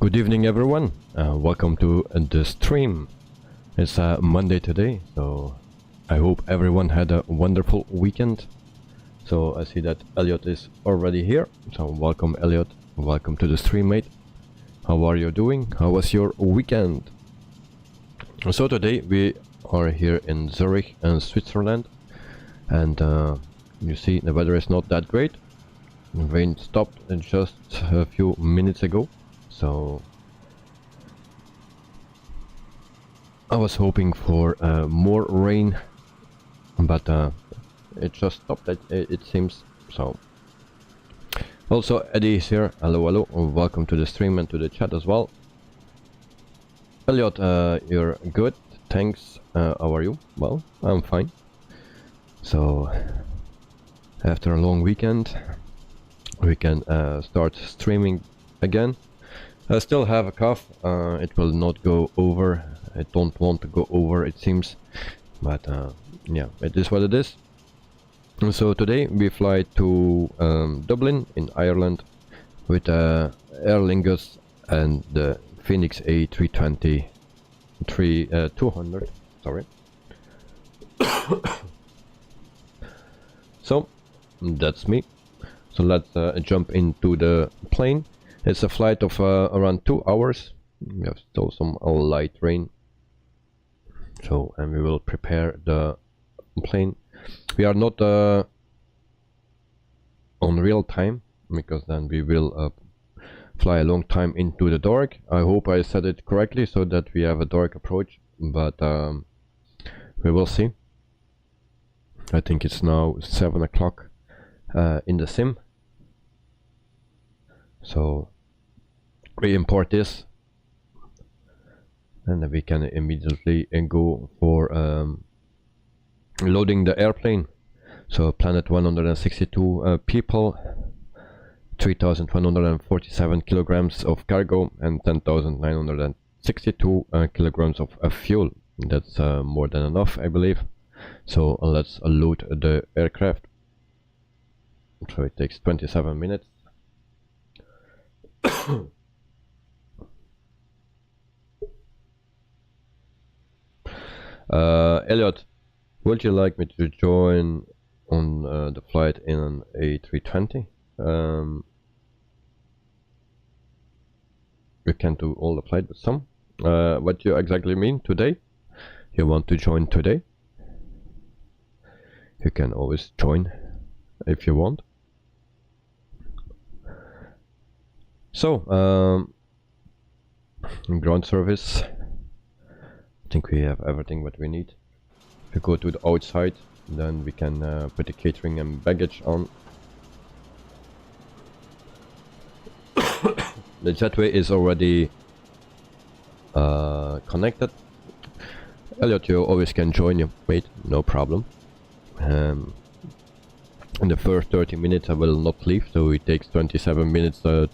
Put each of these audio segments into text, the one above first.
Good evening everyone, welcome to the stream. It's Monday today, so I hope everyone had a wonderful weekend. So I see that Elliot is already here, so welcome Elliot, welcome to the stream, mate. How are you doing? How was your weekend? So today we are here in Zurich in Switzerland, and you see the weather is not that great. The rain stopped in just a few minutes ago. So I was hoping for more rain, but it just stopped, it seems. So also Eddie is here. Hello, welcome to the stream and to the chat as well. Elliot, you're good, thanks. How are you? Well, I'm fine. So after a long weekend we can start streaming again. I still have a cough, it will not go over. I don't want to go over, it seems, but yeah, it is what it is. And so today we fly to Dublin in Ireland with Aer Lingus and the FENIX A320-200, sorry. So that's me. So let's jump into the plane. It's a flight of around 2 hours. We have still some light rain. So, and we will prepare the plane. We are not on real time, because then we will fly a long time into the dark. I hope I said it correctly, so that we have a dark approach, but we will see. I think it's now 7 o'clock in the sim. So we import this, and then we can immediately go for loading the airplane. So planet 162 people, 3,147 kilograms of cargo, and 10,962 kilograms of fuel. That's more than enough, I believe. So let's load the aircraft. So it takes 27 minutes. Elliot, would you like me to join on the flight in an A320? We can do all the flight with some. What do you exactly mean today? You want to join today? You can always join if you want. So, ground service. I think we have everything what we need. If we go to the outside, then we can put the catering and baggage on. The jetway is already connected. Elliot, you always can join your mate, no problem. In the first 30 minutes I will not leave, so it takes 27 minutes to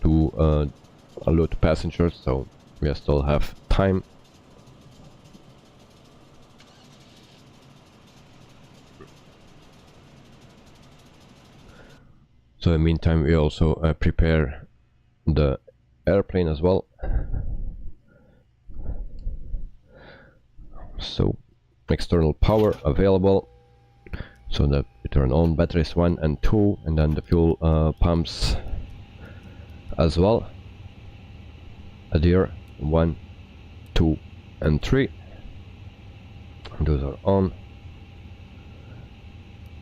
unload passengers, so we still have time. So in the meantime we also prepare the airplane as well. So external power available, so that we turn on batteries 1 and 2, and then the fuel pumps as well. Adhere 1, 2 and 3. Those are on.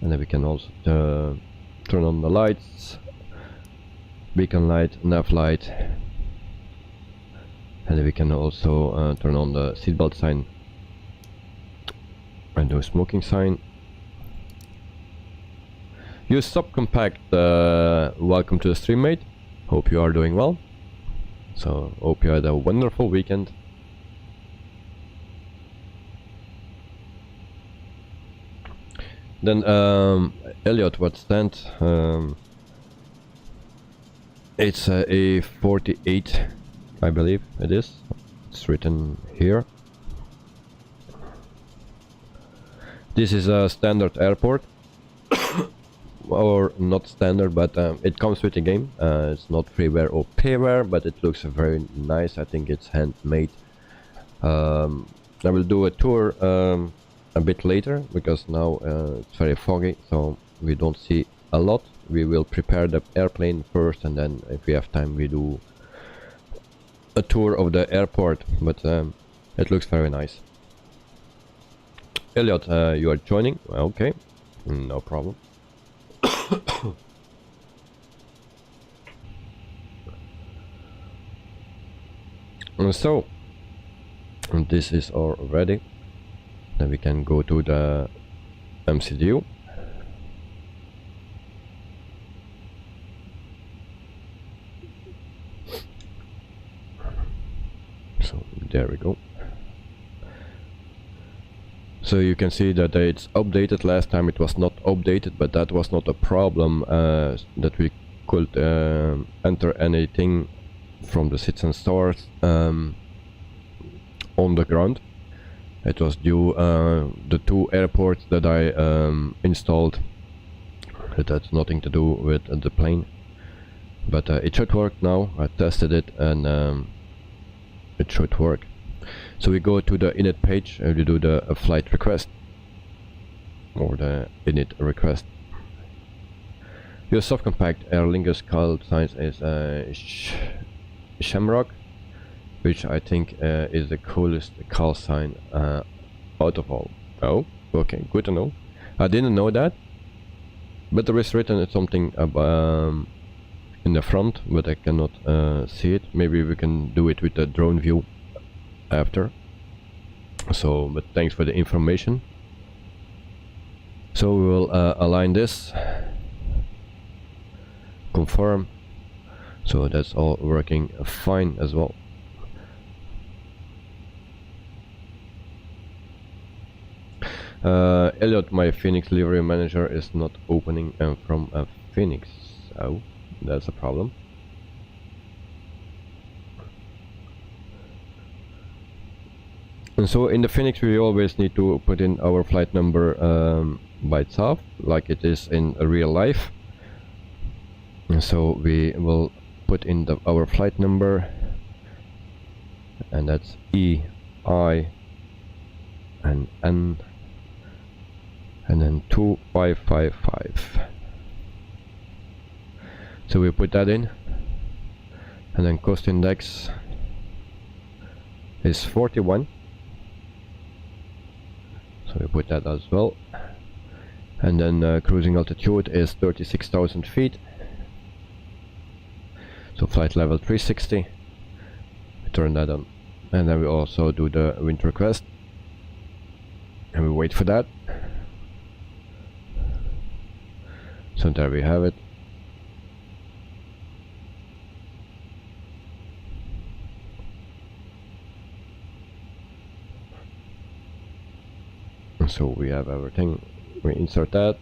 And then we can also turn on the lights, beacon light, nav light, and then we can also turn on the seatbelt sign and the smoking sign. You subcompact, welcome to the stream, mate. Hope you are doing well. So hope you had a wonderful weekend. Then Elliot, what stand? It's a 48, I believe it is. It's written here. This is a standard airport. or not standard, but it comes with the game. It's not freeware or payware, but it looks very nice. I think it's handmade. I will do a tour a bit later, because now it's very foggy, so we don't see a lot. We will prepare the airplane first, and then if we have time we do a tour of the airport, but it looks very nice. Elliot, you are joining? Okay, no problem. So this is all ready. Then we can go to the MCDU. So there we go. So you can see that it's updated. Last time it was not updated, but that was not a problem, that we could enter anything from the sits and starts on the ground. It was due the two airports that I installed. It had nothing to do with the plane, but it should work now. I tested it, and it should work. So we go to the init page and we do the flight request, or the init request. Your subcompact Aer Lingus call sign is Shamrock, which I think is the coolest call sign out of all. Oh, okay, good to know. I didn't know that, but there is written something in the front, but I cannot see it. Maybe we can do it with the drone view after. So, but thanks for the information. So we will align this, confirm. So that's all working fine as well. Elliot, my FENIX livery manager is not opening from a FENIX. Oh, that's a problem. And so in the FENIX we always need to put in our flight number by itself, like it is in real life. And so we will put in our flight number, and that's E, I, and N, and then 2555. So we put that in, and then cost index is 41. So we put that as well, and then cruising altitude is 36,000 feet. So flight level 360. We turn that on, and then we also do the wind request, and we wait for that. So there we have it. So we have everything. We insert that,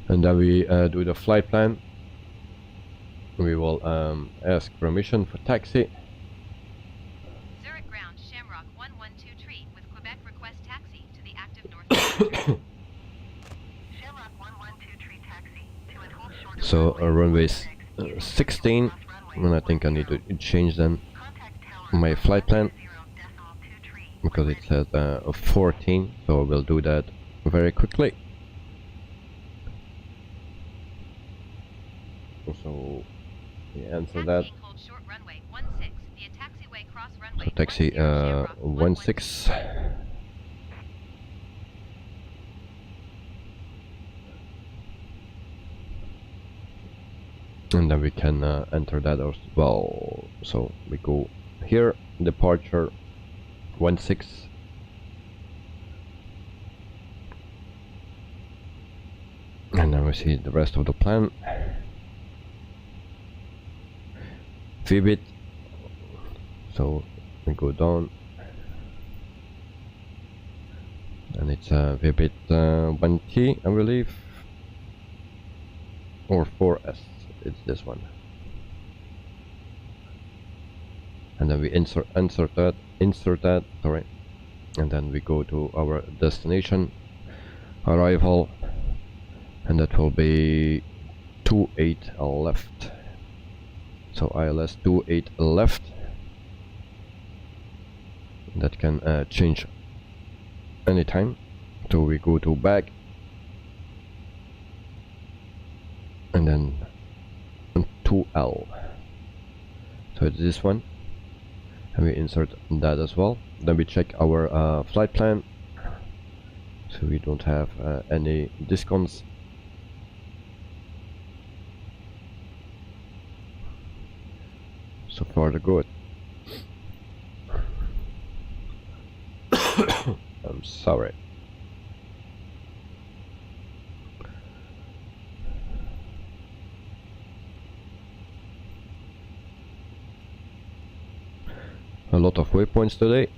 and then we do the flight plan. We will ask permission for taxi. Zurich ground Shamrock 112 tree with Quebec request taxi to the active north. Shamrock 112 tree taxi to and hold short. So runway 16, and I think I need to change then my flight plan, because it says 14, so we'll do that very quickly. So we answer that. So taxi 16. And then we can enter that as well. So we go here, departure 16. And then we see the rest of the plan. VBIT. So we go down, and it's VBIT 1T, I believe, or 4S. It's this one. And then we insert that, sorry, and then we go to our destination, arrival, and that will be 28 left. So ILS 28 left. That can change anytime. So we go to back, and then 2L. So it's this one, and we insert that as well. Then we check our flight plan, so we don't have any discounts. So far the good. I'm sorry. A lot of waypoints today.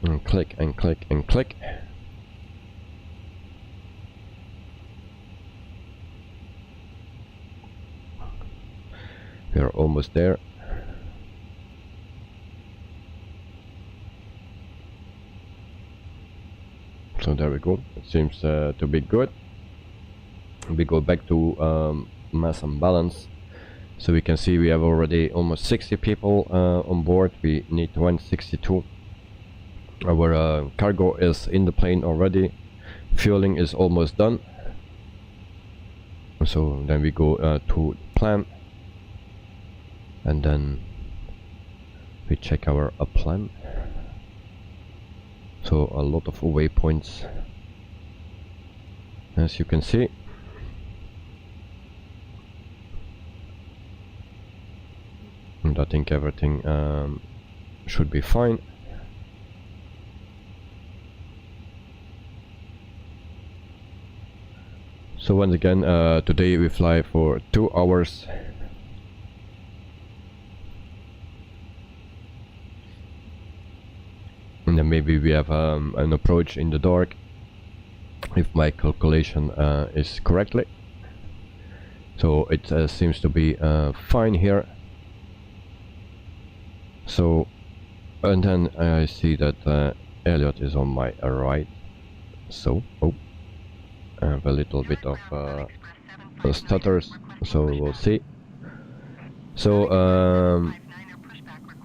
And click and click and click. We are almost there. So there we go. It seems to be good. We go back to mass and balance. So we can see we have already almost 60 people on board. We need 162. Our cargo is in the plane already. Fueling is almost done. So then we go to plan, and then we check our plan. So a lot of waypoints, as you can see. And I think everything should be fine. So once again, today we fly for 2 hours. And then maybe we have an approach in the dark, if my calculation is correctly. So it seems to be fine here. So, and then I see that Elliot is on my right. So, I have a little bit of stutters, so we'll see. So,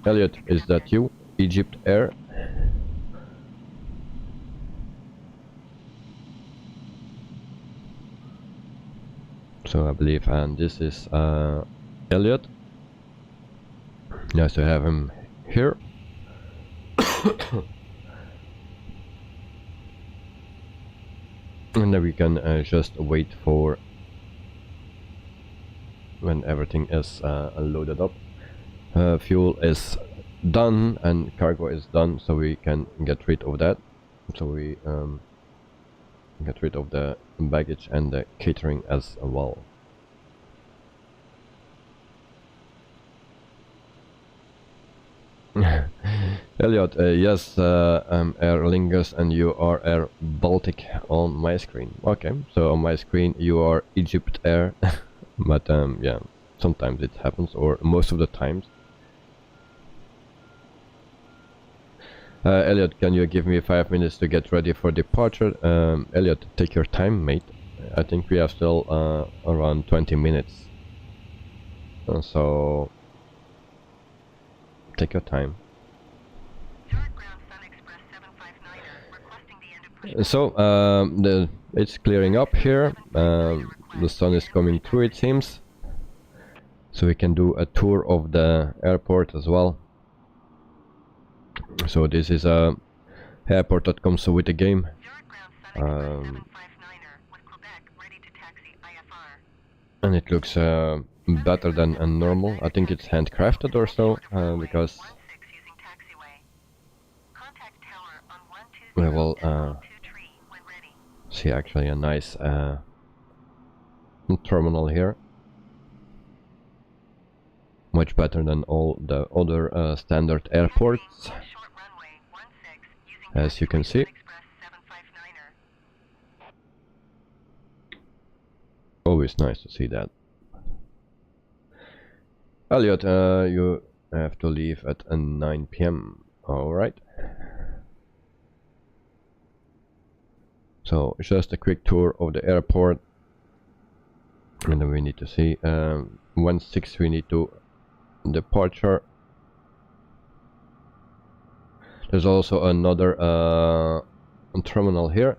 Elliot, is that you? Egypt Air? So I believe, and this is Elliot. Nice to have him here. And then we can just wait for when everything is loaded up. Fuel is done and cargo is done, so we can get rid of that. So we get rid of the baggage and the catering as well. Elliot, yes, I'm Aer Lingus and you are Air Baltic on my screen. Okay, so on my screen you are Egypt Air, but yeah, sometimes it happens, or most of the times. Elliot, can you give me 5 minutes to get ready for departure? Elliot, take your time, mate. I think we have still around 20 minutes. So take your time. So it's clearing up here. The sun is coming through, it seems. So we can do a tour of the airport as well. So this is a airport that comes with the game. And it looks better than a normal. I think it's handcrafted or so, because we will see actually a nice terminal here. Much better than all the other standard airports, as you can see. Always nice to see that. Elliot, you I have to leave at 9 p.m. Alright. So just a quick tour of the airport. And then we need to see 16 we need to departure. There's also another terminal here.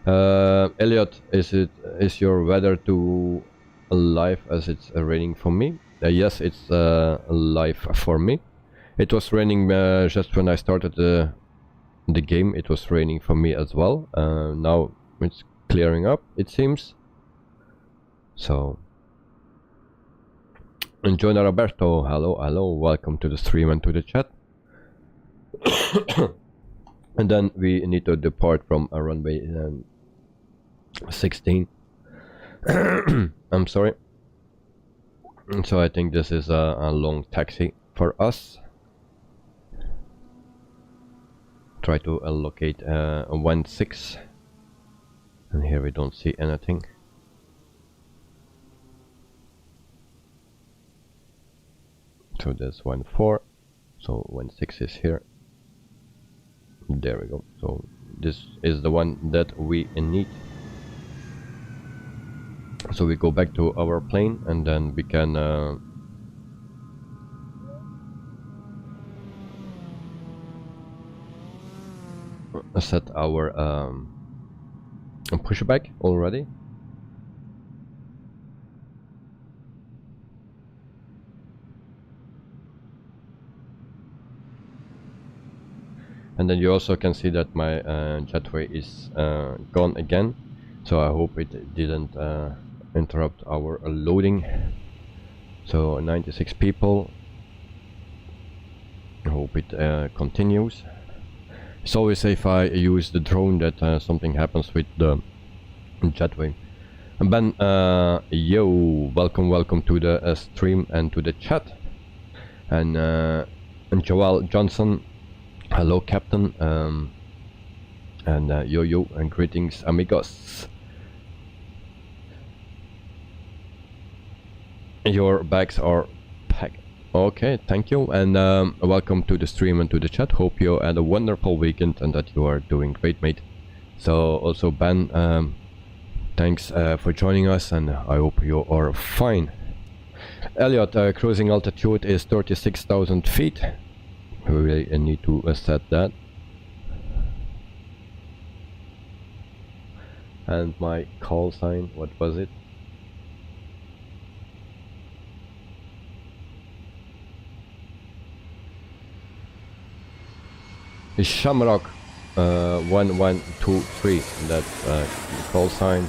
Elliot, is your weather too live as it's raining for me? Yes, it's live for me. It was raining just when I started the game. It was raining for me as well. Now it's clearing up, it seems. So, and Jonah Roberto, hello, welcome to the stream and to the chat. And then we need to depart from a runway 16. I'm sorry. And so I think this is a long taxi for us. Try to allocate a 1-6, and here we don't see anything. So there's 1-4, so 1-6 is here. There we go. So this is the one that we need. So we go back to our plane, and then we can set our pushback already. And then you also can see that my jetway is gone again, so I hope it didn't interrupt our loading. So 96 people. I hope it continues. It's always safe if I use the drone that something happens with the jetway. And Ben, yo, welcome to the stream and to the chat. And Joel Johnson, hello Captain, and yo, and greetings amigos. Your bags are packed. Okay, thank you, and welcome to the stream and to the chat. Hope you had a wonderful weekend and that you are doing great, mate. So also Ben, thanks for joining us, and I hope you are fine. Elliot, cruising altitude is 36,000 feet. We really need to set that. And my call sign, what was it? It's Shamrock 1123. That's the call sign.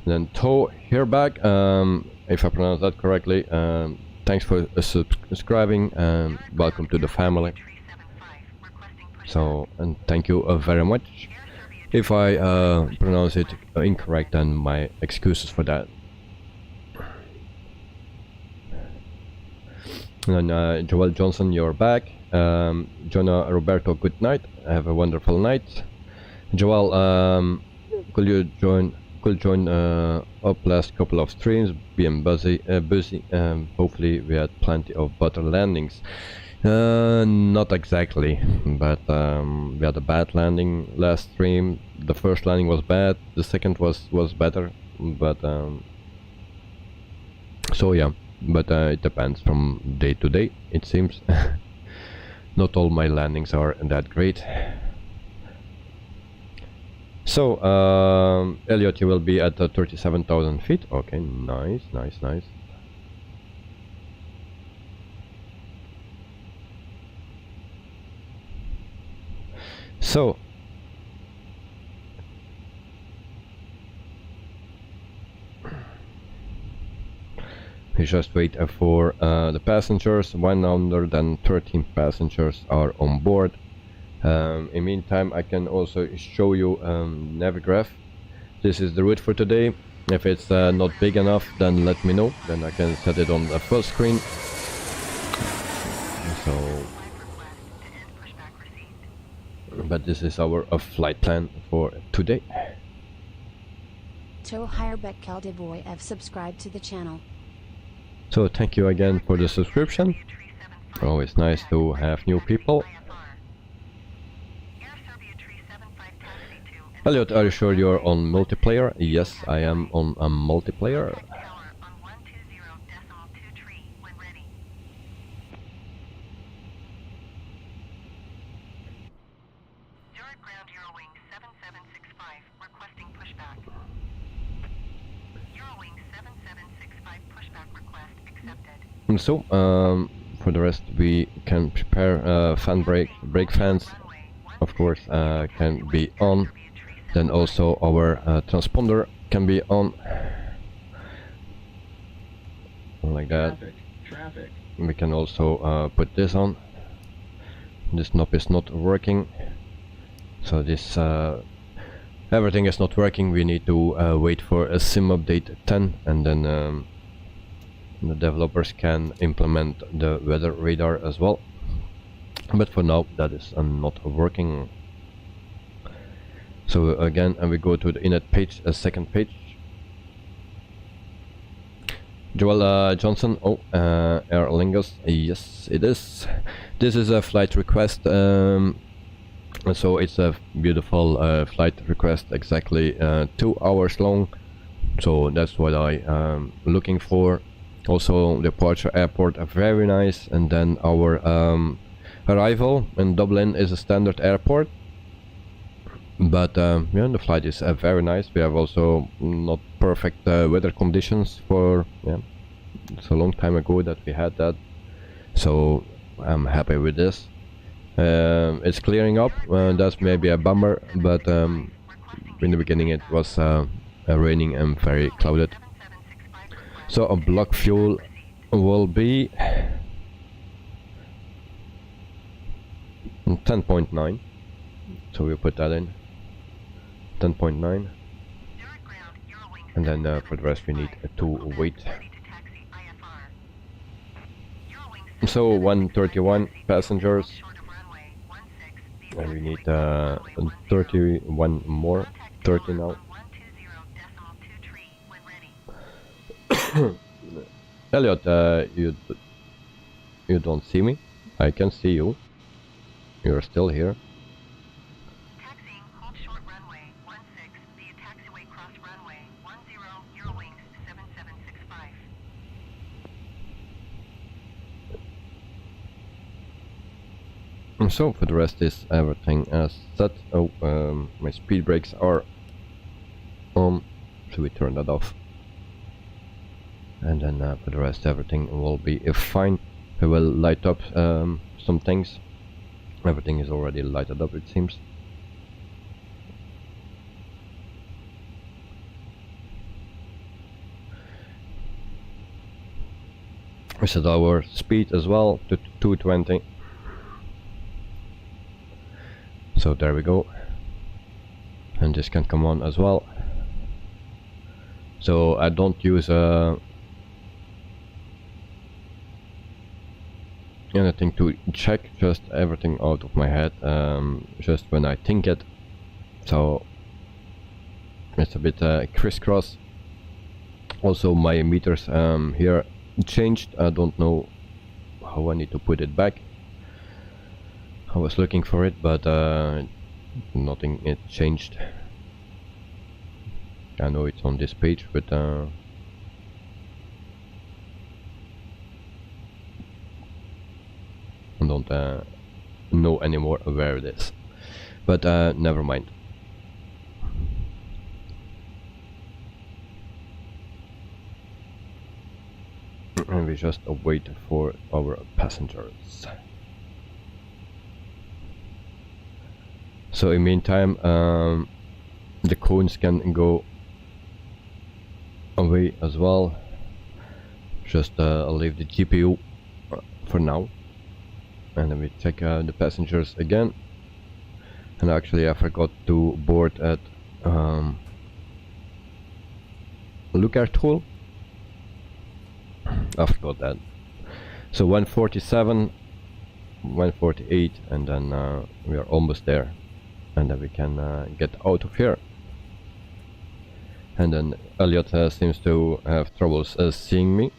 Then To Herback, if I pronounce that correctly. Thanks for subscribing, and welcome to the family. So, and thank you very much. If I pronounce it incorrect, then my excuses for that. And Joel Johnson, you're back. Jonah Roberto, good night. Have a wonderful night. Joel, could you join up last couple of streams? Being busy. Hopefully we had plenty of butter landings. Not exactly, but we had a bad landing last stream. The first landing was bad, the second was better, but so yeah, but it depends from day to day, it seems. Not all my landings are that great. So Elliot, you will be at 37,000 feet. Okay, nice. So we just wait for the passengers. 113 passengers are on board. In the meantime, I can also show you Navigraph. This is the route for today. If it's not big enough, then let me know. Then I can set it on the full screen. So, but this is our flight plan for today. To hire Bekkel Devoy have subscribed to the channel. So thank you again for the subscription. Always nice to have new people. Elliot, are you sure you're on multiplayer? Yes, I am on a multiplayer. Zurich ground Eurowing 7765 requesting pushback. Eurowing 7765 pushback request accepted. And so, for the rest, we can prepare fan brake fans, of course, can be on. Then also our transponder can be on, like that. Traffic. We can also put this on. This knob is not working, so this everything is not working. We need to wait for a sim update 10, and then the developers can implement the weather radar as well. But for now, that is not working. So again, and we go to the init page, a second page. Joel Johnson, Aer Lingus, yes it is. This is a flight request, so it's a beautiful flight request, exactly 2 hours long. So that's what I am looking for. Also departure airport, very nice, and then our arrival in Dublin is a standard airport. But yeah, the flight is very nice. We have also not perfect weather conditions for, yeah, it's a long time ago that we had that, so I'm happy with this. It's clearing up, that's maybe a bummer, but in the beginning it was raining and very clouded. So a block fuel will be 10.9, so we put that in 10.9, and then for the rest we need to wait. So 131 passengers, and we need 31 more, 30 now. Elliot, you don't see me? I can see you. You're still here. Taxiing, hold short runway 16 via taxiway cross runway 10 Eurowings 7765. And so for the rest is everything as set. Oh, my speed brakes are on, so we turn that off. And then for the rest everything will be fine. I will light up some things. Everything is already lighted up, it seems. We set our speed as well to 220. So there we go. And this can come on as well. So I don't use anything to check, just everything out of my head, just when I think it. So it's a bit crisscross. Also my meters here changed. I don't know how I need to put it back. I was looking for it, but nothing it changed. I know it's on this page, but I don't know anymore where it is, but never mind. And we just wait for our passengers. So in meantime, the cones can go away as well. Just leave the GPU for now, and then we check the passengers again. And actually I forgot to board at Lookout tool. I forgot that. So 147, 148, and then we are almost there, and then we can get out of here. And then Elliot seems to have troubles seeing me.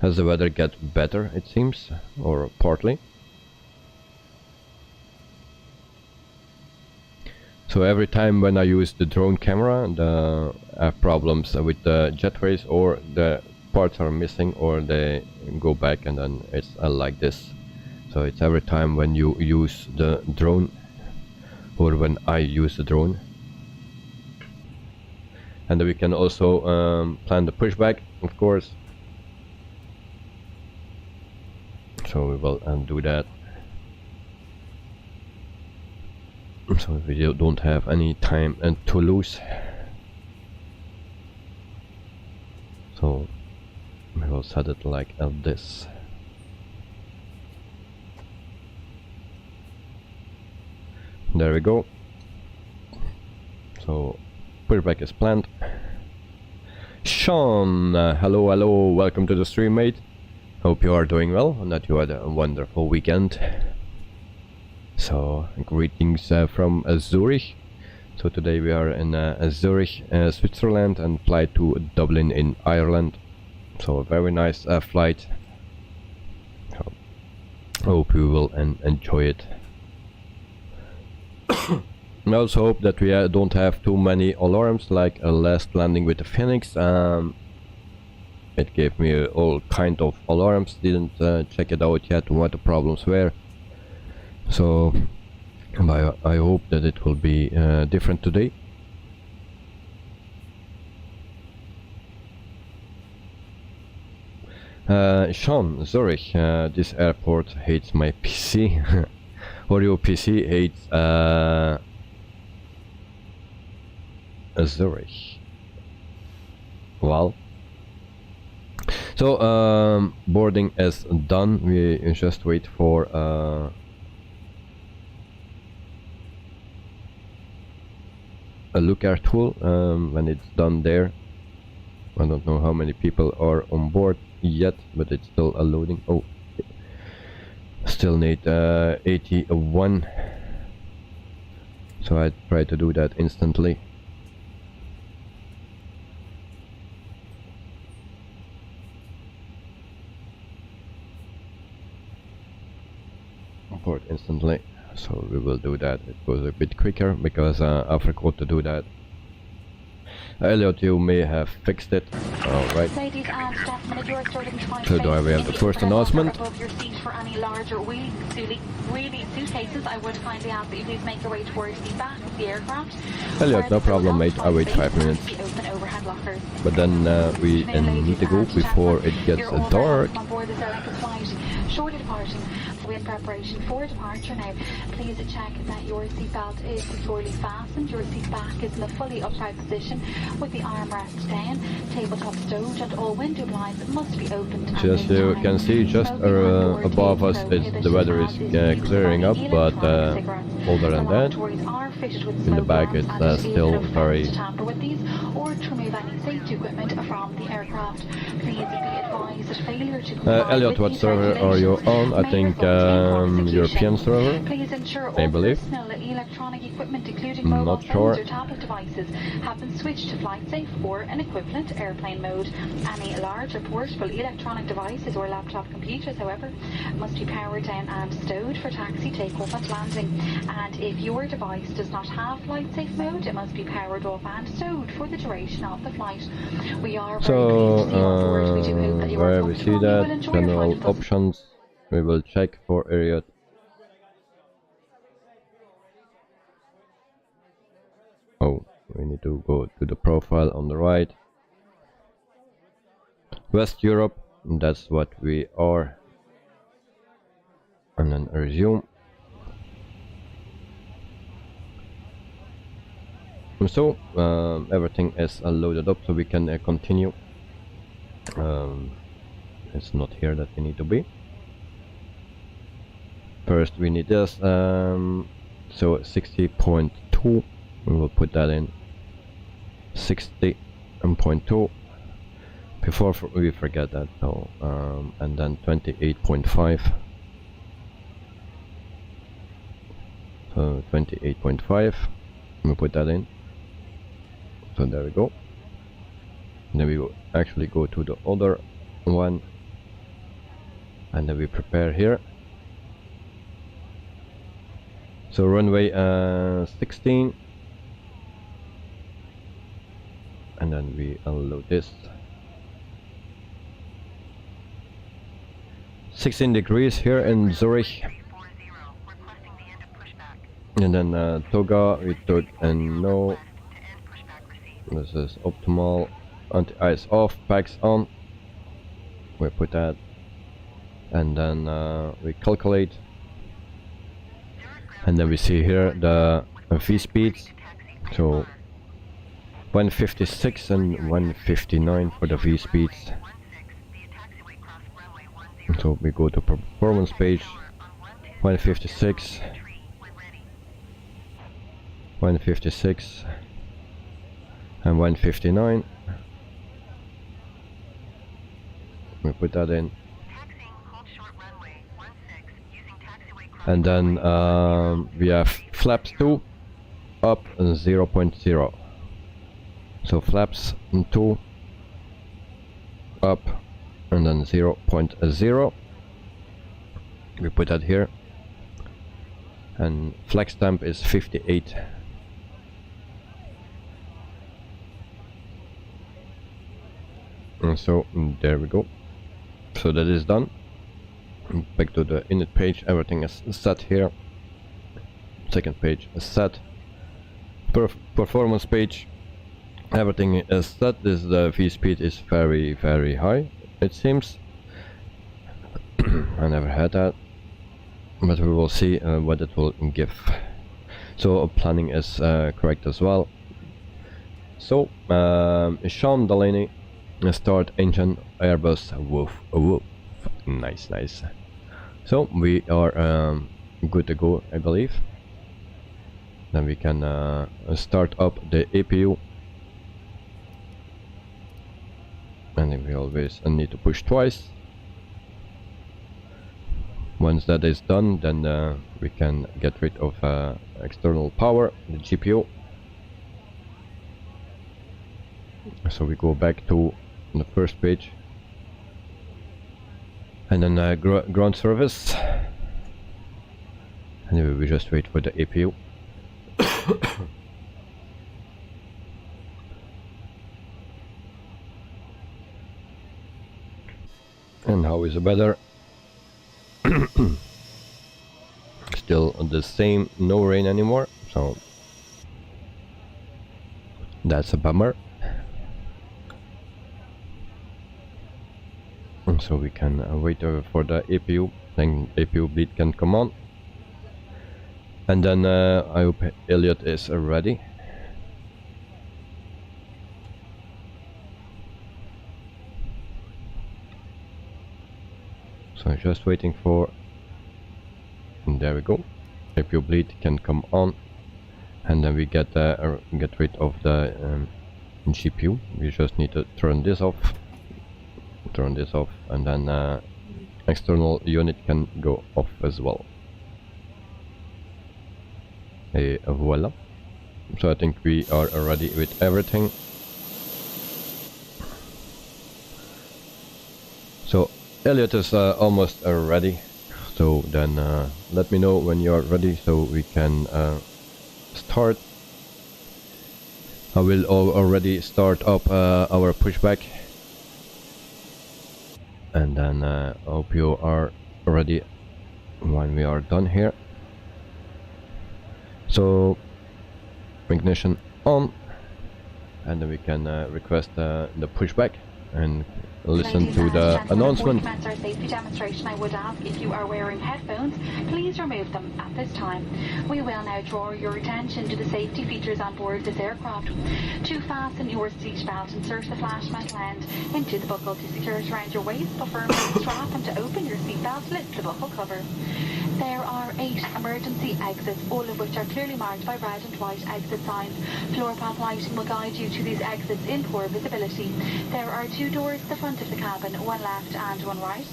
Has the weather get better, it seems, or partly? So every time when I use the drone camera, I have problems with the jetways, or the parts are missing, or they go back, and then it's like this. So it's every time when you use the drone, or when I use the drone. And then we can also plan the pushback, of course. So we will do that. So we don't have any time to lose. So we will set it like this. There we go. So pushback is planned. Sean, hello, hello, welcome to the stream, mate. Hope you are doing well and that you had a wonderful weekend. So greetings from Zurich. So today we are in Zurich, Switzerland, and fly to Dublin in Ireland. So a very nice flight. So, hope you will enjoy it. I also hope that we don't have too many alarms like last landing with the FENIX. It gave me all kind of alarms, didn't check it out yet what the problems were. So I hope that it will be different today. Sean, Zurich, this airport hates my PC. Or your PC hates Zurich. Well, so boarding is done. We just wait for a looker tool. When it's done there, I don't know how many people are on board yet, but it's still loading. Oh, still need 81. So I try to do that instantly. Import instantly. So we will do that. It goes a bit quicker because I forgot to do that. Elliot, you may have fixed it. Alright. So do I have the first announcement? For any larger wheelie suitcases, I would kindly ask that you please make your way towards the back of the aircraft. Elliot, no problem, mate. I wait 5 minutes. But then we need to go before it gets dark. Shortly departing with preparation for departure now. Please check that your seatbelt is securely fastened. Your seat back is in a fully upright position with the armrest down. Tabletop stowed and all window blinds must be opened. Just you can see just above us the weather is clearing up, but other than that, in the back it's still very... Or to remove any safety equipment from the aircraft. Please be advised that failure to Elliot, what server are you on? I think European server, please ensure I believe. Personal electronic equipment, including I'm mobile not sure. phones or tablet devices, have been switched to flight safe or an equivalent airplane mode. Any large or portable electronic devices or laptop computers, however, must be powered down and stowed for taxi, takeoff and landing. And if your device does not have flight safe mode, it must be powered off and stowed for the duration of the flight. We are very pleased to be on board. We do hope that you are where we see comfortable and you will that enjoy your general flight with us. options, we will check for Elliot. Oh, we need to go to the profile on the right. West Europe, that's what we are. And then resume. So everything is loaded up, so we can continue. It's not here that we need to be. First we need this, so 60.2, we will put that in 60.2 before we forget that. So and then 28.5, so 28.5, we put that in. So there we go. And then we will actually go to the other one, and then we prepare here. So runway 16, and then we unload this. 16 degrees here in Zurich. And then Toga, we took and no. This is optimal. Anti-ice off, packs on. We put that, and then we calculate, and then we see here the V speeds. So 156 and 159 for the V speeds. So we go to performance page. 156, 156, and 159. We put that in, and then we have flaps 2 up 0.0. So flaps 2 up and then 0.0. We put that here, and flex temp is 58. And so there we go. So that is done. Back to the init page, everything is set here. Second page is set. Performance page, everything is set. This the V speed is very high, it seems. I never had that, but we will see what it will give. So planning is correct as well. So Sean Delaney, start engine Airbus. Woof woof. Nice. So we are good to go, I believe. Then we can start up the APU, and then we always need to push twice. Once that is done, then we can get rid of external power, the GPU. So we go back to the first page, and then ground service, and then we just wait for the APU. And how is the weather? Still the same, no rain anymore, so that's a bummer. So we can wait for the APU, then APU bleed can come on, and then I hope Elliot is ready. So just waiting for, and there we go, APU bleed can come on, and then we get rid of the GPU. We just need to turn this off, and then external unit can go off as well. Et voila. So I think we are ready with everything. So Elliot is almost ready. So then let me know when you are ready so we can start. I will already start up our pushback, and then I hope you are ready when we are done here. So ignition on, and then we can request the pushback and listen to the announcement. Before we commence our safety demonstration, I would ask if you are wearing headphones, please remove them at this time. We will now draw your attention to the safety features on board this aircraft. To fasten your seat belt, insert the flash metal end into the buckle to secure it around your waist, but firmly strap, and to open your seat belt, lift the buckle cover. There are 8 emergency exits, all of which are clearly marked by red and white exit signs. Floor path lighting will guide you to these exits in poor visibility. There are 2 doors at the front of the cabin, one left and one right.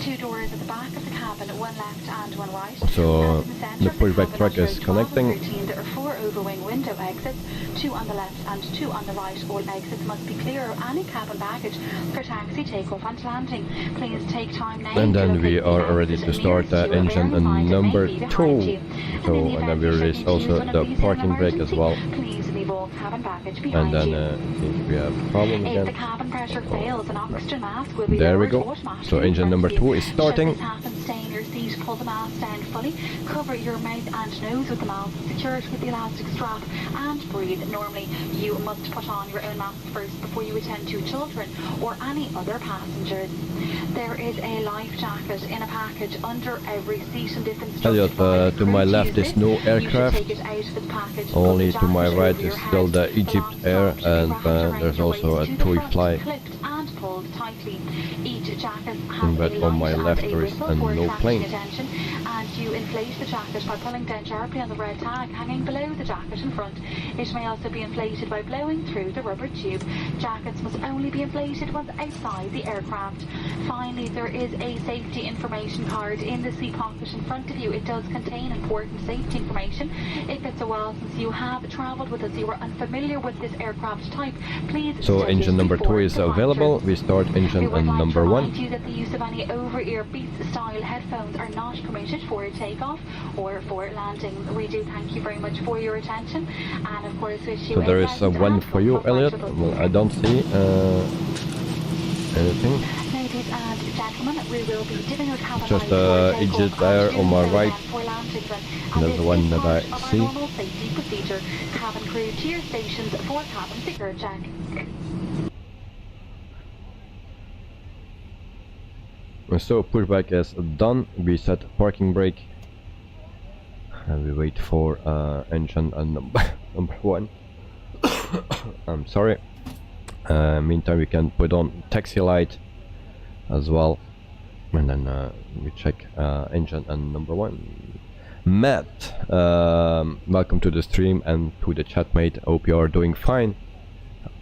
2 doors at the back of the cabin, one left and one right. So the pushback truck is connecting. 13, there are 4 overwing window exits, 2 on the left and 2 on the right. All exits must be clear of any cabin baggage for taxi, takeoff and landing. Please take time now. And then we are ready to start engine number 2. So and then we release also the parking brake as well. Please leave all cabin baggage And behind then you. since we have a problem If the again. cabin pressure fails, an oxygen mask will be There we lowered go. automatically. So engine number 2 is starting. Should this happen, stay in your seat, pull the mask down fully, cover your mouth and nose with the mask, secure it with the elastic strap, and breathe normally. You must put on your own mask first before you attend to children or any other passengers. There is a life jacket in a package under every seat, and if instructed Elliot, by the to my crew left to is use no it, you should aircraft. take it out of its package, Only put to the my jacket right over is your still head. the The Egypt long Air, scarf should be and wrapped around there's your also a waist to the TUI front, Fly. clipped and pulled tightly. Each jacket has But a on my light left and a there is whistle a for no attracting plane. attention, and you inflate the jacket by pulling down sharply on the red tag hanging below the jacket in front. It may also be inflated by blowing through the rubber tube. Jackets must only be inflated once outside the aircraft. Finally, there is a safety information card in the seat pocket in front of you. It does contain important safety information. If it's a while since you have travelled with us, you are unfamiliar with this aircraft type, please So study engine it number 2 before is departure. available. We start engine We would like number to 1. remind you that the use of any over-ear Beats-style headphones are not permitted for takeoff or for landing. We do thank you very much for your attention, and of course wish you So a there is pleasant one and for you, comfortable Elliot. flight. Well, I don't see anything. Ladies and gentlemen, we will be giving a cabin Just light for Egypt takeoff Air and on my doing so right. then for landing then. That's And the this one is that part I of our see. normal safety procedure. Cabin crew to your stations for cabin security check. So pushback is done. We set parking brake and we wait for engine number 1. I'm sorry. Meantime we can put on taxi light as well, and then we check engine and number 1. Matt, welcome to the stream and to the chatmate. Hope you are doing fine.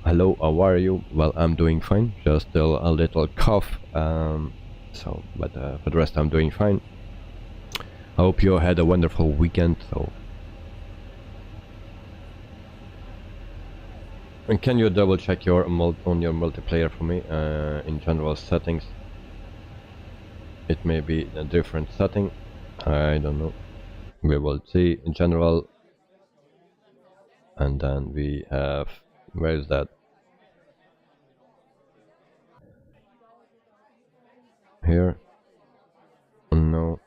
Hello, how are you? Well, I'm doing fine, just still a little cough, but for the rest I'm doing fine. I hope you had a wonderful weekend. And can you double check your on your multiplayer for me in general settings? It may be a different setting, I don't know. We will see in general, and then we have, where is that? Here? No.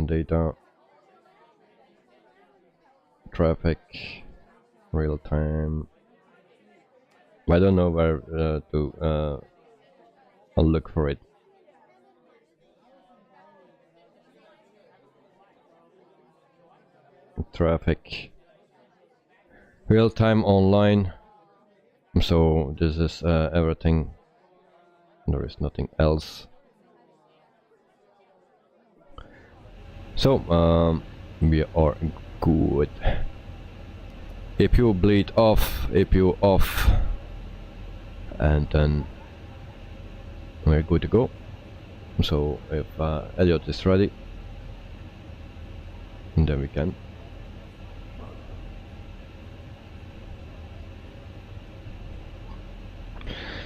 Data, traffic, real time. I don't know where I'll look for it. Traffic, real time online. So this is everything. There is nothing else. So we are good. If you bleed off, and then we're good to go. So if Elliot is ready, then we can.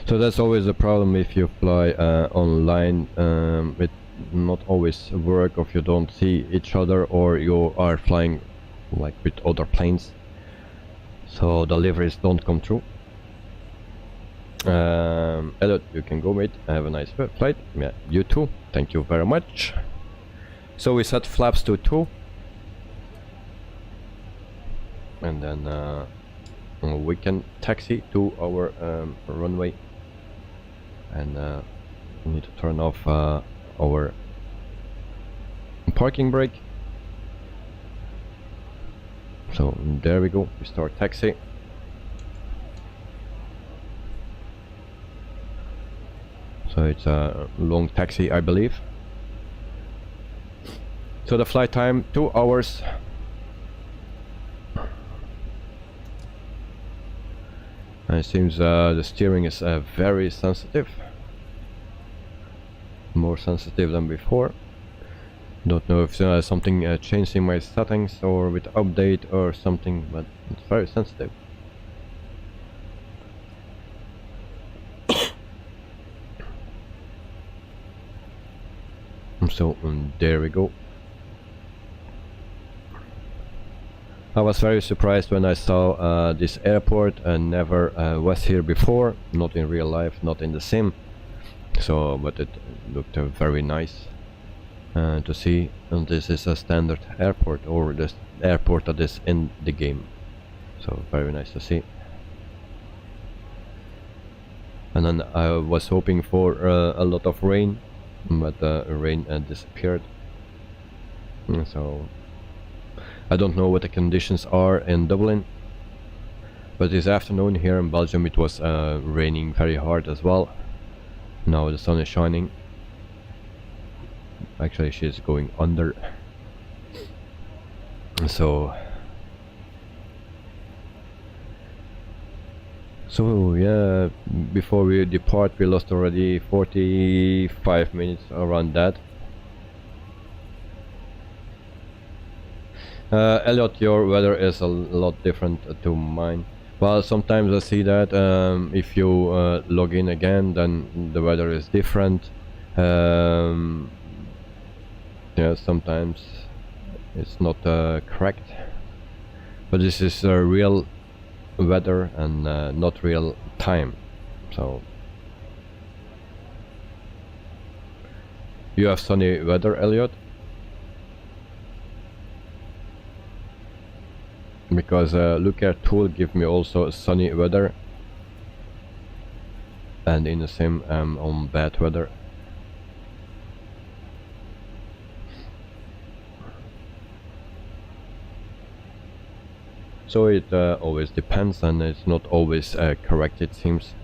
So that's always a problem if you fly online. It not always work if you don't see each other or you are flying like with other planes, so deliveries don't come through. Elliot, you can go, mate. Have a nice flight. Yeah, you too. Thank you very much. So we set flaps to 2, and then we can taxi to our runway, and we need to turn off our parking brake. So there we go, we start taxi. So it's a long taxi, I believe. So the flight time 2 hours. And it seems the steering is very sensitive, more sensitive than before. Don't know if something changed in my settings or with update or something, but it's very sensitive. So there we go. I was very surprised when I saw this airport and never was here before, not in real life, not in the sim. So, but it looked very nice to see. And this is a standard airport, or this airport that is in the game. So very nice to see. And then I was hoping for a lot of rain, but rain disappeared. So I don't know what the conditions are in Dublin, but this afternoon here in Belgium it was raining very hard as well. Now the sun is shining. Actually she's going under. So yeah, before we depart we lost already 45 minutes around that. Elliot, your weather is a lot different to mine. Well, sometimes I see that if you log in again, then the weather is different. Yeah, sometimes it's not correct. But this is real weather and not real time. So you have sunny weather, Elliot? Because Looker tool give me also sunny weather, and in the same on bad weather. So it always depends, and it's not always correct, it seems.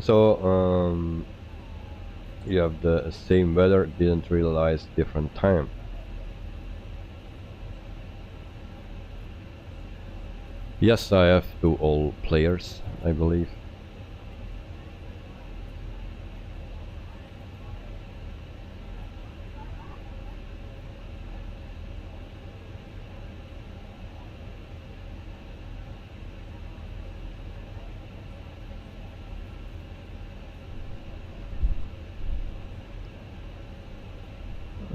So you have the same weather, didn't realize different time. Yes, I have to all players, I believe.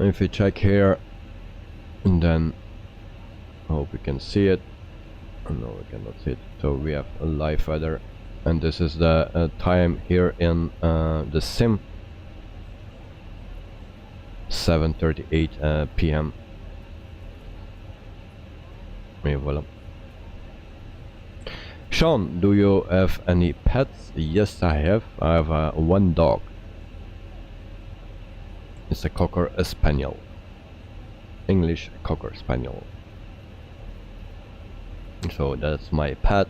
If we check here, and then I hope we can see it. Oh, no, we cannot see it. So we have a live weather, and this is the time here in the sim. 7:38 p.m. Et voilà. Sean, do you have any pets? Yes, I have. I have one dog. It's a Cocker Spaniel, English Cocker Spaniel. So that's my pet.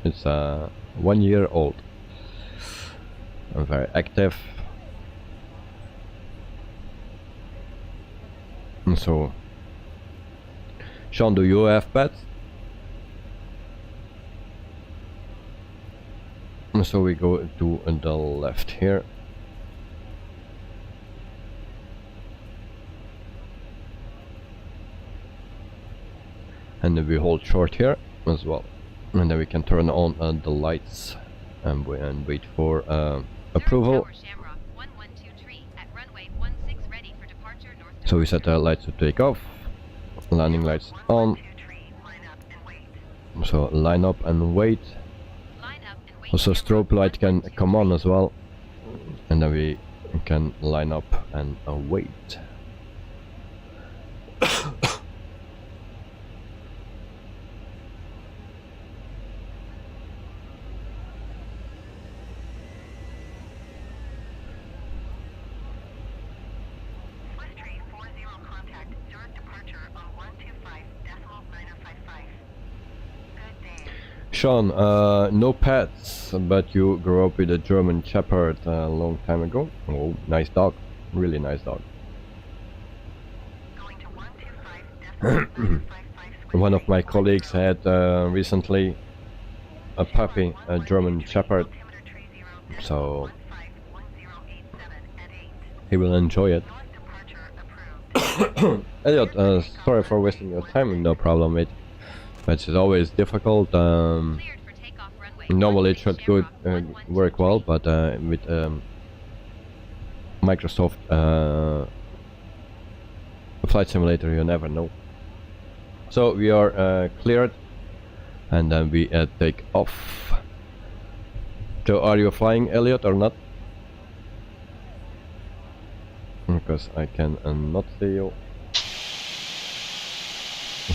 It's 1 year old. I'm very active. And so, Sean, do you have pets? And so we go to the left here. And then we hold short here as well, and then we can turn on the lights and wait for approval. So we set the lights to take off, landing lights on. So line up and wait. Also strobe light can come on as well, and then we can line up and wait. Sean, no pets, but you grew up with a German Shepherd a long time ago. Oh, nice dog. Really nice dog. One of my colleagues had recently a puppy, a German Shepherd, so he will enjoy it. Elliot, sorry for wasting your time, no problem, mate. It's always difficult. Normally it should work well, but with Microsoft Flight Simulator you never know. So we are cleared, and then we take off. So are you flying, Elliot, or not? Because I can not see you.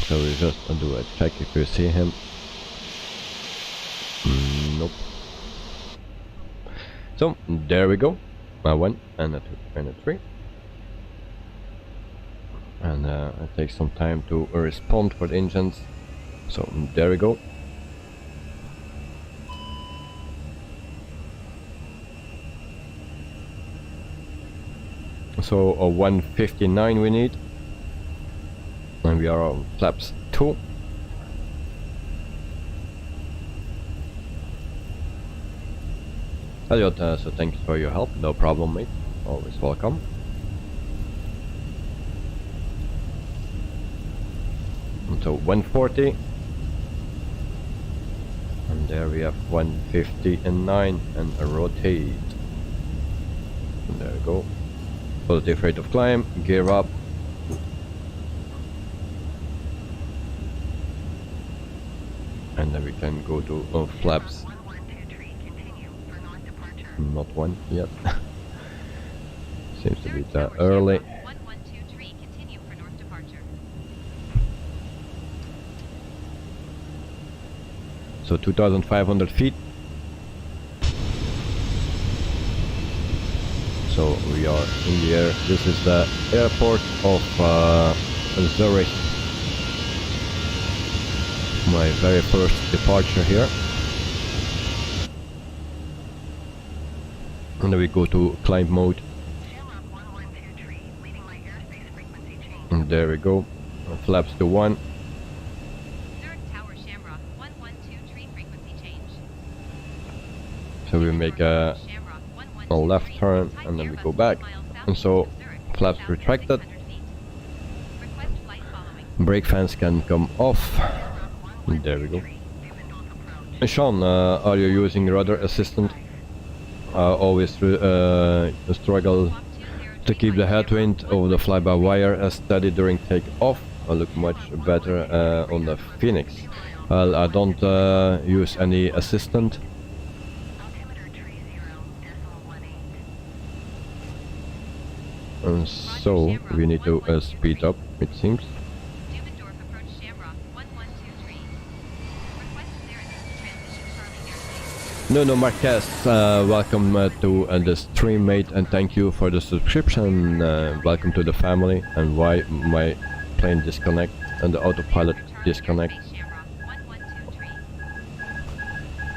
So we just do a check if you see him. Nope. So there we go. A 1 and a 2 and a 3. And it takes some time to respond for the engines. So there we go. So a 159 we need. And we are on flaps 2. Elliot, so thanks for your help. No problem, mate. Always welcome. And so 140. And there we have 159 and a rotate. And there we go. Positive rate of climb, gear up. And then we can go to flaps. Not one yet. Seems to be that early. So 2,500 feet. So we are in the air. This is the airport of Zürich. My very first departure here. And then we go to climb mode. And there we go. Flaps to 1. So we make a left turn and then we go back. And so flaps retracted. Brake fans can come off. And there we go. Sean, are you using rudder assistant? Always struggle to keep the headwind of the fly-by-wire steady during takeoff. I look much better on the FENIX. Well, I don't use any assistant. And so we need to speed up, it seems. No, Marquez, welcome to the stream, mate, and thank you for the subscription. Welcome to the family. And why my plane disconnect and the autopilot disconnect.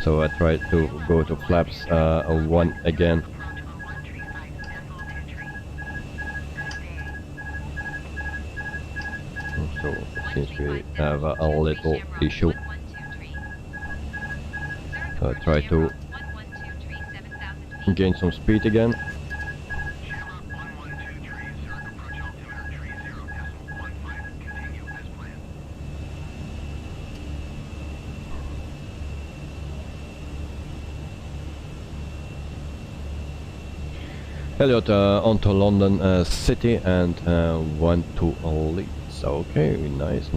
So I try to go to flaps 1 again. So it seems we have a little issue. So I try to gain some speed again. Elliot, on to London City and 1 to Leeds. Okay, nice.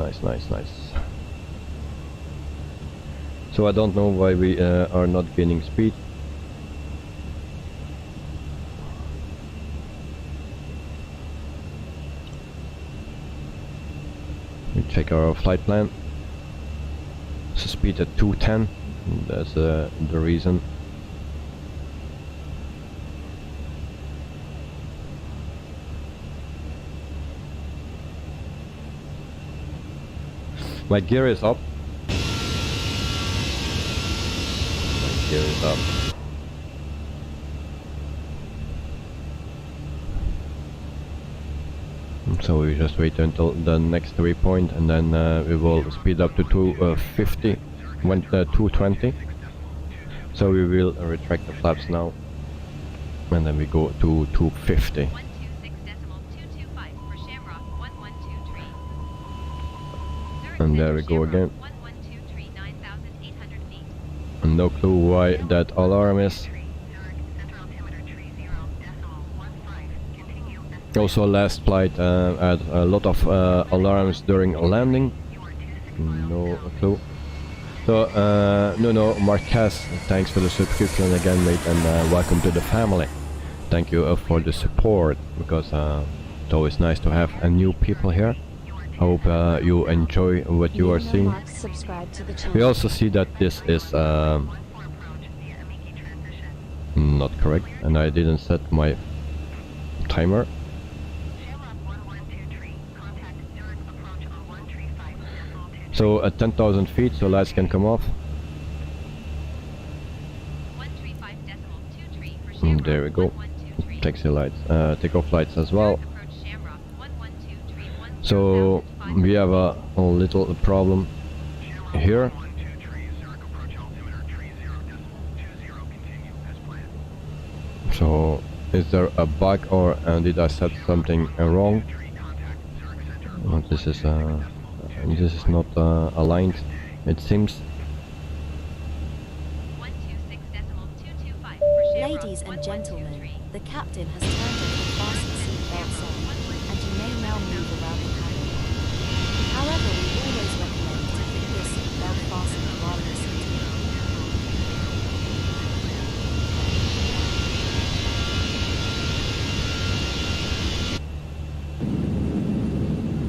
So I don't know why we are not gaining speed. We check our flight plan. So speed at 210. That's the reason. My gear is up. gear it up. So we just wait until the next waypoint, and then we will speed up to 250, 220. So we will retract the flaps now, and then we go to 250. And there we go again. No clue why that alarm is. Also last flight had a lot of alarms during landing. No clue. So no Marquez, thanks for the subscription again, mate, and welcome to the family. Thank you for the support, because it's always nice to have new people here. I hope you enjoy what you are seeing. We also see that this is not correct, and I didn't set my timer. So at 10,000 feet, so lights can come off. And there we go. Taxi lights, takeoff lights as well. So we have a little problem here. So is there a bug, or did I set something wrong? This is not aligned, it seems. Ladies and gentlemen, the captain has turned on the fasten seatbelt sign, and you may now move around the cabin. However, we always recommend to keep your seatbelt fastened while you're sitting.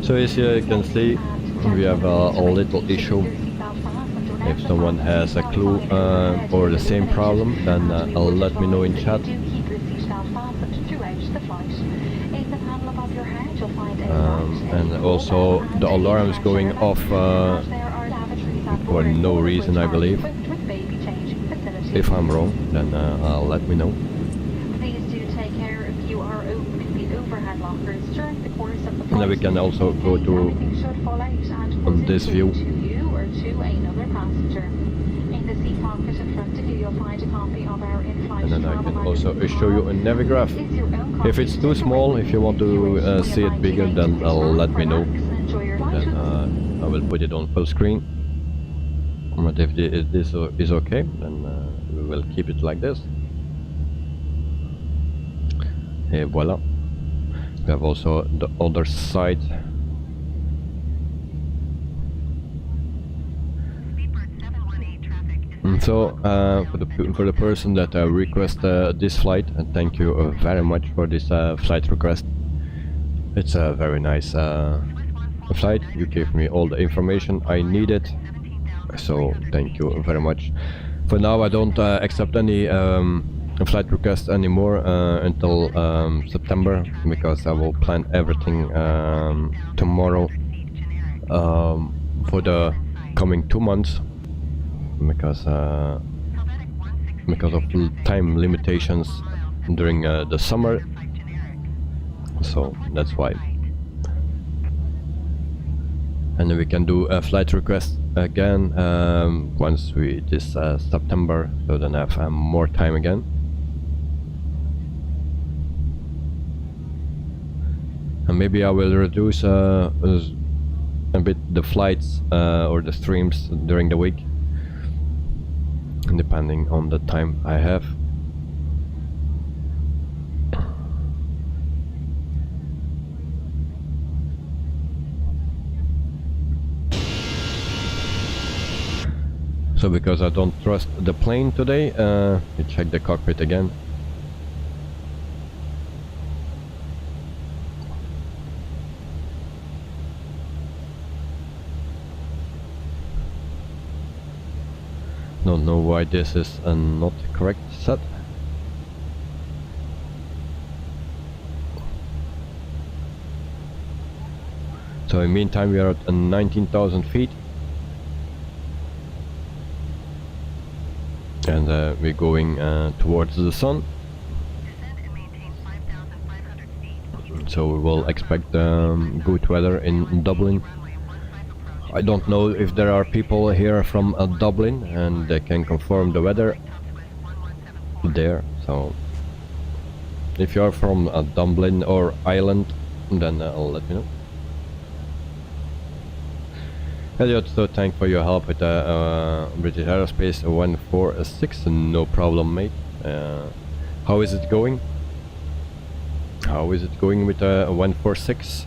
So as you can see, we have a little issue. If someone has a clue or the same problem, then let me know in chat. And also the alarm is going off for no reason, I believe. If I'm wrong, then let me know. And then we can also go to on this view. And then I can also show you a Navigraph. If it's too small, if you want to see it bigger, then let me know. Then I will put it on full screen. But if this is okay, then we will keep it like this. Et voila. We have also the other side. So for the person that requested this flight, and thank you very much for this flight request. It's a very nice flight. You gave me all the information I needed, so thank you very much. For now, I don't accept any flight requests anymore until September, because I will plan everything tomorrow for the coming 2 months, because of time limitations during the summer, so that's why. And then we can do a flight request again once this September, so then I have more time again. And maybe I will reduce a bit the flights or the streams during the week, depending on the time I have. So because I don't trust the plane today, we check the cockpit again. Don't know why this is not correct set. So in the meantime, we are at 19,000 feet. and we're going towards the sun. So we will expect good weather in Dublin. I don't know if there are people here from Dublin and they can confirm the weather there. So if you are from Dublin or Ireland, then I'll let you know. Elliot, so thanks for your help with British Aerospace 146. No problem, mate. How is it going? How is it going with 146?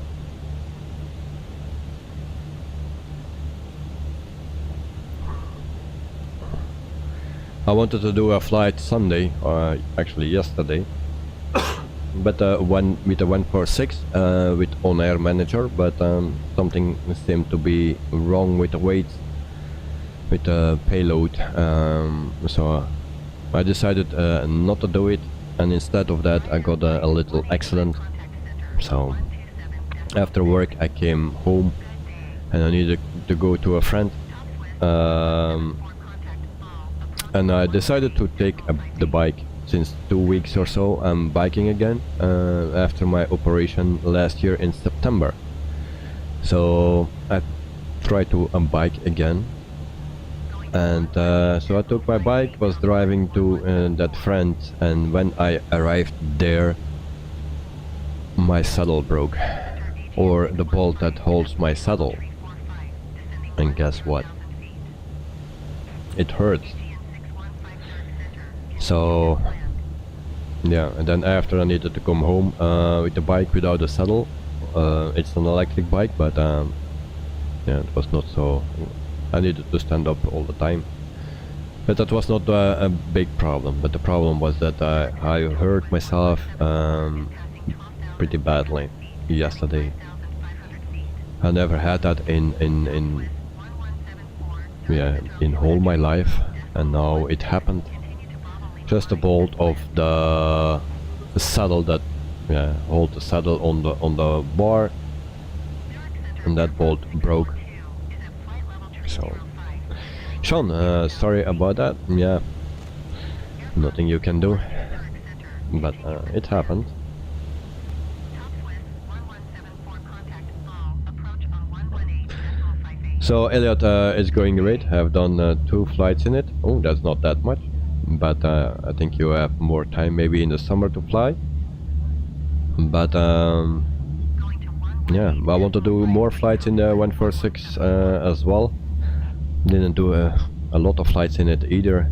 I wanted to do a flight Sunday, actually yesterday, but one with a 146 with on-air manager, but something seemed to be wrong with the weights, with the payload, so I decided not to do it, and instead of that I got a little accident. So after work I came home and I needed to go to a friend, and I decided to take the bike. Since 2 weeks or so I'm biking again after my operation last year in September. So I tried to bike again, and so I took my bike, was driving to that friend, and when I arrived there my saddle broke, or the bolt that holds my saddle, and guess what? It hurts. So yeah, and then after I needed to come home with the bike without a saddle. It's an electric bike, but yeah, it was not so, I needed to stand up all the time. But that was not a big problem, but the problem was that I hurt myself pretty badly yesterday. I never had that in whole my life, and now it happened. Just a bolt of the saddle that hold the saddle on the bar, and that bolt broke. So Sean, sorry about that. Yeah, nothing you can do, but it happened. So Elliot is going great. I've done 2 flights in it. Oh, that's not that much, but I think you have more time maybe in the summer to fly. But yeah, I want to do more flights in the 146 as well. Didn't do a lot of flights in it either,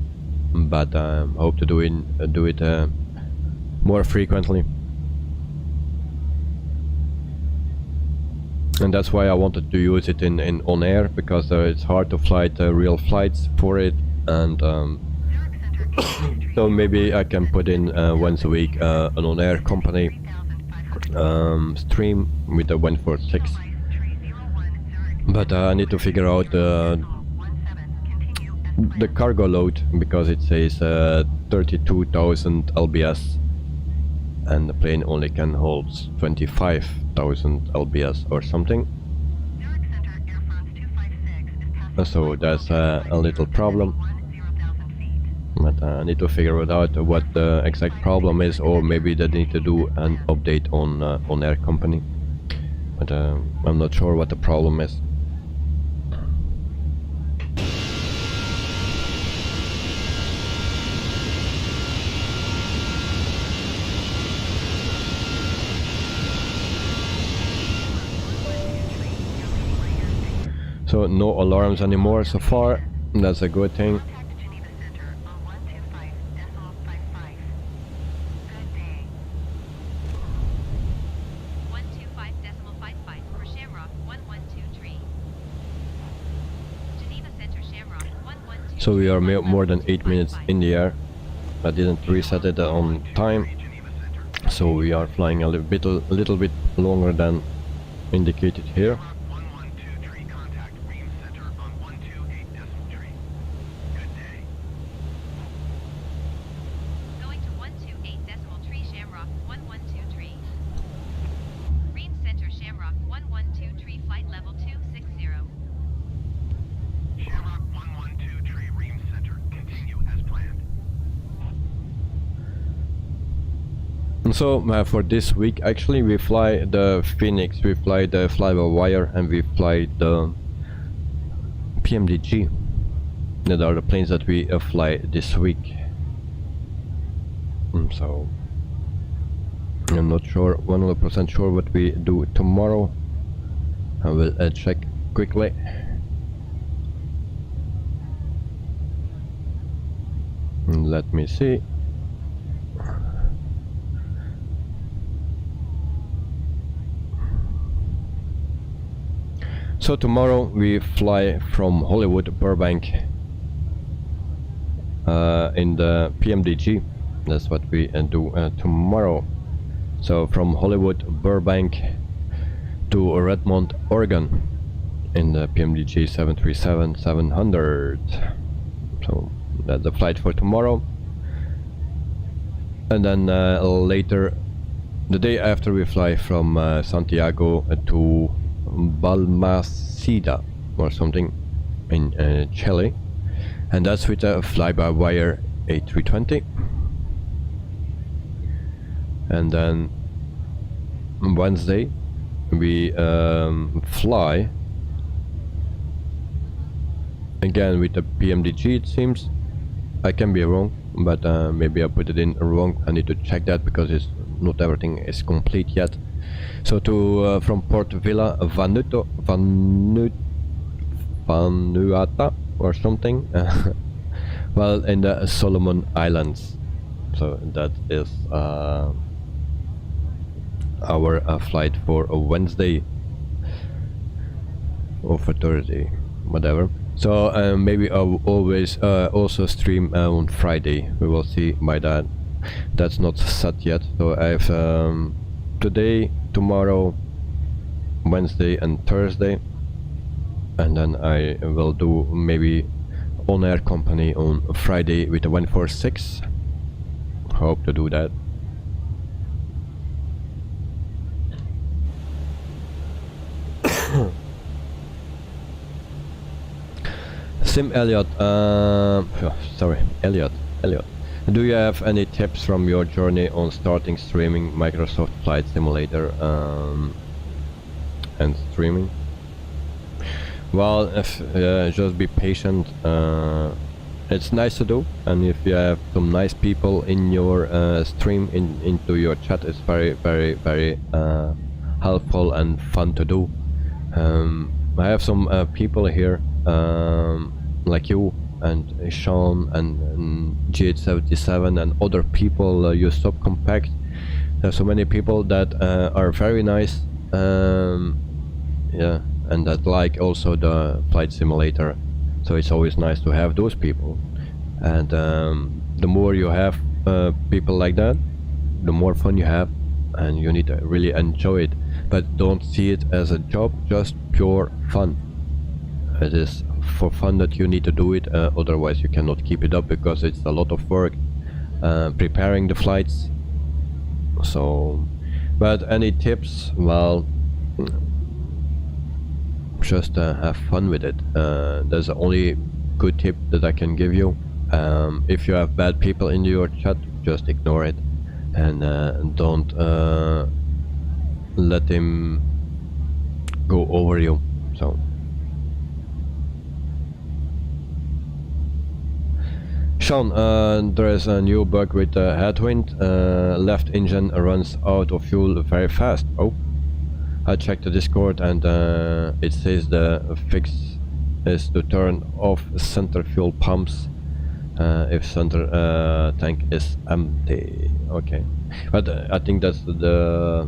but hope to do it more frequently. And that's why I wanted to use it in on air, because it's hard to fly real flights for it, and so maybe I can put in once a week an on air company stream with the 146. But I need to figure out the cargo load, because it says 32,000 lbs and the plane only can hold 25,000 lbs or something. So that's a little problem, but I need to figure it out what the exact problem is, or maybe they need to do an update on air company, but I'm not sure what the problem is. So no alarms anymore so far, that's a good thing. So we are more than 8 minutes in the air. I didn't reset it on time, so we are flying a little bit longer than indicated here. So for this week, actually, we fly the FENIX, we fly the fly-by-wire, and we fly the PMDG. That are the planes that we fly this week. So I'm not sure, 100% sure what we do tomorrow. I will check quickly. Let me see. So tomorrow we fly from Hollywood Burbank in the PMDG. That's what we do tomorrow. So from Hollywood Burbank to Redmond, Oregon in the PMDG 737-700. So that's the flight for tomorrow. And then later, the day after, we fly from Santiago to Balmaceda or something in Chile, and that's with a fly-by-wire A320. And then Wednesday we fly again with the PMDG, it seems. I can be wrong, but maybe I put it in wrong. I need to check that because it's not everything is complete yet. So to from Port Vila Vanuatu or something, well, in the Solomon Islands. So that is our flight for a Wednesday or for Thursday, whatever. So maybe I'll always also stream on Friday. We will see by that. That's not set yet. So I have today, tomorrow, Wednesday and Thursday, and then I will do maybe on-air company on Friday with the 146. Hope to do that. Sim Elliot, sorry, Elliot. Do you have any tips from your journey on starting streaming Microsoft Flight Simulator and streaming? Well, just be patient. It's nice to do, and if you have some nice people in your stream, into your chat, it's very helpful and fun to do. I have some people here like you and Sean and GH77 and other people use subcompact. There's so many people that are very nice, yeah, and that like also the flight simulator. So it's always nice to have those people, and the more you have people like that, the more fun you have, and you need to really enjoy it. But don't see it as a job, just pure fun. It is for fun that you need to do it, otherwise you cannot keep it up, because it's a lot of work preparing the flights. So, but any tips? Well, just have fun with it. That's the only good tip that I can give you. If you have bad people in your chat, just ignore it, and don't let him go over you. So Sean, there is a new bug with the headwind. Left engine runs out of fuel very fast. Oh, I checked the Discord, and it says the fix is to turn off center fuel pumps if center tank is empty. Okay, but I think that is the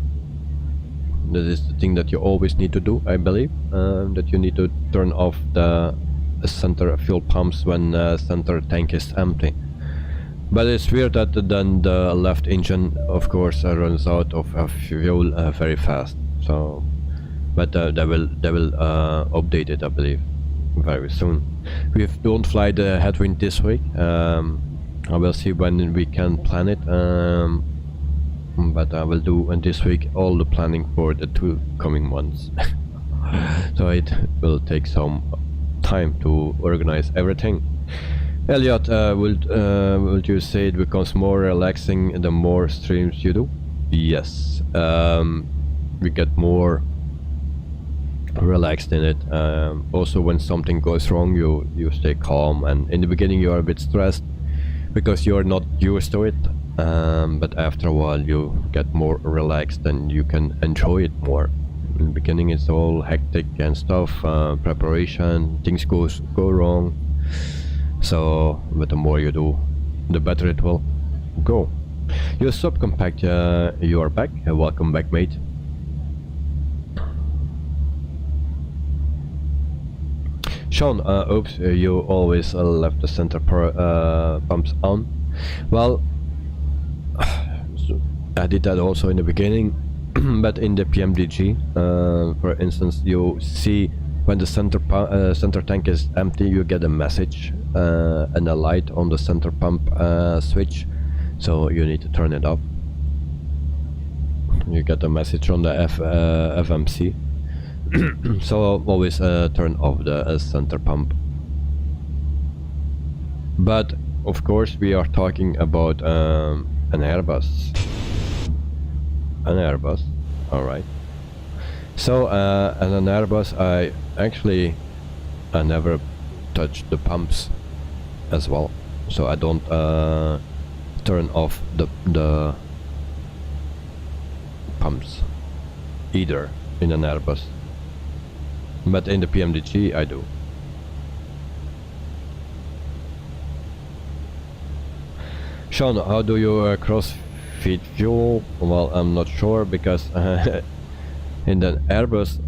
thing that you always need to do, I believe, that you need to turn off the center fuel pumps when center tank is empty. But it's weird that then the left engine, of course, runs out of fuel very fast. So, but they will update it, I believe, very soon. We don't fly the headwind this week. I will see when we can plan it. But I will do this week all the planning for the 2 coming months. So it will take some time to organize everything. Elliot, would you say it becomes more relaxing the more streams you do? yes, we get more relaxed in it. Also, when something goes wrong, you stay calm, and in the beginning you are a bit stressed because you're not used to it, but after a while you get more relaxed and you can enjoy it more. In the beginning it's all hectic and stuff, preparation, things go wrong, so but the more you do, the better it will go. Your subcompact, you are back. Welcome back, mate. Sean, oops, you always left the center pumps on. Well, I did that also in the beginning, but in the PMDG, for instance, you see when the center tank is empty, you get a message and a light on the center pump switch, so you need to turn it off. You get a message on the FMC. So always turn off the center pump. But of course we are talking about an Airbus. An Airbus, alright. So and an Airbus, I never touch the pumps as well. So I don't turn off the pumps either in an Airbus. But in the PMDG I do. Sean, how do you cross-feed fuel? Well, I'm not sure, because in the Airbus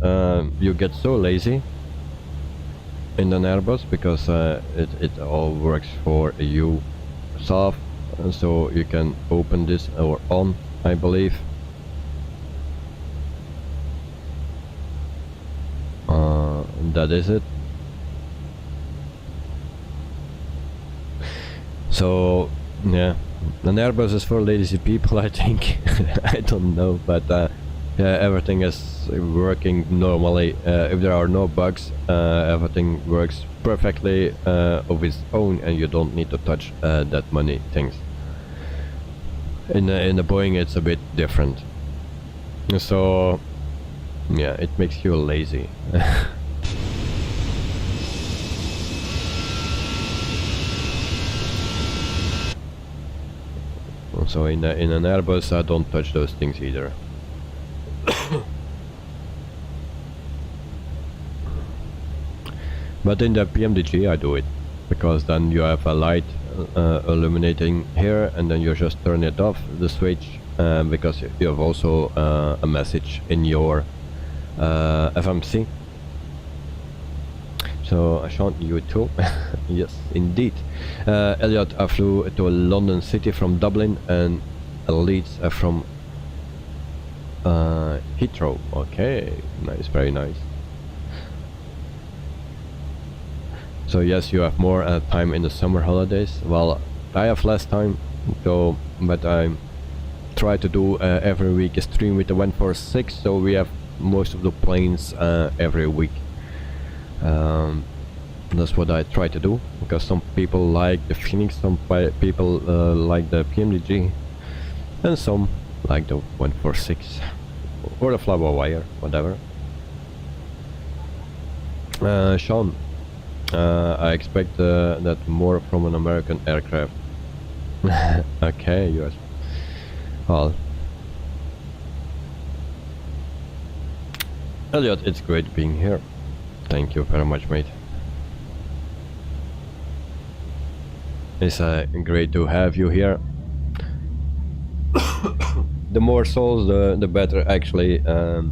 you get so lazy in an Airbus, because it all works for you soft, so you can open this or on, I believe. That is it. So yeah, an Airbus is for lazy people, I think. I don't know, but yeah, everything is working normally. If there are no bugs, everything works perfectly of its own, and you don't need to touch that many things. In the Boeing it's a bit different, so yeah, it makes you lazy. So in an Airbus I don't touch those things either. But in the PMDG I do it, because then you have a light illuminating here, and then you just turn it off, the switch, because you have also a message in your FMC. So Sean, you too? Yes, indeed. Elliot, I flew to London City from Dublin, and Leeds from Heathrow. Okay, nice, very nice. So yes, you have more time in the summer holidays. Well, I have less time, so but I try to do every week a stream with the 146, so we have most of the planes every week. That's what I try to do, because some people like the FENIX, some people like the PMDG, and some like the 146 or the flower wire, whatever. Sean, I expect that more from an American aircraft. Okay, US. Well, Elliot, it's great being here. Thank you very much, mate. It's great to have you here. The more souls, the better, actually, and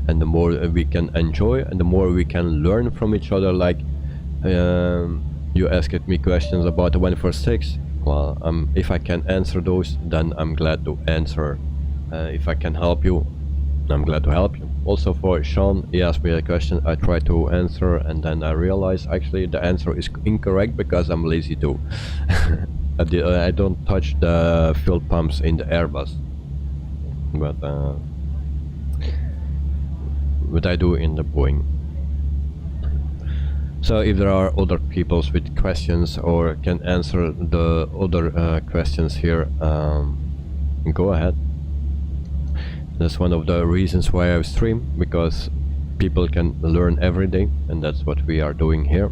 the more we can enjoy, and the more we can learn from each other. Like, you asked me questions about the 146. Well, if I can answer those, then I'm glad to answer. If I can help you, I'm glad to help you. Also for Sean, he asked me a question, I tried to answer, and then I realized actually the answer is incorrect because I'm lazy too. I don't touch the fuel pumps in the Airbus, but I do in the Boeing. So if there are other people with questions or can answer the other questions here, go ahead. That's one of the reasons why I stream, because people can learn every day, and that's what we are doing here.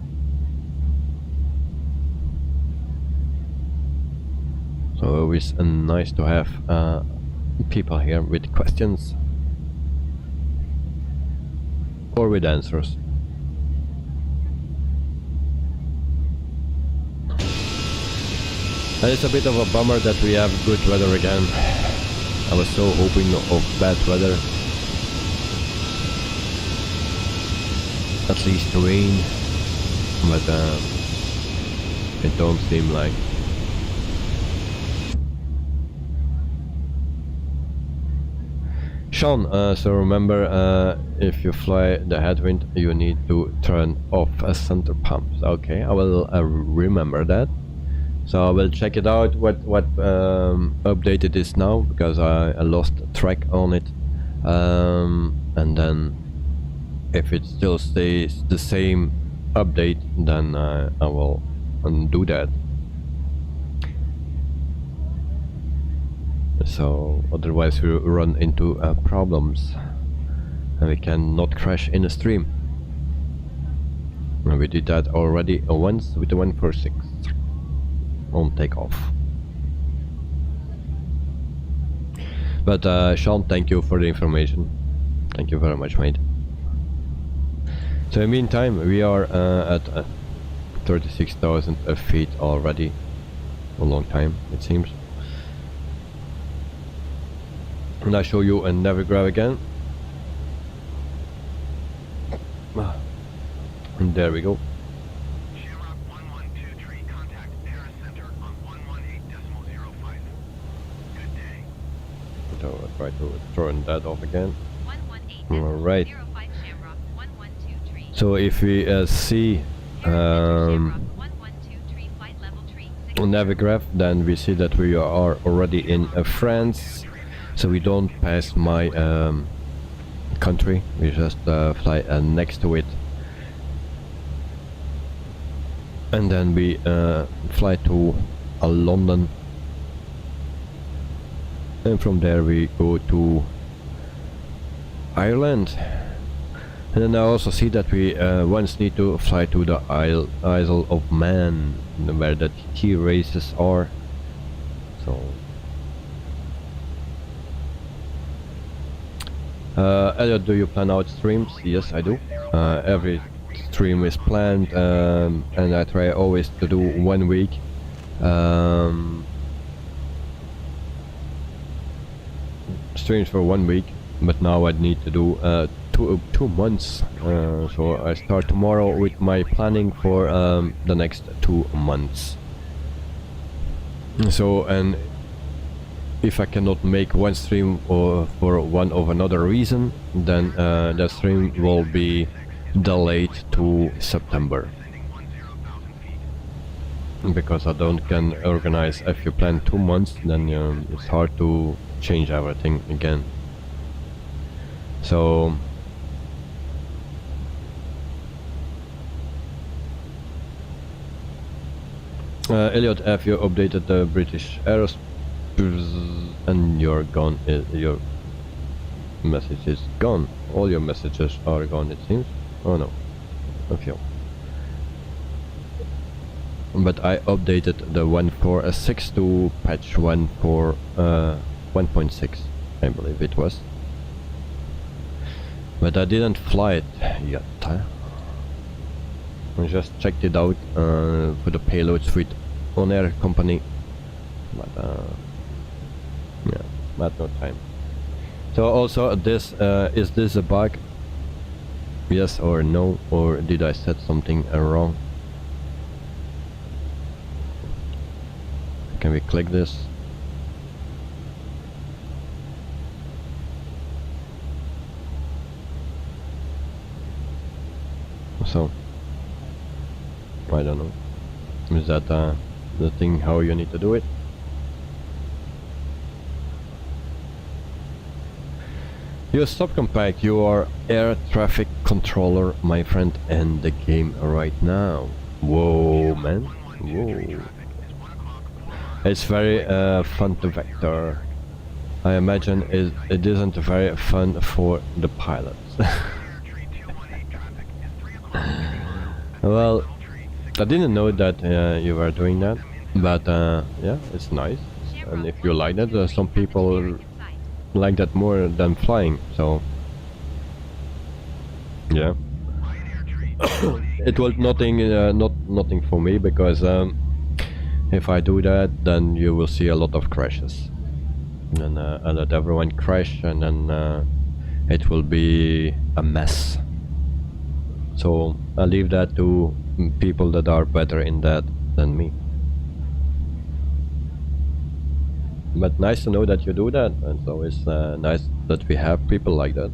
So always nice to have people here with questions or with answers. And it's a bit of a bummer that we have good weather again. I was so hoping of bad weather. At least rain, but it don't seem like. Sean, so remember, if you fly the headwind, you need to turn off a center pumps. Okay, I will remember that. So I will check it out what update it is now, because I lost track on it, and then if it still stays the same update, then I will undo that. So otherwise we run into problems and we cannot crash in a stream. And we did that already once with the 146 on takeoff. But Sean, thank you for the information. Thank you very much, mate. So in the meantime, we are at 36,000 feet already. A long time, it seems. And I show you a Navigraph again. And there we go. So I'll try to turn that off again. Alright. So if we see Navigraph, then we see that we are already in France. So we don't pass my country, we just fly next to it. And then we fly to London. And from there we go to Ireland. And then I also see that we once need to fly to the Isle of Man, where the T races are. So Elliot, do you plan out streams? Yes, I do. Every stream is planned, and I try always to do 1 week. Streams for 1 week, but now I need to do 2 months. So I start tomorrow with my planning for the next 2 months. So, and if I cannot make one stream or for one of another reason, then the stream will be delayed to September, because I don't can organize. If you plan 2 months, then it's hard to change everything again. So Elliot, have you updated the British Aerospace? And you're gone. Your message is gone. All your messages are gone, it seems. Oh no, a few. But I updated the 1.4.6 to patch 1.6, I believe it was. But I didn't fly it yet. I just checked it out for the payload suite on Air Company. But yeah, but no time. So also this is this a bug? Yes or no, or did I set something wrong? Can we click this? So I don't know. Is that the thing how you need to do it? You stop compact, you are air traffic controller, my friend, and the game right now. Whoa, man. Whoa. It's very fun to vector. I imagine it isn't very fun for the pilots. Well, I didn't know that you were doing that, but yeah, it's nice. And if you like that, some people like that more than flying, so yeah. It was nothing, nothing for me, because if I do that, then you will see a lot of crashes, and I let everyone crash, and then it will be a mess. So I leave that to people that are better in that than me. But nice to know that you do that, and so it's nice that we have people like that.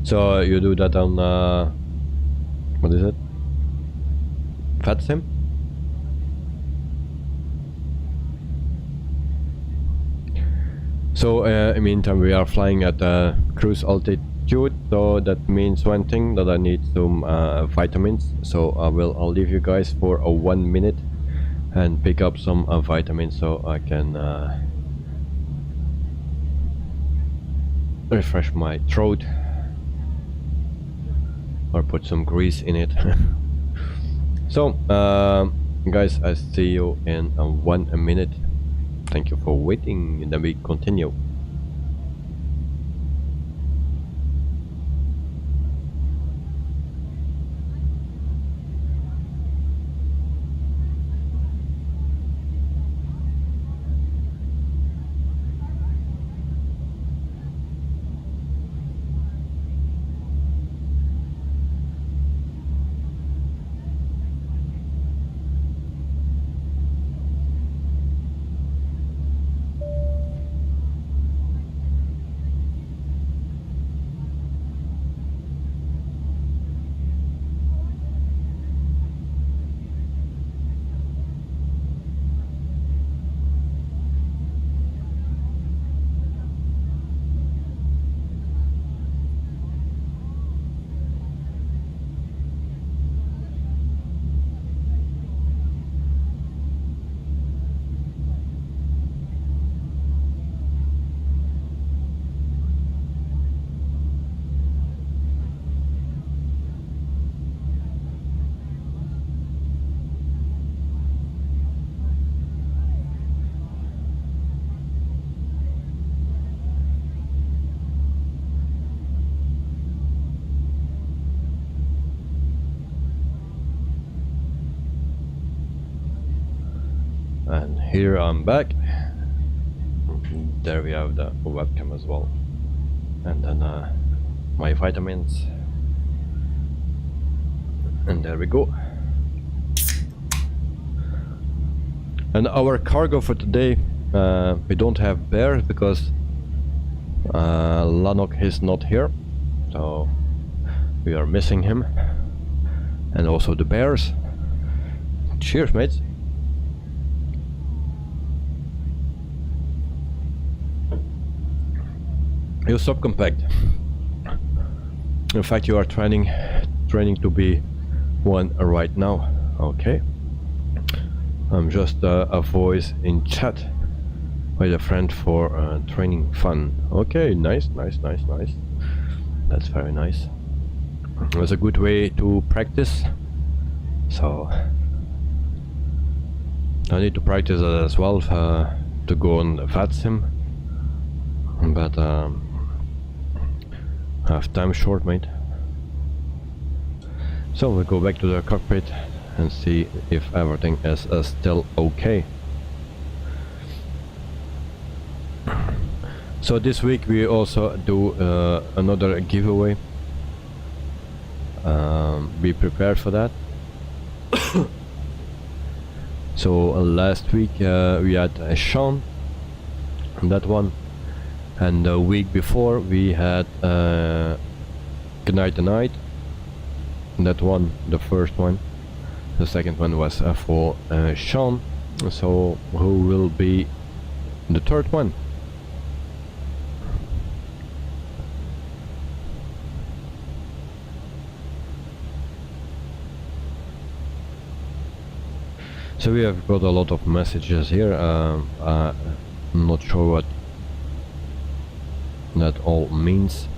So you do that on what is it? FATSIM? So in the meantime, we are flying at cruise altitude, so that means one thing, that I need some vitamins. So I'll leave you guys for a 1 minute and pick up some vitamins, so I can refresh my throat, or put some grease in it. So guys, I see you in 1 minute. Thank you for waiting, and then we continue. And here I'm back. There we have the webcam as well, and then my vitamins, and there we go. And our cargo for today, we don't have bears because Lanok is not here, so we are missing him, and also the bears. Cheers, mates. You subcompact. In fact, you are training to be one right now. Okay. I'm just a voice in chat with a friend for training fun. Okay, nice. That's very nice. It's a good way to practice. So I need to practice that as well to go on VATSIM. But I have time short, mate. So we'll go back to the cockpit and see if everything is still okay. So this week we also do another giveaway. Be prepared for that. So last week we had Sean on that one, and the week before we had Goodnight the Night. That one, the first one. The second one was for Sean. So who will be the third one? So we have got a lot of messages here. I'm not sure what that all means.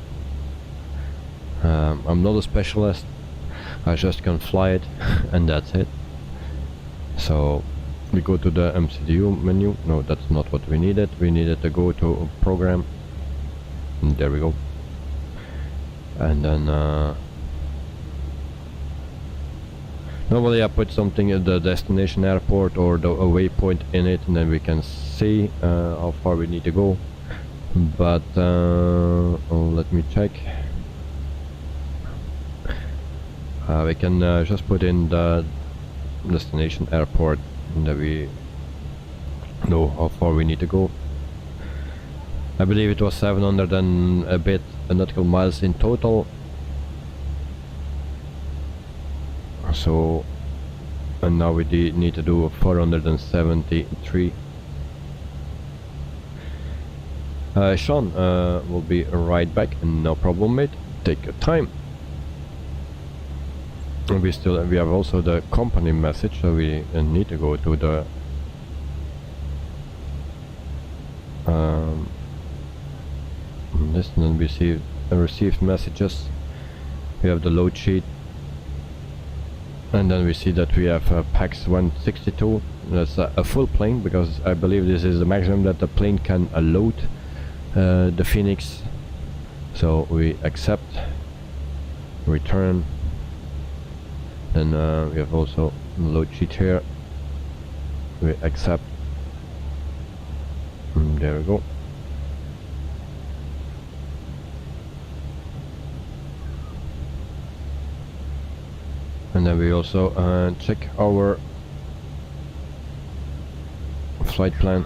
I'm not a specialist. I just can fly it and that's it. So we go to the MCDU menu. No, that's not what we needed. We needed to go to program. And there we go. And then normally I put something at the destination airport or the waypoint in it, and then we can see how far we need to go. But let me check. We can just put in the destination airport, and then we know how far we need to go. I believe it was 700 and a bit nautical miles in total. So, and now we need to do 473. Sean will be right back, no problem, mate. Take your time. And we have also the company message, so we need to go to the this, and then we see received messages. We have the load sheet, and then we see that we have PAX 162. That's a full plane, because I believe this is the maximum that the plane can load the FENIX. So we accept, return. Then we have also load sheet here. We accept. There we go. And then we also check our flight plan.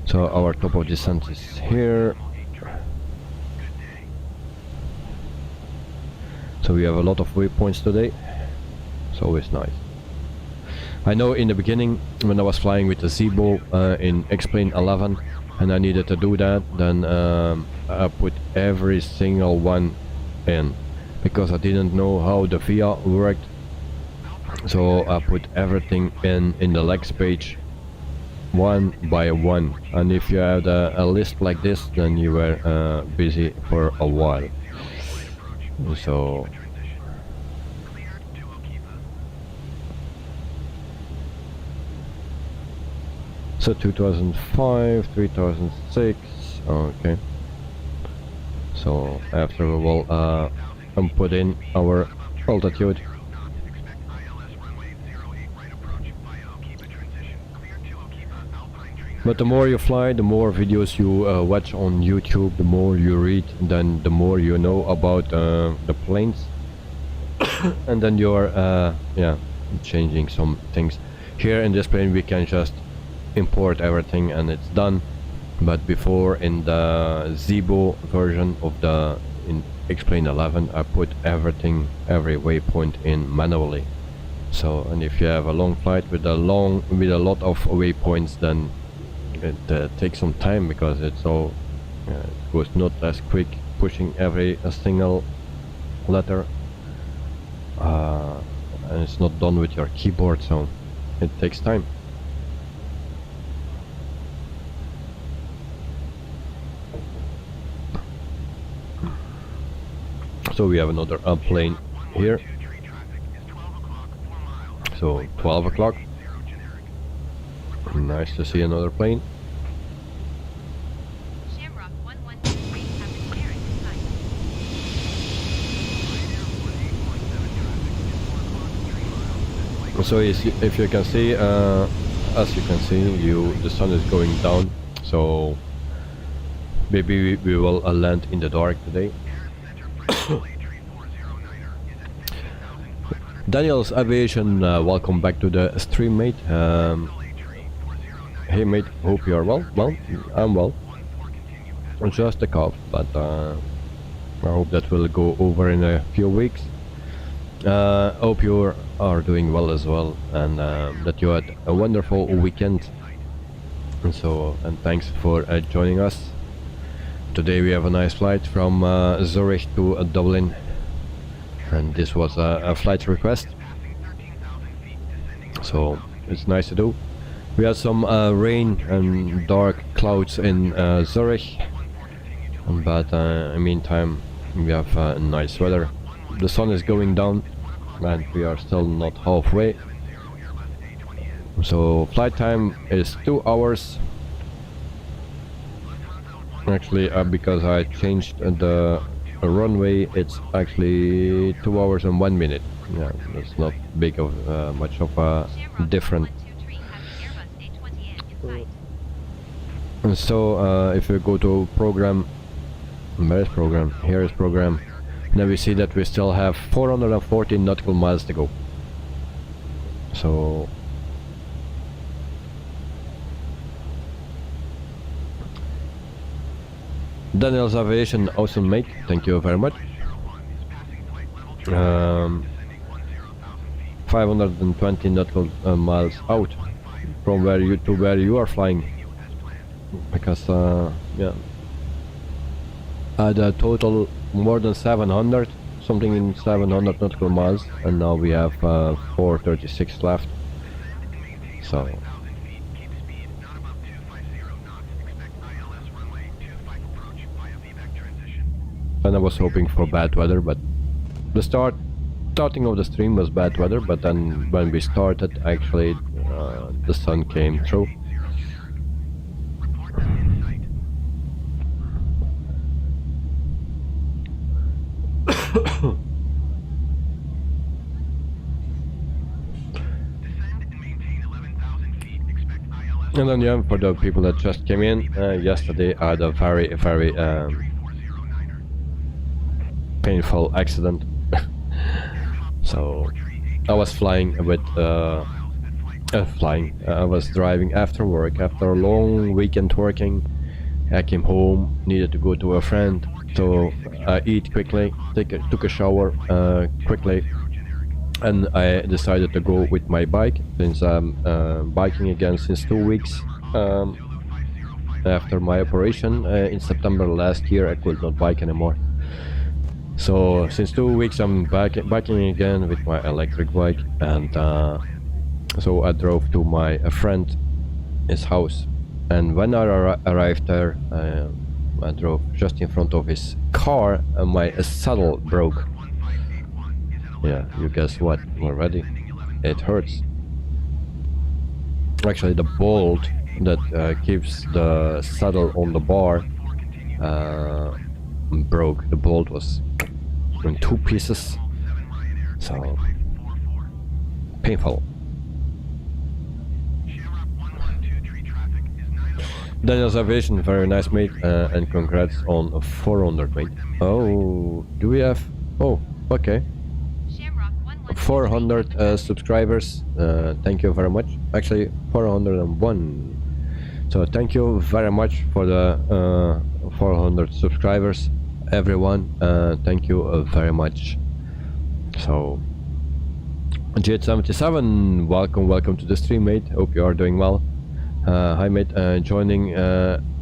So our top of descent is here. So we have a lot of waypoints today. It's always nice. I know in the beginning, when I was flying with the Zibo in X-Plane 11, and I needed to do that, then I put every single one in, because I didn't know how the VIA worked. So I put everything in the legs page, one by one. And if you had a list like this, then you were busy for a while. So so 2005, 3006, okay. So after we will put in our altitude. But the more you fly, the more videos you watch on YouTube, the more you read, then the more you know about the planes. And then you're yeah, changing some things. Here in this plane we can just import everything and it's done. But before, in the Zibo version of the X-Plane 11, I put everything, every waypoint in manually. So, and if you have a long flight with a lot of waypoints, then it takes some time, because it's all it goes not as quick pushing every single letter, and it's not done with your keyboard, so it takes time. So we have another plane here. So 12 o'clock. Nice to see another plane. So if you can see, as you can see, the sun is going down. So maybe we will land in the dark today. Daniel's Aviation, welcome back to the stream, mate. Hey mate, hope you are well. Well, I'm well. Just a cough, but I hope that will go over in a few weeks. Hope you are doing well as well, and that you had a wonderful weekend. And thanks for joining us. Today we have a nice flight from Zurich to Dublin, and this was a flight request so it's nice to do. We had some rain and dark clouds in Zurich, but in the meantime we have nice weather. The sun is going down and we are still not halfway, so flight time is 2 hours. Actually, because I changed the runway, it's actually 2 hours and 1 minute. Yeah, it's not big of much of a difference. And so if we go to program, where is program? Here is program. Now we see that we still have 414 nautical miles to go. So Daniel's Aviation, awesome mate, thank you very much. 520 nautical miles out from where you are flying, because yeah, I had a total more than 700, something in 700 nautical miles, and now we have 436 left. So and I was hoping for bad weather, but the starting of the stream was bad weather, but then when we started, actually the sun came through. And then yeah, for the people that just came in, yesterday I had a very painful accident. So I was flying with I was driving after work, after a long weekend working. I came home, needed to go to a friend, so I eat quickly, took a shower quickly, and I decided to go with my bike, since I'm biking again since 2 weeks after my operation. In September last year I could not bike anymore. So since 2 weeks I'm biking again with my electric bike, and so I drove to my friend, his house, and when I arrived there, I drove just in front of his car and my saddle broke. Yeah, you guess what already? It hurts. Actually the bolt that keeps the saddle on the bar broke. The bolt was in 2 pieces, so painful. Daniel's Aviation, very nice mate, and congrats on 400 mate. Oh, do we have? Oh, okay. 400 subscribers. Thank you very much. Actually 401. So thank you very much for the 400 subscribers, everyone. Thank you very much. So J77, welcome to the stream, mate. Hope you are doing well. Hi mate, joining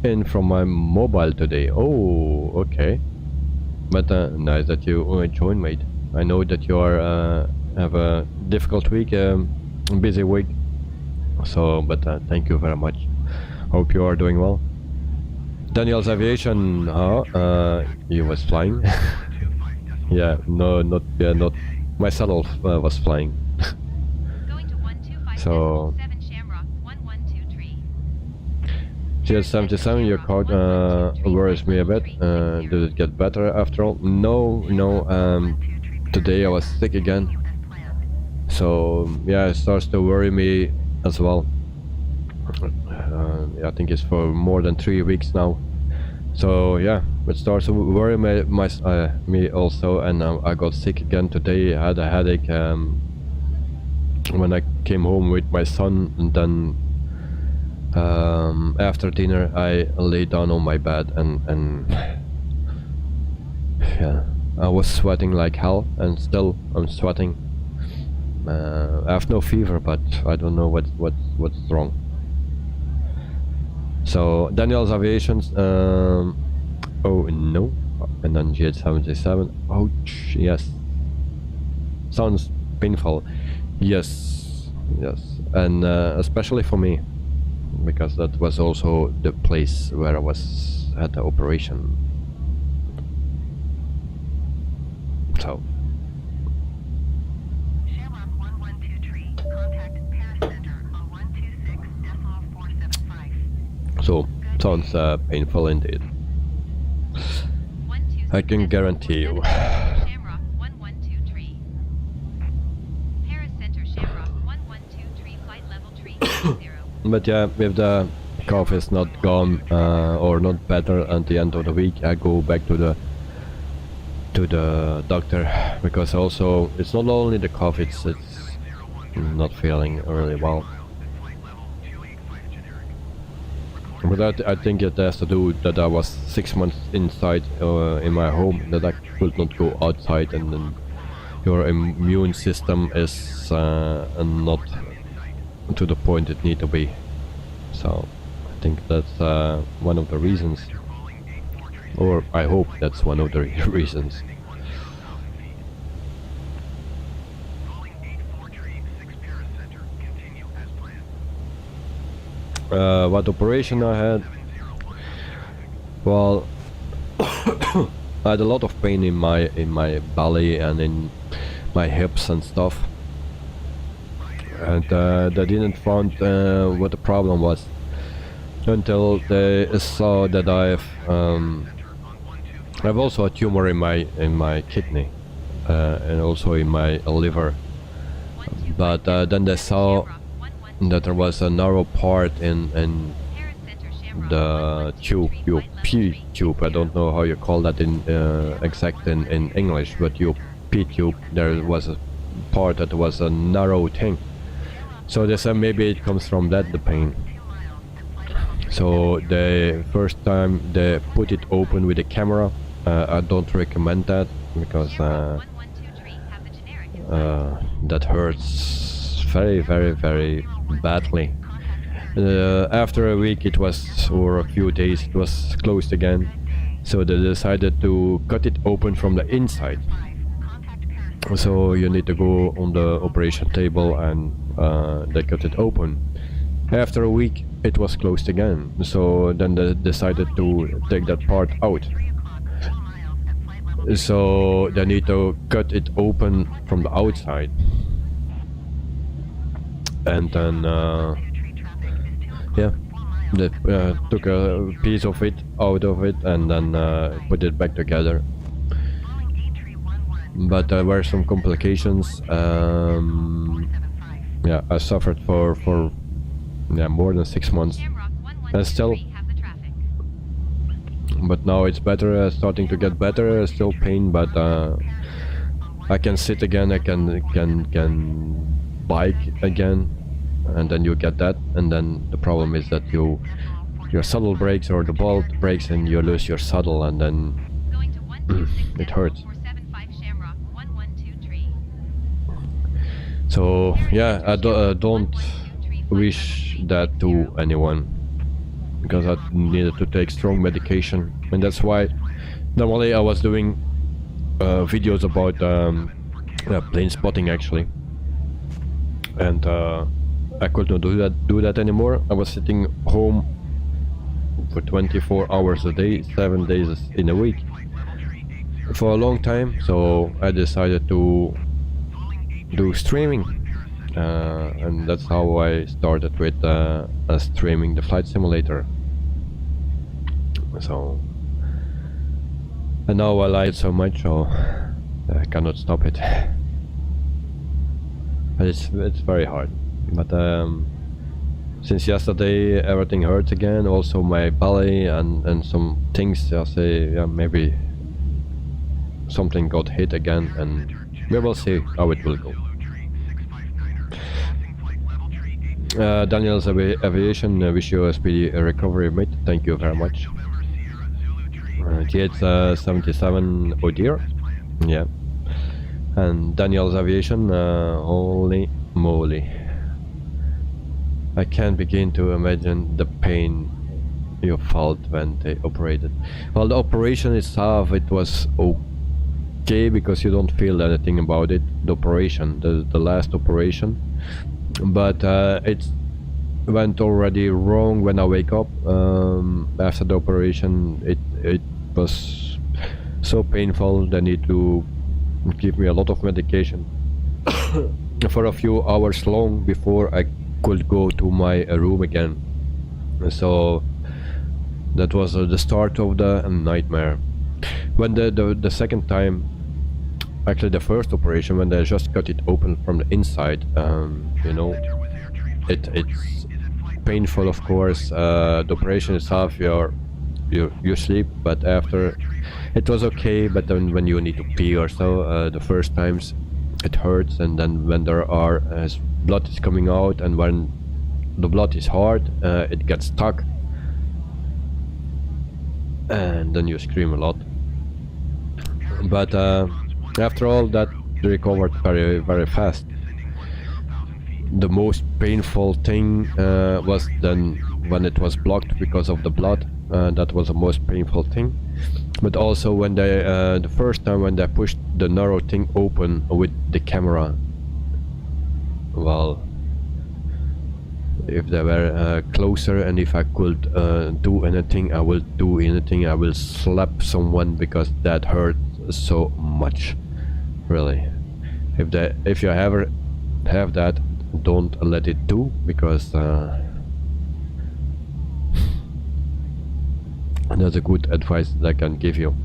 in from my mobile today. Oh, okay. But nice that you join, mate. I know that you are have a difficult week, busy week. So, but thank you very much. Hope you are doing well. Daniel's Aviation, he was flying. Yeah, no, not myself was flying. So GS77, your card worries me a bit. Did it get better after all? No. Today I was sick again, so yeah, it starts to worry me as well. I think it's for more than 3 weeks now. So yeah, it starts to worry me also, and I got sick again today. I had a headache when I came home with my son, and then after dinner I lay down on my bed, and yeah, I was sweating like hell, and still I'm sweating. I have no fever, but I don't know what's wrong. So Daniel's Aviations, oh no, and then GH77. Ouch, yes, sounds painful. Yes, Yes, and especially for me, because that was also the place where I was at the operation. So. So, sounds painful indeed. I can guarantee you. But yeah, if the cough is not gone or not better at the end of the week, I go back to the doctor, because also it's not only the cough, it's not feeling really well. But I think it has to do that I was 6 months inside in my home, that I could not go outside, and then your immune system is not to the point it need to be. So I think that's one of the reasons, or I hope that's one of the reasons. What operation I had? Well, I had a lot of pain in my belly and in my hips and stuff, and they didn't find what the problem was until they saw that I have also a tumor in my kidney and also in my liver. But then they saw that there was a narrow part in the tube, your P tube. I don't know how you call that in exact in English, but your P tube, there was a part that was a narrow thing. So they said maybe it comes from that, the pain. So the first time they put it open with a camera, I don't recommend that, because that hurts very badly. After a week it was, or a few days, it was closed again. So they decided to cut it open from the inside. So you need to go on the operation table, and they cut it open. After a week it was closed again. So then they decided to take that part out. So they need to cut it open from the outside. And then yeah, they took a piece of it out of it and then put it back together. But there were some complications. Yeah, I suffered for more than 6 months, and still. But now it's better, starting to get better. Still pain, but I can sit again. I can bike again, and then you get that. And then the problem is that your saddle breaks, or the bolt breaks, and you lose your saddle, and then it hurts. So yeah, I don't wish that to anyone, because I needed to take strong medication, and that's why normally I was doing videos about plane spotting actually, and I could not do that anymore. I was sitting home for 24 hours a day, 7 days in a week for a long time, so I decided to do streaming, and that's how I started with streaming the flight simulator. So, and now I like it so much, so I cannot stop it. It's very hard, but since yesterday everything hurts again, also my belly and some things. I say, yeah, maybe something got hit again, and we will see how it will go. Daniel's Aviation, wish you a speedy recovery, mate. Thank you very much. TH77, oh dear. Yeah. And Daniel's Aviation, holy moly. I can't begin to imagine the pain you felt when they operated. Well, the operation itself, it was okay, because you don't feel anything about it. The operation, the last operation, but it went already wrong when I wake up after the operation. It was so painful. They need to give me a lot of medication for a few hours long before I could go to my room again. So that was the start of the nightmare. When the second time, actually the first operation, when they just cut it open from the inside, you know, it's painful, of course. The operation itself, you sleep, but after it was okay. But then when you need to pee or so, the first times it hurts, and then when there are as blood is coming out, and when the blood is hard, it gets stuck, and then you scream a lot. But after all that, recovered very, very fast. The most painful thing was then when it was blocked because of the blood. That was the most painful thing. But also when they, the first time when they pushed the narrow thing open with the camera. Well, if they were closer, and if I could do anything, I will do anything. I will slap someone, because that hurt so much, really. If you ever have that, don't let it do, because that's a good advice that I can give you.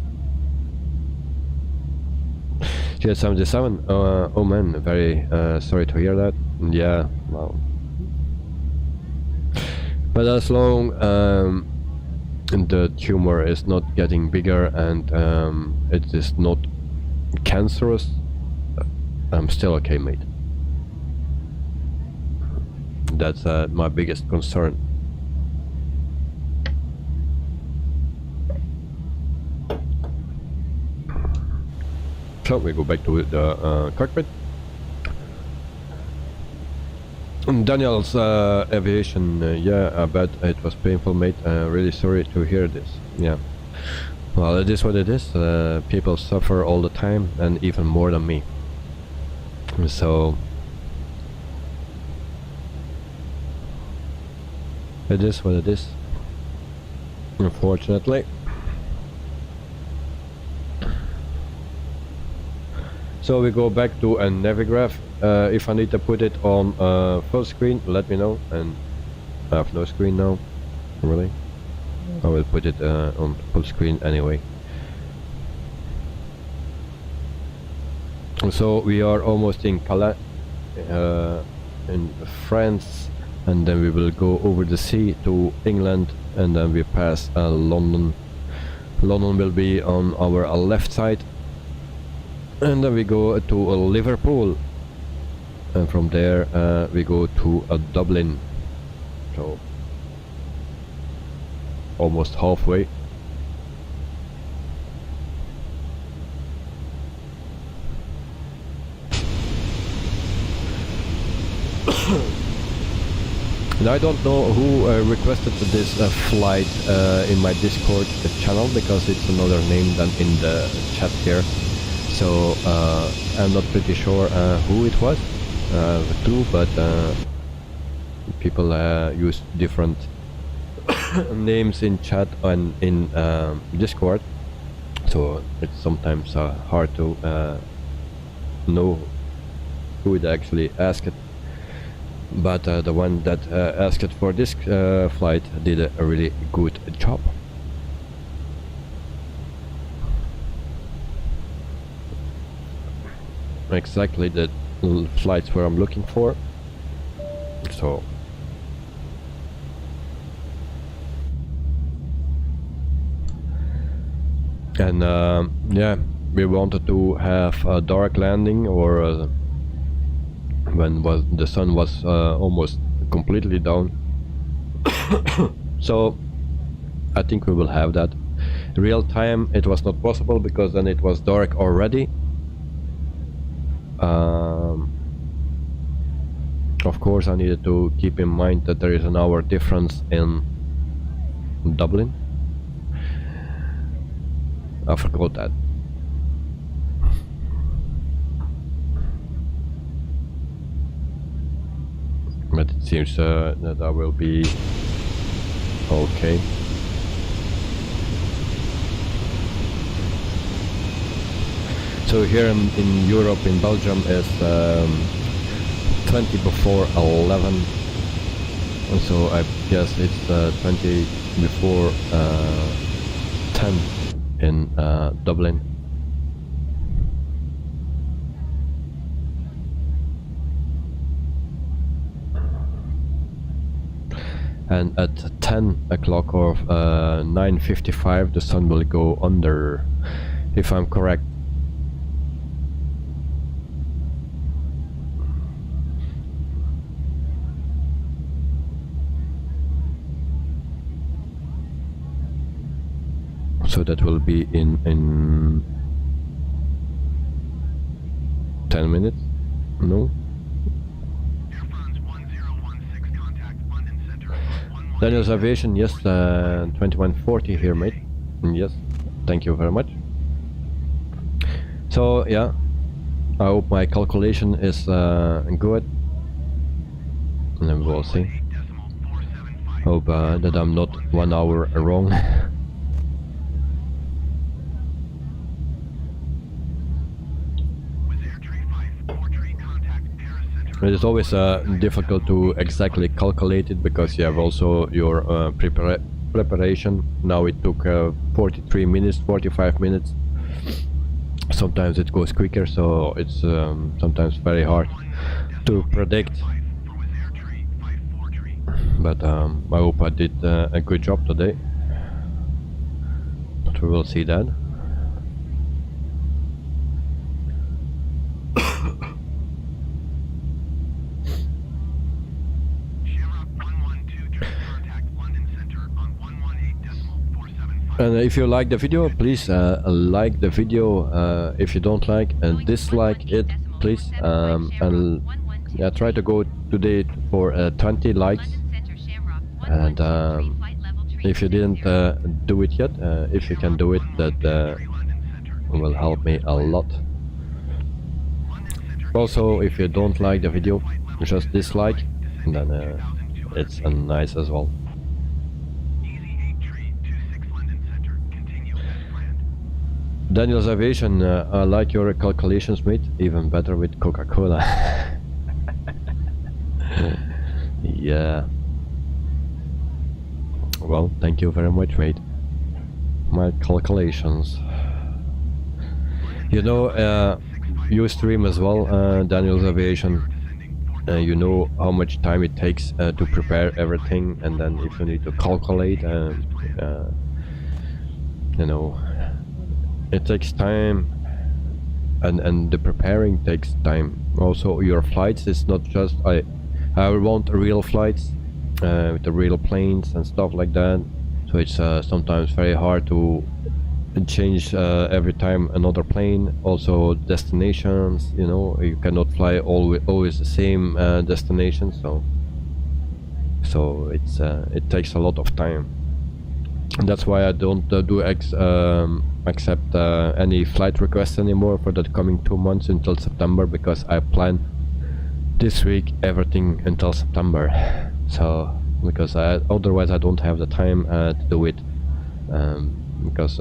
GS77, oh man, very sorry to hear that. Yeah, well, but as long the tumor is not getting bigger and it is not cancerous, I'm still okay, mate. That's my biggest concern. So we go back to the cockpit. Daniel's aviation, yeah, I bet it was painful, mate. Really sorry to hear this. Yeah, well, it is what it is. People suffer all the time, and even more than me. So it is what it is, unfortunately. So we go back to a Navigraph. If I need to put it on full screen, let me know. And I have no screen now, really. I will put it on full screen anyway. So we are almost in Calais, in France, and then we will go over the sea to England, and then we pass London. London will be on our left side, and then we go to Liverpool, and from there we go to Dublin. So almost halfway. Now I don't know who requested this flight in my Discord channel, because it's another name than in the chat here. So I'm not pretty sure who it was, the clue, but people use different names in chat and in Discord, so it's sometimes hard to know who it actually asked. But the one that asked for this flight did a really good job. Exactly the flights where I'm looking for. So and yeah, we wanted to have a dark landing, or when the sun was almost completely down. So I think we will have that. Real time it was not possible, because then it was dark already. Of course I needed to keep in mind that there is an hour difference in Dublin. I forgot that. but it seems that I will be okay. So here in Europe, in Belgium, is 20 before 11, and so I guess it's 20 before 10 in Dublin. And at 10 o'clock or 9:55 the sun will go under, if I'm correct. So that will be in 10 minutes? No? Daniel's Aviation, yes, 2140 here, mate. Yes, thank you very much. So, yeah, I hope my calculation is good. And then we'll see. Hope that I'm not 1 hour wrong. It is always difficult to exactly calculate it because you have also your preparation. Now it took 43 minutes, 45 minutes. Sometimes it goes quicker, so it's sometimes very hard to predict. But I hope I did a good job today. But we will see that. And if you like the video, please like the video. If you don't like and dislike it, please. And yeah, try to go today for 20 likes. And if you didn't do it yet, if you can do it, that will help me a lot. Also, if you don't like the video, just dislike, and then it's nice as well. Daniel's Aviation, I like your calculations, mate. Even better with Coca-Cola. Yeah. Well, thank you very much, mate. My calculations. You know, you stream as well, Daniel's Aviation. You know how much time it takes to prepare everything, and then if you need to calculate, you know, it takes time, and the preparing takes time. Also, your flights is not just I want real flights with the real planes and stuff like that. So it's sometimes very hard to change every time another plane. Also destinations, you know, you cannot fly always the same destination. So it's it takes a lot of time, and that's why I don't accept any flight requests anymore for the coming 2 months until September, because I plan this week everything until September. So because otherwise I don't have the time to do it, because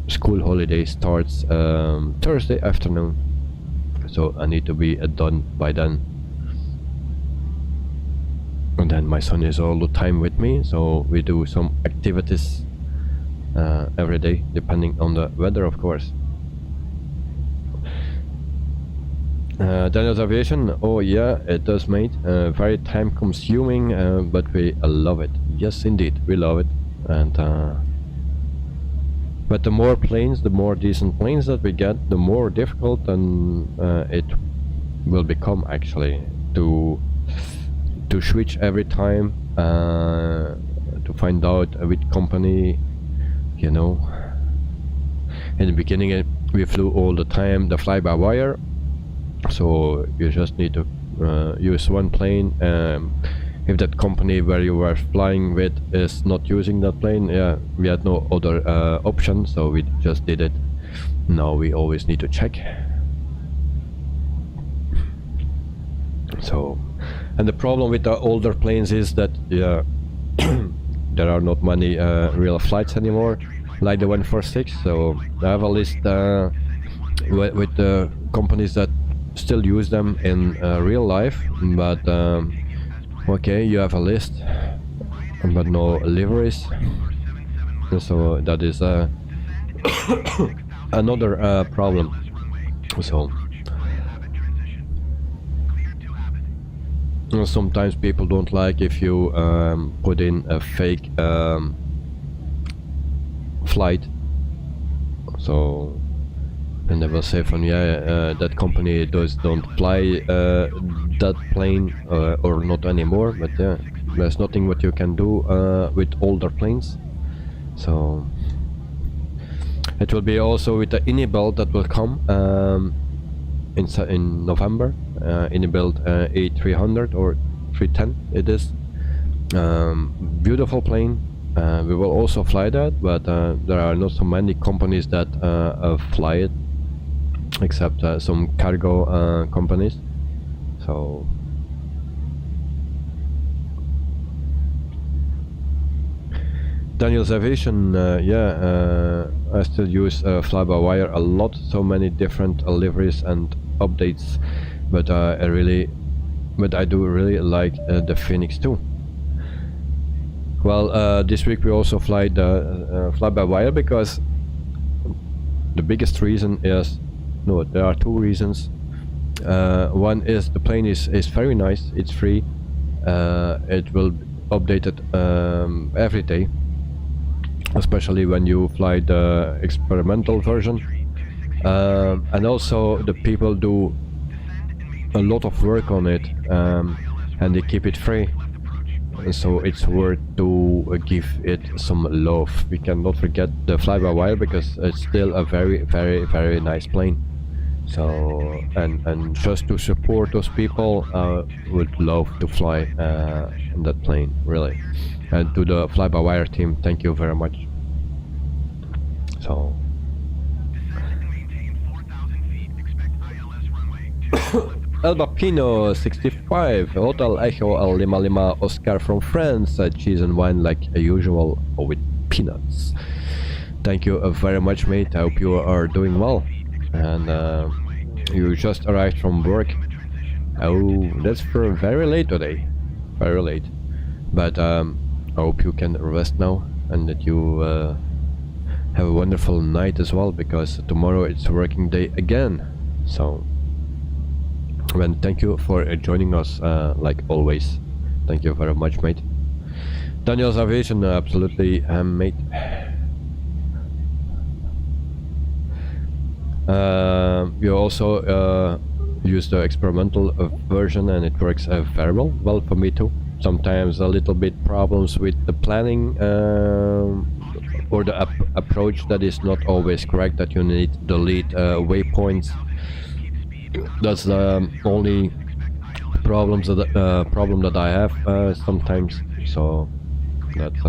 school holiday starts Thursday afternoon, so I need to be done by then. And then my son is all the time with me, so we do some activities every day, depending on the weather, of course. Daniel's Aviation, oh yeah, it does, mate. Very time consuming, but we love it. Yes, indeed, we love it. And but the more planes, the more decent planes that we get, the more difficult and it will become, actually, to switch every time, to find out which company, you know. In the beginning we flew all the time the fly-by-wire, so you just need to use one plane. If that company where you were flying with is not using that plane, yeah, we had no other option, so we just did it. Now we always need to check. So And the problem with the older planes is that there are not many real flights anymore, like the 146. So I have a list with the companies that still use them in real life, but okay, you have a list, but no liveries. So that is another problem. So sometimes people don't like if you put in a fake flight. So and they will say from that company don't fly that plane or not anymore. But yeah, there's nothing what you can do with older planes. So it will be also with the INI-build that will come in November. INI-build A300 or 310 it is. Beautiful plane. We will also fly that, but there are not so many companies that fly it, except some cargo companies. So Daniel's Aviation, I still use fly-by-wire a lot, so many different liveries and updates, but I do really like the FENIX 2. Well, this week we also fly the fly-by-wire because the biggest reason is, no, there are two reasons. One is the plane is very nice, it's free, it will update it every day, especially when you fly the experimental version, and also the people do a lot of work on it, and they keep it free, so it's worth to give it some love. We cannot forget the fly-by-wire because it's still a very nice plane. So and just to support those people, would love to fly that plane, really. And to the fly-by-wire team, thank you very much. So Albapino 65 Hotel Echo Lima Lima Oscar from France, cheese and wine like usual with peanuts. Thank you very much, mate. I hope you are doing well. And you just arrived from work. Oh, that's for very late today, very late. But I hope you can rest now and that you have a wonderful night as well, because tomorrow it's a working day again. So and thank you for joining us like always. Thank you very much, mate. Daniel's Aviation, absolutely, mate. You also use the experimental version and it works very well for me too. Sometimes a little bit problems with the planning or the approach that is not always correct, that you need to delete waypoints. That's the only problem that I have sometimes. So that's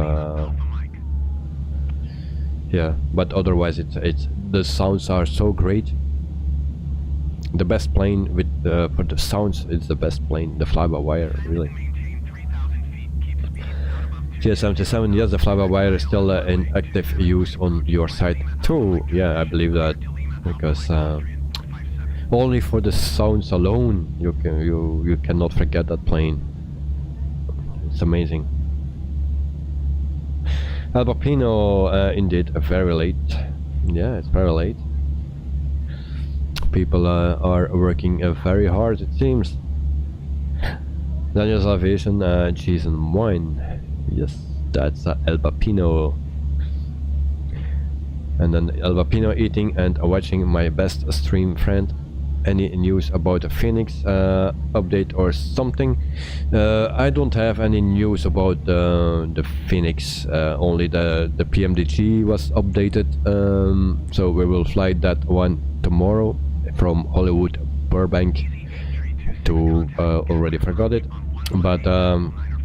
yeah, but otherwise it's the sounds are so great. The best plane with for the sounds, it's the best plane, the fly-by-wire, really. GS77, yes, the fly-by-wire is still in active use on your site too. Yeah, I believe that, because only for the sounds alone you cannot forget that plane. It's amazing. Albapino, indeed, very late. Yeah, it's very late. People are working very hard, it seems. Daniel's Aviation, cheese and wine. Yes, that's Albapino. And then Albapino eating and watching my best stream friend. Any news about the FENIX update or something? I don't have any news about the FENIX. Only the PMDG was updated, so we will fly that one tomorrow from Hollywood Burbank to already forgot it, but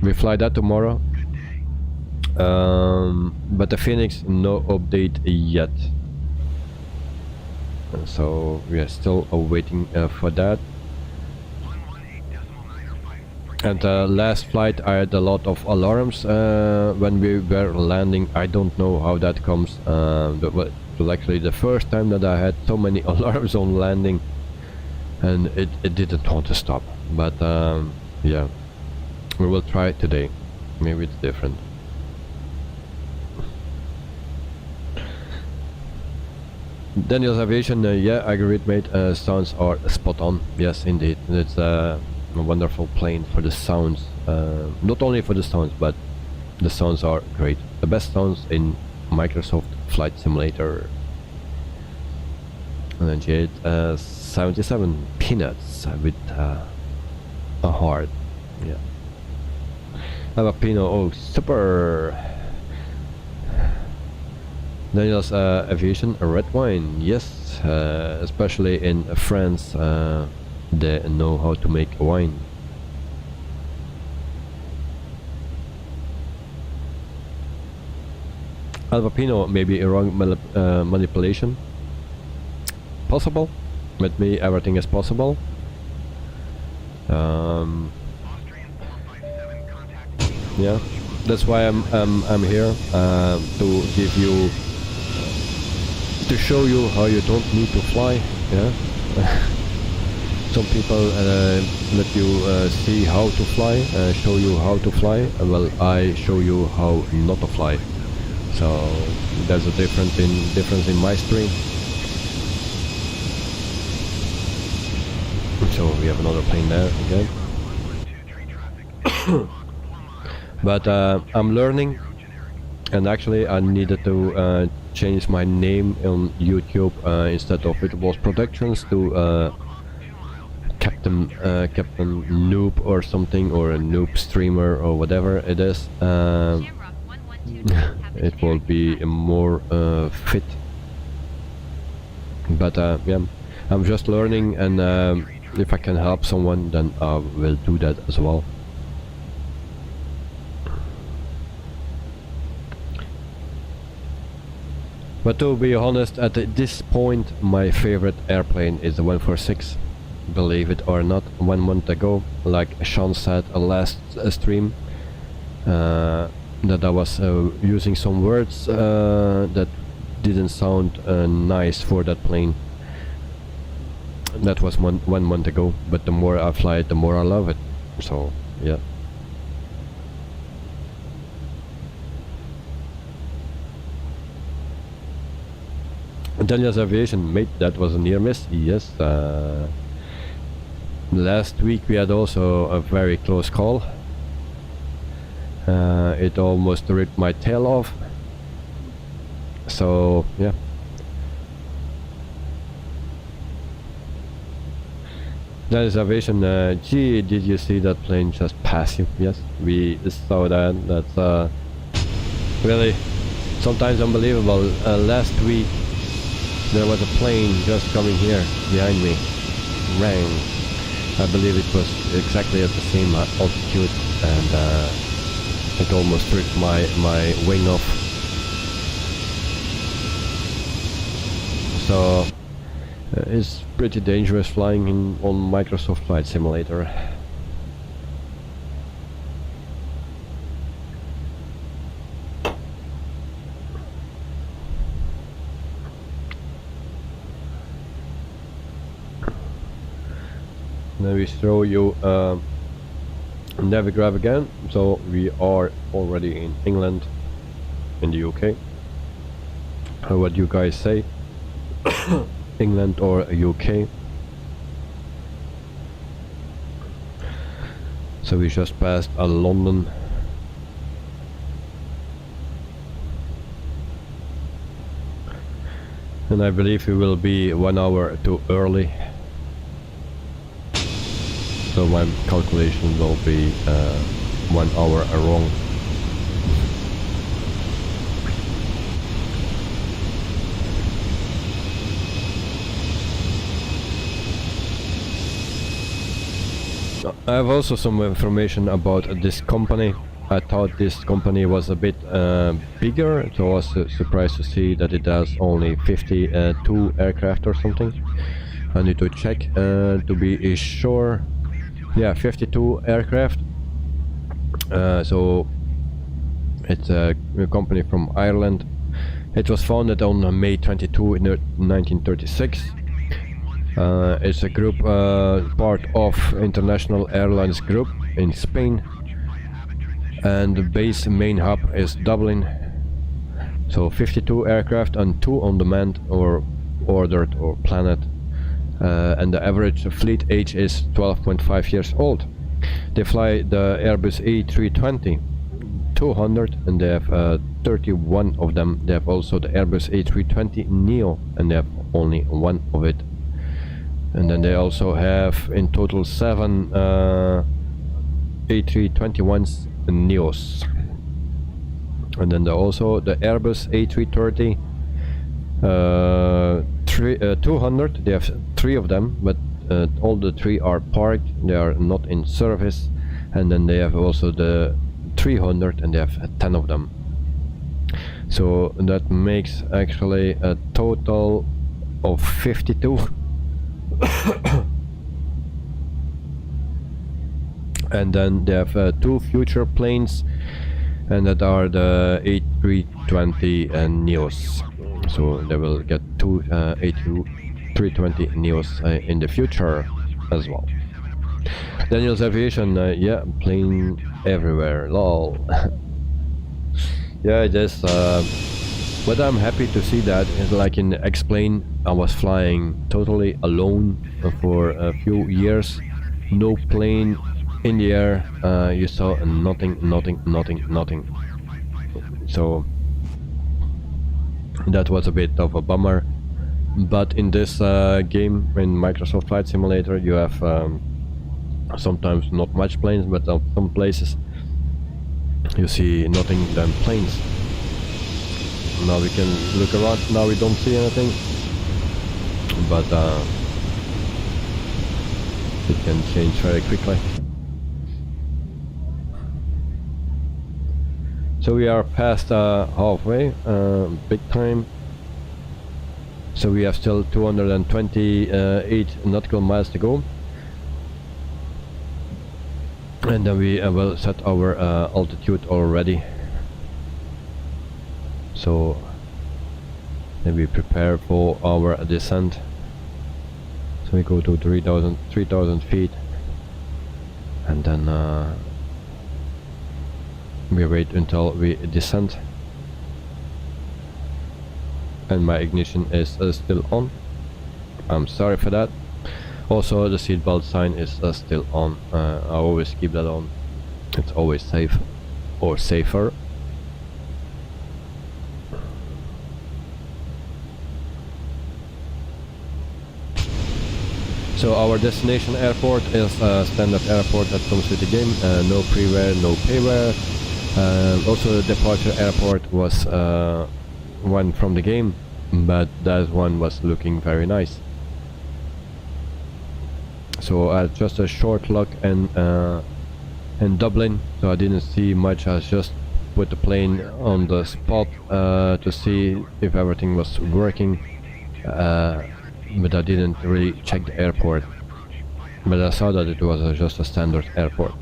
we fly that tomorrow. But the FENIX, no update yet. So we are still waiting for that. And last flight I had a lot of alarms when we were landing. I don't know how that comes. That was actually the first time that I had so many alarms on landing, and it didn't want to stop. But yeah, we will try it today. Maybe it's different. Daniel's Aviation, yeah, I agree, mate. Sounds are spot on. Yes, indeed. It's a wonderful plane for the sounds. Not only for the sounds, but the sounds are great. The best sounds in Microsoft Flight Simulator. And then Jade 77 peanuts with a heart. Yeah. Avapino, oh super. Daniel's Aviation, a red wine, yes, especially in France, they know how to make wine. Alvapino, maybe a wrong manipulation. Possible. With me, everything is possible. Yeah, that's why I'm here to give you. To show you how you don't need to fly, yeah. Some people let you see how to fly, show you how to fly. Well, I show you how not to fly. So there's a difference in my stream. So we have another plane there again. But I'm learning, and actually I needed to change my name on YouTube. Instead of it was Productions to Captain Noob or something, or a Noob Streamer or whatever it is. It will be more fit. But yeah, I'm just learning, and if I can help someone, then I will do that as well. But to be honest, at this point, my favorite airplane is the 146. Believe it or not, 1 month ago, like Sean said last stream, that I was using some words that didn't sound nice for that plane. That was one month ago, but the more I fly it, the more I love it. So, yeah. Daniel's Aviation, mate, that was a near miss. Yes. Last week we had also a very close call. It almost ripped my tail off. So, yeah. Daniel's Aviation, gee, did you see that plane just pass you? Yes, we saw that. That's really sometimes unbelievable. Last week there was a plane just coming here behind me. Rang. I believe it was exactly at the same altitude, and it almost ripped my wing off. So it's pretty dangerous flying on Microsoft Flight Simulator. Then we show you Navigraph again. So we are already in England, in the UK. What do you guys say? England or UK? So we just passed London. And I believe we will be 1 hour too early. So my calculation will be 1 hour wrong. I have also some information about this company. I thought this company was a bit bigger, so I was surprised to see that it has only 52 aircraft or something. I need to check to be sure. Yeah, 52 aircraft, So it's a company from Ireland. It was founded on May 22 in 1936. It's a group part of International Airlines Group in Spain, and the base main hub is Dublin. So 52 aircraft and 2 on-demand or ordered or planned, and the average fleet age is 12.5 years old. They fly the Airbus A320-200, and they have 31 of them. They have also the Airbus A320neo, and they have only 1 of it. And then they also have in total 7 A321s neos. And then also the Airbus A330 200. They have 3 of them, but all the 3 are parked. They are not in service. And then they have also the 300, and they have 10 of them. So that makes actually a total of 52. And then they have 2 future planes, and that are the A320 neos. So they will get 2 A320 neos in the future as well. Daniel's Aviation, yeah, plane everywhere, lol. Yeah, just but I'm happy to see that. Like in X-Plane, I was flying totally alone for a few years. No plane in the air. You saw nothing. So that was a bit of a bummer. But in this game, in Microsoft Flight Simulator, you have sometimes not much planes, but on some places you see nothing than planes. Now we can look around. Now we don't see anything, but it can change very quickly. So we are past halfway, big time. So we have still 228 nautical miles to go, and then we will set our altitude already. So then we prepare for our descent. So we go to 3,000 feet, and then we wait until we descend. And my ignition is still on. I'm sorry for that. Also the seatbelt sign is still on. I always keep that on. It's always safe, or safer. So our destination airport is a standard airport that comes with the game. No pre-wear, no pay-wear. Also the departure airport was one from the game, but that one was looking very nice. So just a short look in Dublin, so I didn't see much. I just put the plane on the spot to see if everything was working, but I didn't really check the airport, but I saw that it was just a standard airport.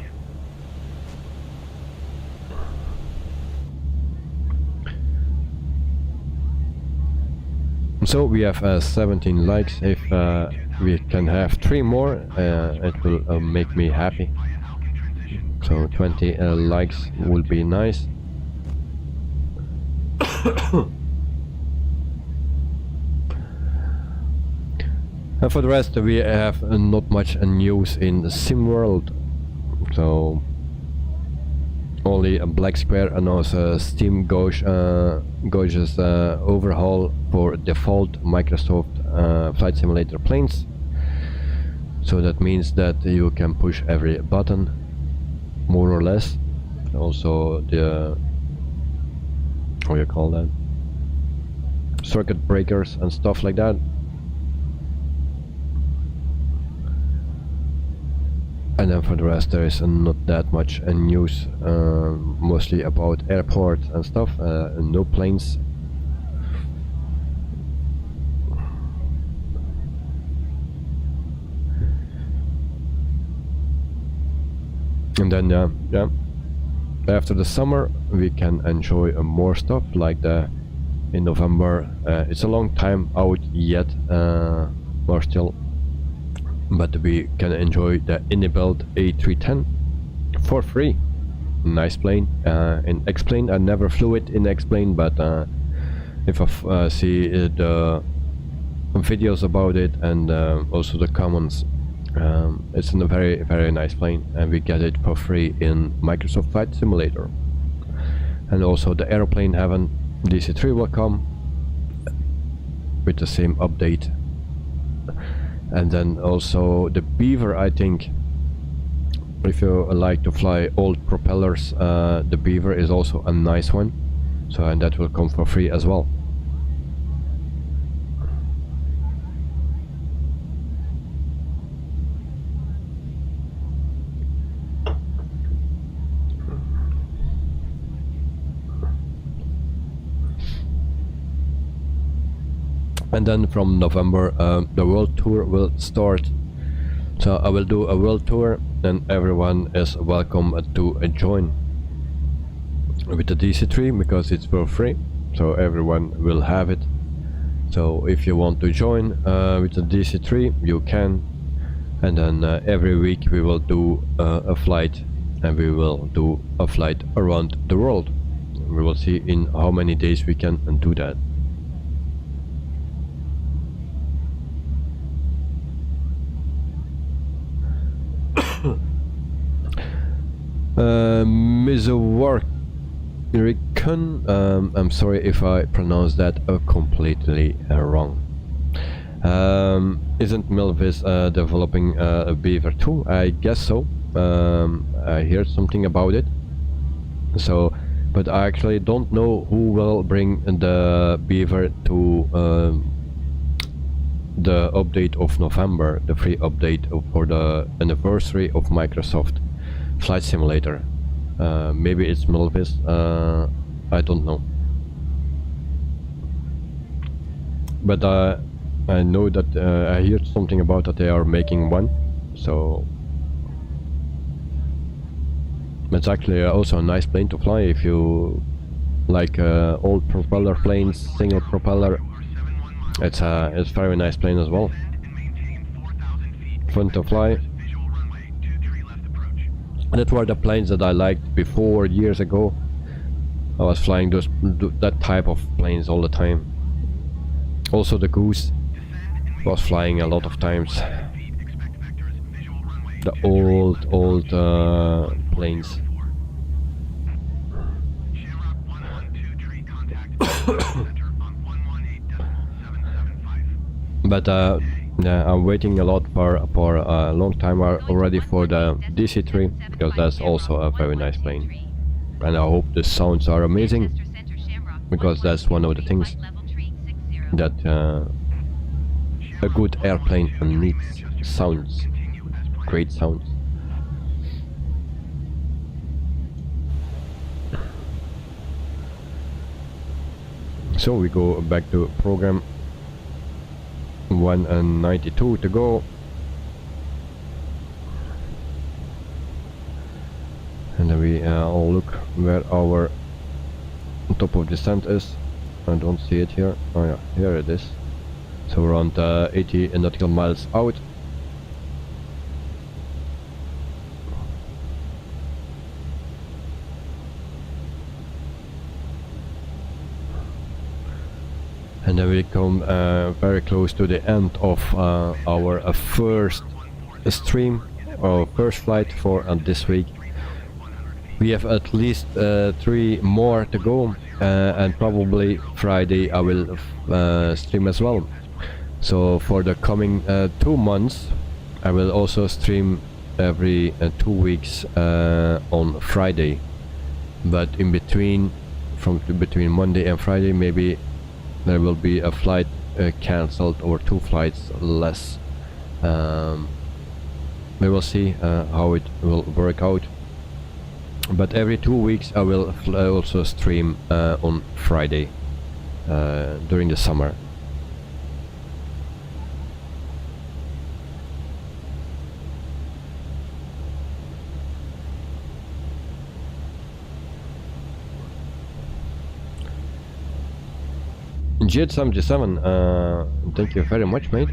So we have 17 likes. If we can have 3 more, it will make me happy. So 20 likes will be nice. And for the rest, we have not much news in SimWorld. So only a black square announced Steam Gauge's overhaul for default Microsoft Flight Simulator planes. So that means that you can push every button, more or less. Also the, how you call that, circuit breakers and stuff like that. And then for the rest, there is not that much news, mostly about airport and stuff, no planes. And then yeah, after the summer we can enjoy more stuff like the in November. It's a long time out yet, or still, but we can enjoy the in-built A310 for free. Nice plane. In X-Plane, I never flew it in X-Plane, but if I see the videos about it and also the comments, it's a very nice plane, and we get it for free in Microsoft Flight Simulator. And also the airplane heaven DC3 will come with the same update. And then also the Beaver, I think, if you like to fly old propellers, the Beaver is also a nice one, so, and that will come for free as well. And then from November the world tour will start. So I will do a world tour, and everyone is welcome to join with the DC3 because it's for free, so everyone will have it. So if you want to join with the DC3, you can. And then every week we will do a flight, and we will do a flight around the world. We will see in how many days we can do that. Mizowarikun, I'm sorry if I pronounced that completely wrong. Isn't Milvis developing a Beaver too? I guess so. I heard something about it. So, but I actually don't know who will bring the Beaver to the update of November, the free update for the anniversary of Microsoft Flight Simulator. Maybe it's Milvis, I don't know. But I know that I heard something about that they are making one, so it's actually also a nice plane to fly if you like old propeller planes, single propeller. It's a very nice plane as well. Fun to fly. That were the planes that I liked before, years ago. I was flying that type of planes all the time. Also the Goose was flying a lot of times. The old planes. But yeah, I'm waiting a lot for a long time already for the DC3, because that's also a very nice plane, and I hope the sounds are amazing, because that's one of the things that a good airplane needs: sounds, great sounds. So we go back to program. 192 to go, and then we all look where our top of descent is. I don't see it here. Oh yeah, here it is. So around 80 nautical miles out. And then we come very close to the end of our first stream, or first flight for this week. We have at least 3 more to go, and probably Friday I will stream as well. So for the coming 2 months I will also stream every 2 weeks on Friday, but in between, between Monday and Friday, maybe there will be a flight cancelled, or 2 flights less. We will see how it will work out. But every 2 weeks I will also stream on Friday during the summer. Jet77, thank you very much, mate.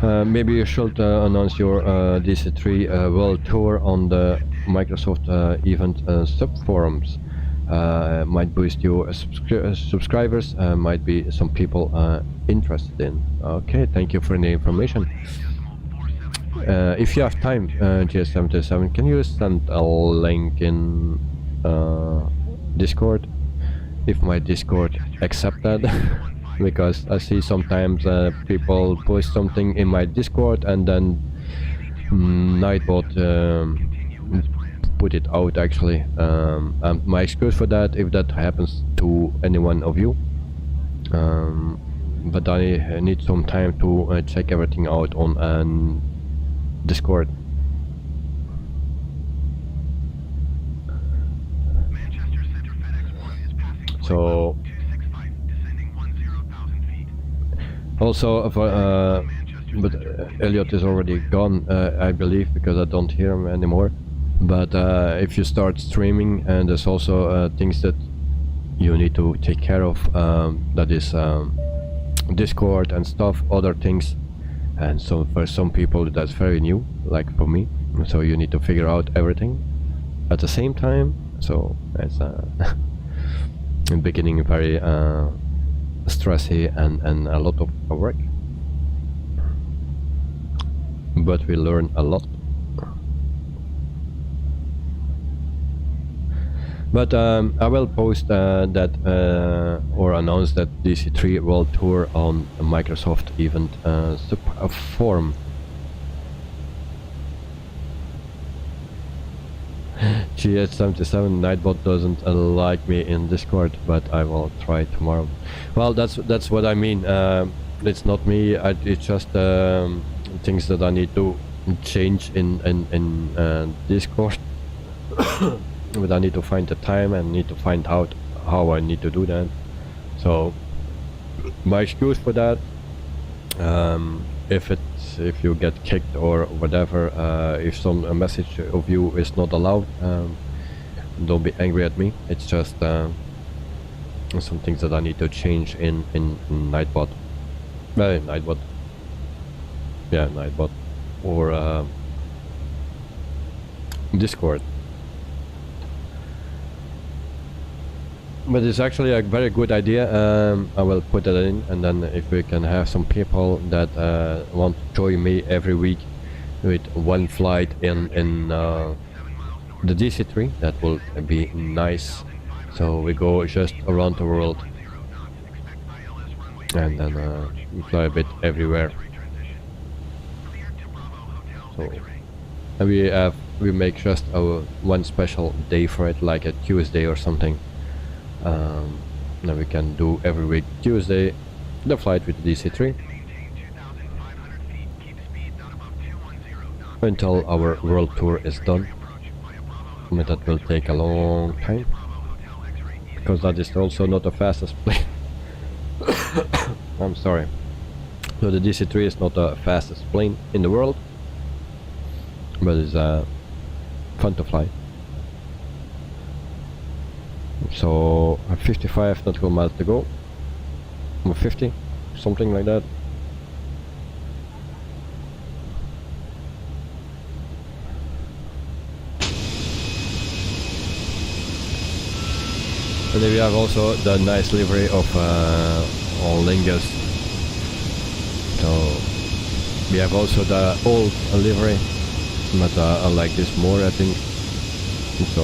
Maybe you should announce your DC3 World Tour on the Microsoft event sub-forums. Might boost your subscribers, might be some people interested in. Okay, thank you for the information. If you have time, Jet77, can you send a link in Discord? If my Discord accept that. Because I see sometimes people post something in my Discord and then Nightbot put it out actually. And my excuse for that if that happens to any one of you. But I need some time to check everything out on Discord. So also, but Elliot is already gone, I believe, because I don't hear him anymore. But if you start streaming, and there's also things that you need to take care of, that is Discord and stuff, other things. And so for some people that's very new, like for me. So you need to figure out everything at the same time. So it's in the beginning very stressy and a lot of work, but we learn a lot. But I will post that or announce that DC3 World Tour on a Microsoft event forum. GH77 Nightbot doesn't like me in Discord, but I will try tomorrow. Well, that's what I mean. It's not me. It's just things that I need to change in Discord. But I need to find the time and need to find out how I need to do that. So my excuse for that, if you get kicked or whatever, if some message of you is not allowed, don't be angry at me. It's just some things that I need to change in Nightbot. Nightbot. Yeah, Nightbot or Discord. But it's actually a very good idea. I will put that in, and then if we can have some people that want to join me every week with one flight in the DC3, that will be nice. So we go just around the world and then we fly a bit everywhere. So and we make just one special day for it, like a Tuesday or something. Then we can do every week Tuesday the flight with the DC3 until our world tour is done. But that will take a long time, because that is also not the fastest plane. I'm sorry. So the DC3 is not the fastest plane in the world, but it's fun to fly. So 55 nautical miles to go, 50, something like that. And then we have also the nice livery of Lingus. So we have also the old livery, but I like this more, I think. So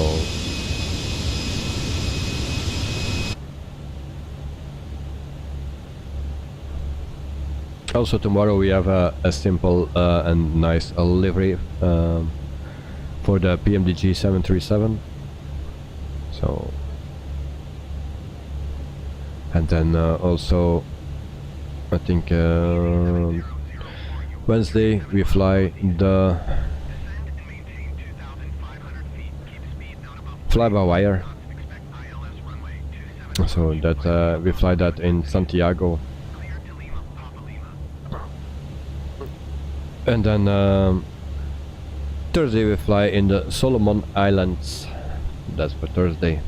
also tomorrow we have a simple and nice livery for the PMDG 737. So, and then also I think Wednesday we fly the fly-by-wire. So that we fly that in Santiago. And then Thursday we fly in the Solomon Islands. That's for Thursday.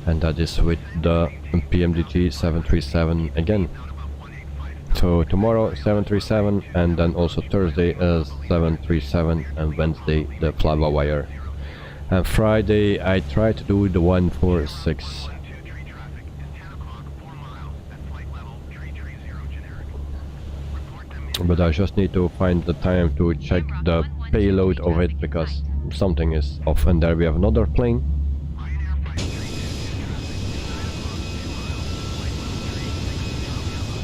and that is with the PMDG 737 again. So tomorrow 737, and then also Thursday 737, and Wednesday the Fly-by-wire. And Friday I try to do the 146. But I just need to find the time to check the payload of it, because something is off. And there we have another plane.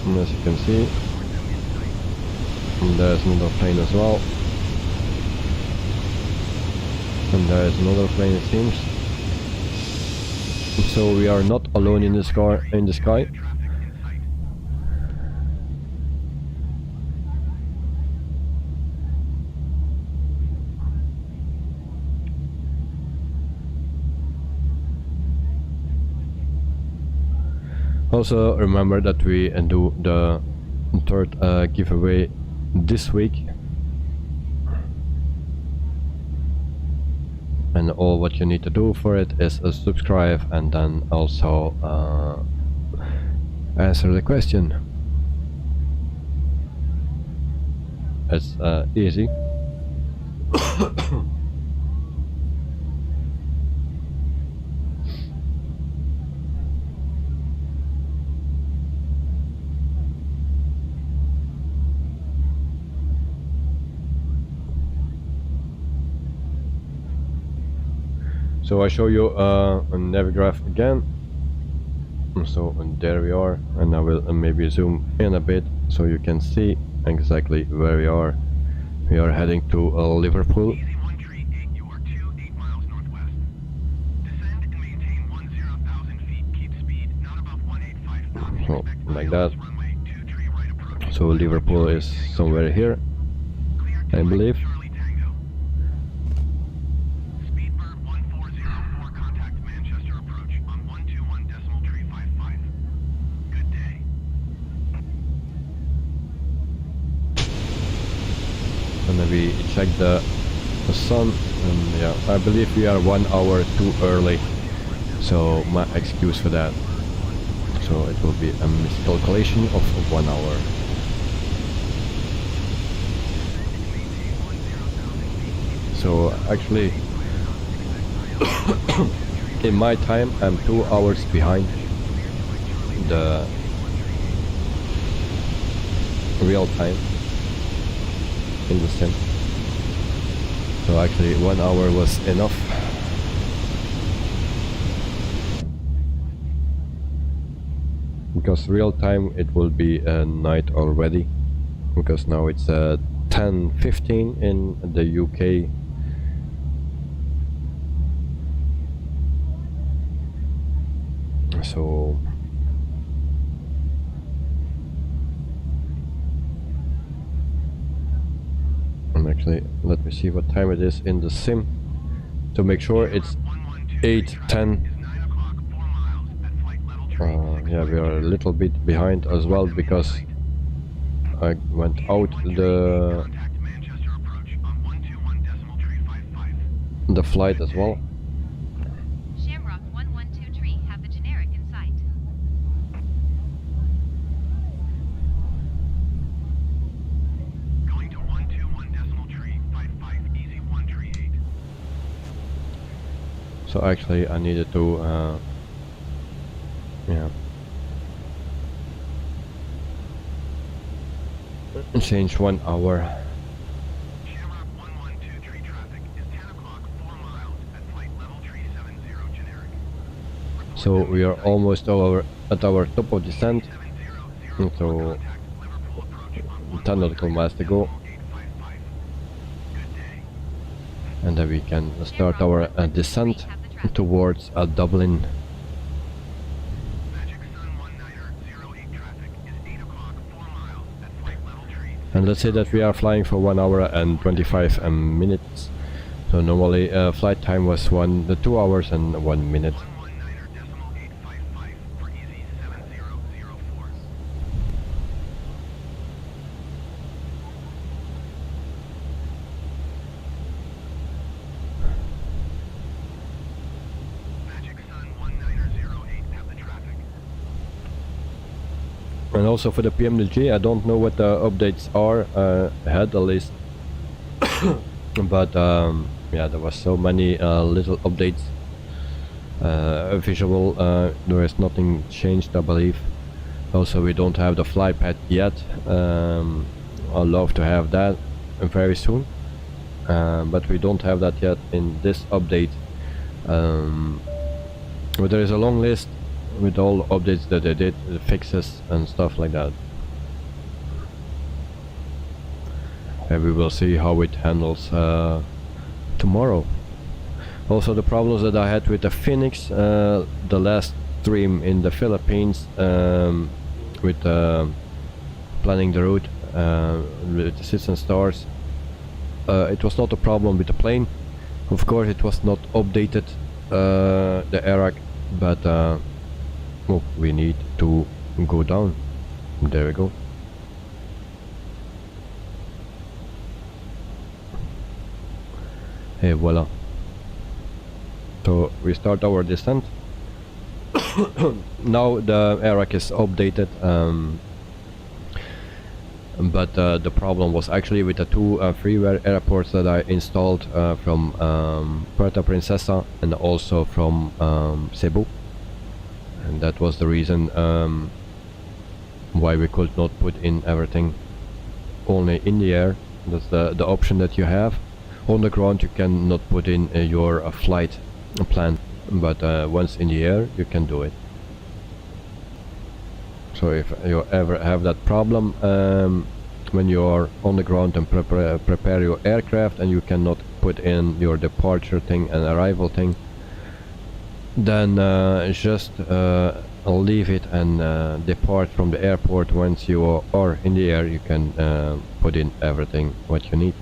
And as you can see, and there's another plane as well. And there is another plane, it seems. So we are not alone in the sky. Also remember that we do the third giveaway this week, and all what you need to do for it is subscribe, and then also answer the question. It's easy. So I show you a Navigraph again. So and there we are, and I will maybe zoom in a bit so you can see exactly where we are. We are heading to Liverpool. So like that. So Liverpool is somewhere here, I believe. And then we check the sun, and yeah, I believe we are 1 hour too early, so my excuse for that. So it will be a miscalculation of 1 hour. So actually in my time I'm 2 hours behind the real time in the sim. So actually 1 hour was enough. Because real time it will be night already, because now it's 10:15 in the UK. So actually let me see what time it is in the sim to make sure it's 8:10. Yeah, we are a little bit behind as well, because I went out the flight as well. Shamrock 1123, have the generic in sight. Going to 121.355, easy 138. So actually I needed to yeah, change 1 hour. Shamrock 1123 traffic is 10 o'clock, 4 miles at flight level 370 generic. So we are almost at our top of descent. So 10 nautical miles to go, and then we can start our descent towards Dublin. And let's say that we are flying for 1 hour and 25 minutes. So normally flight time was 2 hours and 1 minute. Magic Sun 190 And also for the PMDG, I don't know what the updates are ahead at least. But yeah, there was so many little updates. Visual, there is nothing changed, I believe. Also, we don't have the fly pad yet. I'd love to have that very soon, but we don't have that yet in this update. But there is a long list with all the updates that they did, the fixes and stuff like that. And we will see how it handles tomorrow. Also, the problems that I had with the FENIX, the last stream in the Philippines, with planning the route with the Citizen Stars, it was not a problem with the plane. Of course, it was not updated, the ARAC, but oh, we need to go down. There we go. Hey, voila. So we start our descent. Now the ARAC is updated, but the problem was actually with the two freeware airports that I installed from Puerto Princesa and also from Cebu, and that was the reason why we could not put in everything only in the air. That's the option that you have. On the ground you cannot put in your flight plan, but once in the air you can do it. So if you ever have that problem when you are on the ground and prepare your aircraft and you cannot put in your departure thing and arrival thing, then just leave it and depart from the airport. Once you are in the air you can put in everything what you need.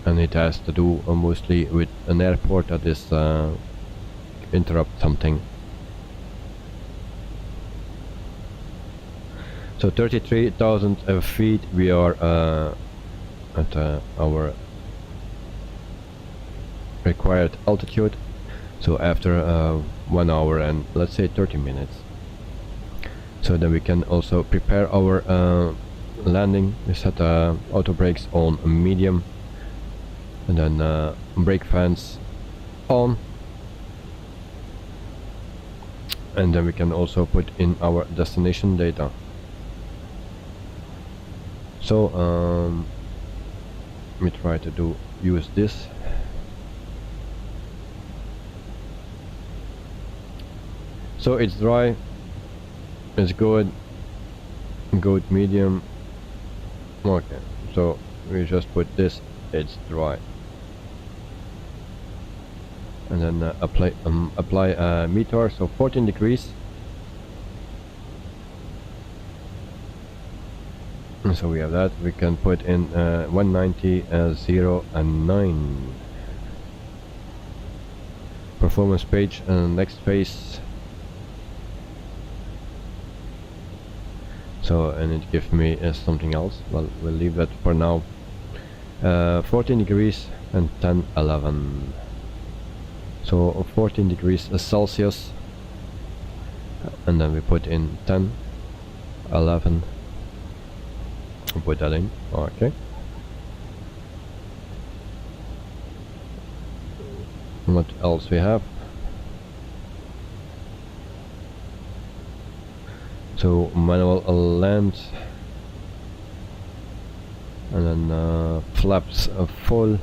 And it has to do mostly with an airport that is interrupt something. So 33,000 feet we are at our required altitude. So after 1 hour and let's say 30 minutes. So then we can also prepare our landing. We set auto brakes on medium, and then brake fans on, and then we can also put in our destination data. So we try to use this. So it's dry, it's good medium. Okay, so we just put this, it's dry. And then apply meter, so 14 degrees. And so we have that. We can put in 190, 0 and 9. Performance page and next phase. So, and it gives me something else. Well, we'll leave that for now. 14 degrees and 10, 11. So 14 degrees Celsius, and then we put in 10, 11, put that in. Okay. What else we have? So manual land, and then flaps full.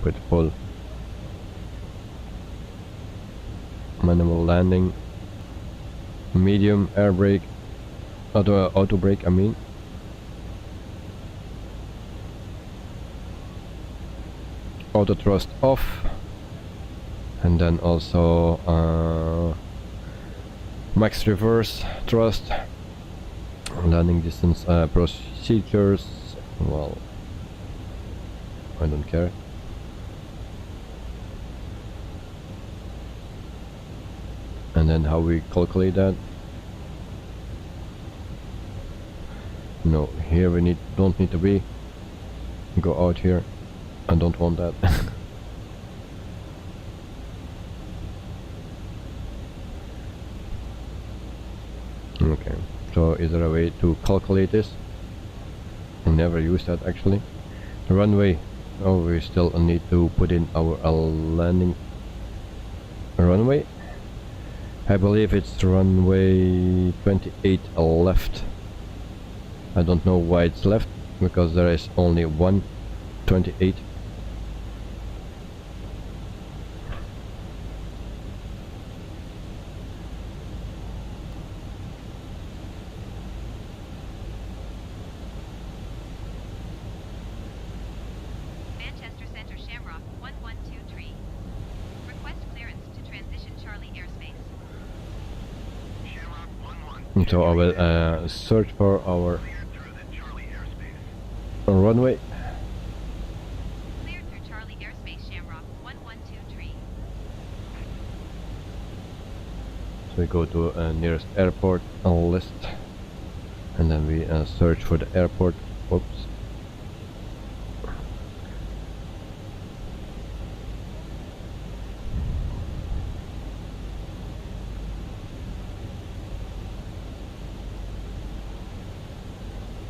Put full. Manual landing. Medium air brake, auto brake I mean. Auto thrust off, and then also max reverse thrust. Landing distance procedures, well, I don't care. And then how we calculate that? No, here we don't need to be. Go out here. I don't want that. Okay, so is there a way to calculate this? I never used that actually. Runway. Oh, we still need to put in our landing runway. I believe it's runway 28 left. I don't know why it's left, because there is only one 28. Manchester Center Shamrock 1123. Request clearance to transition Charlie airspace. Shamrock 11. So I will search for our Cleared through the Charlie airspace. runway. Cleared through Charlie airspace Shamrock 1123. So we go to nearest airport list, and then we search for the airport. Oops.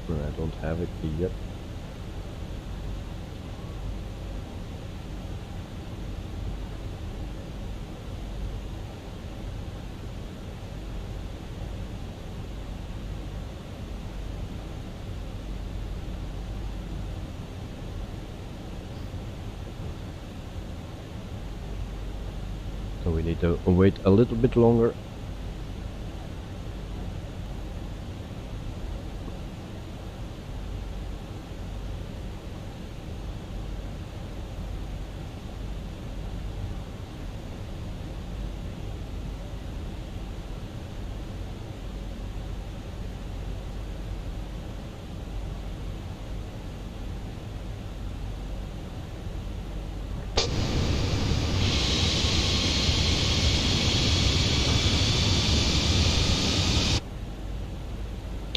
I don't have it yet. So we need to wait a little bit longer.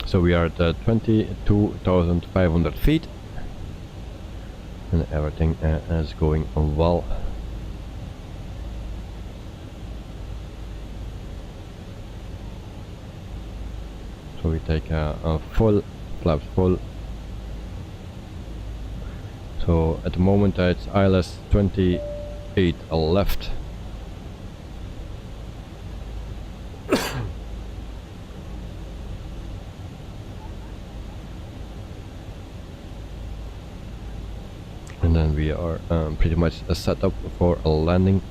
So we are at 22,500 feet, and everything is going well. So we take a full, flaps full. So at the moment it's ILS 28 left. And then we are pretty much set up for a landing.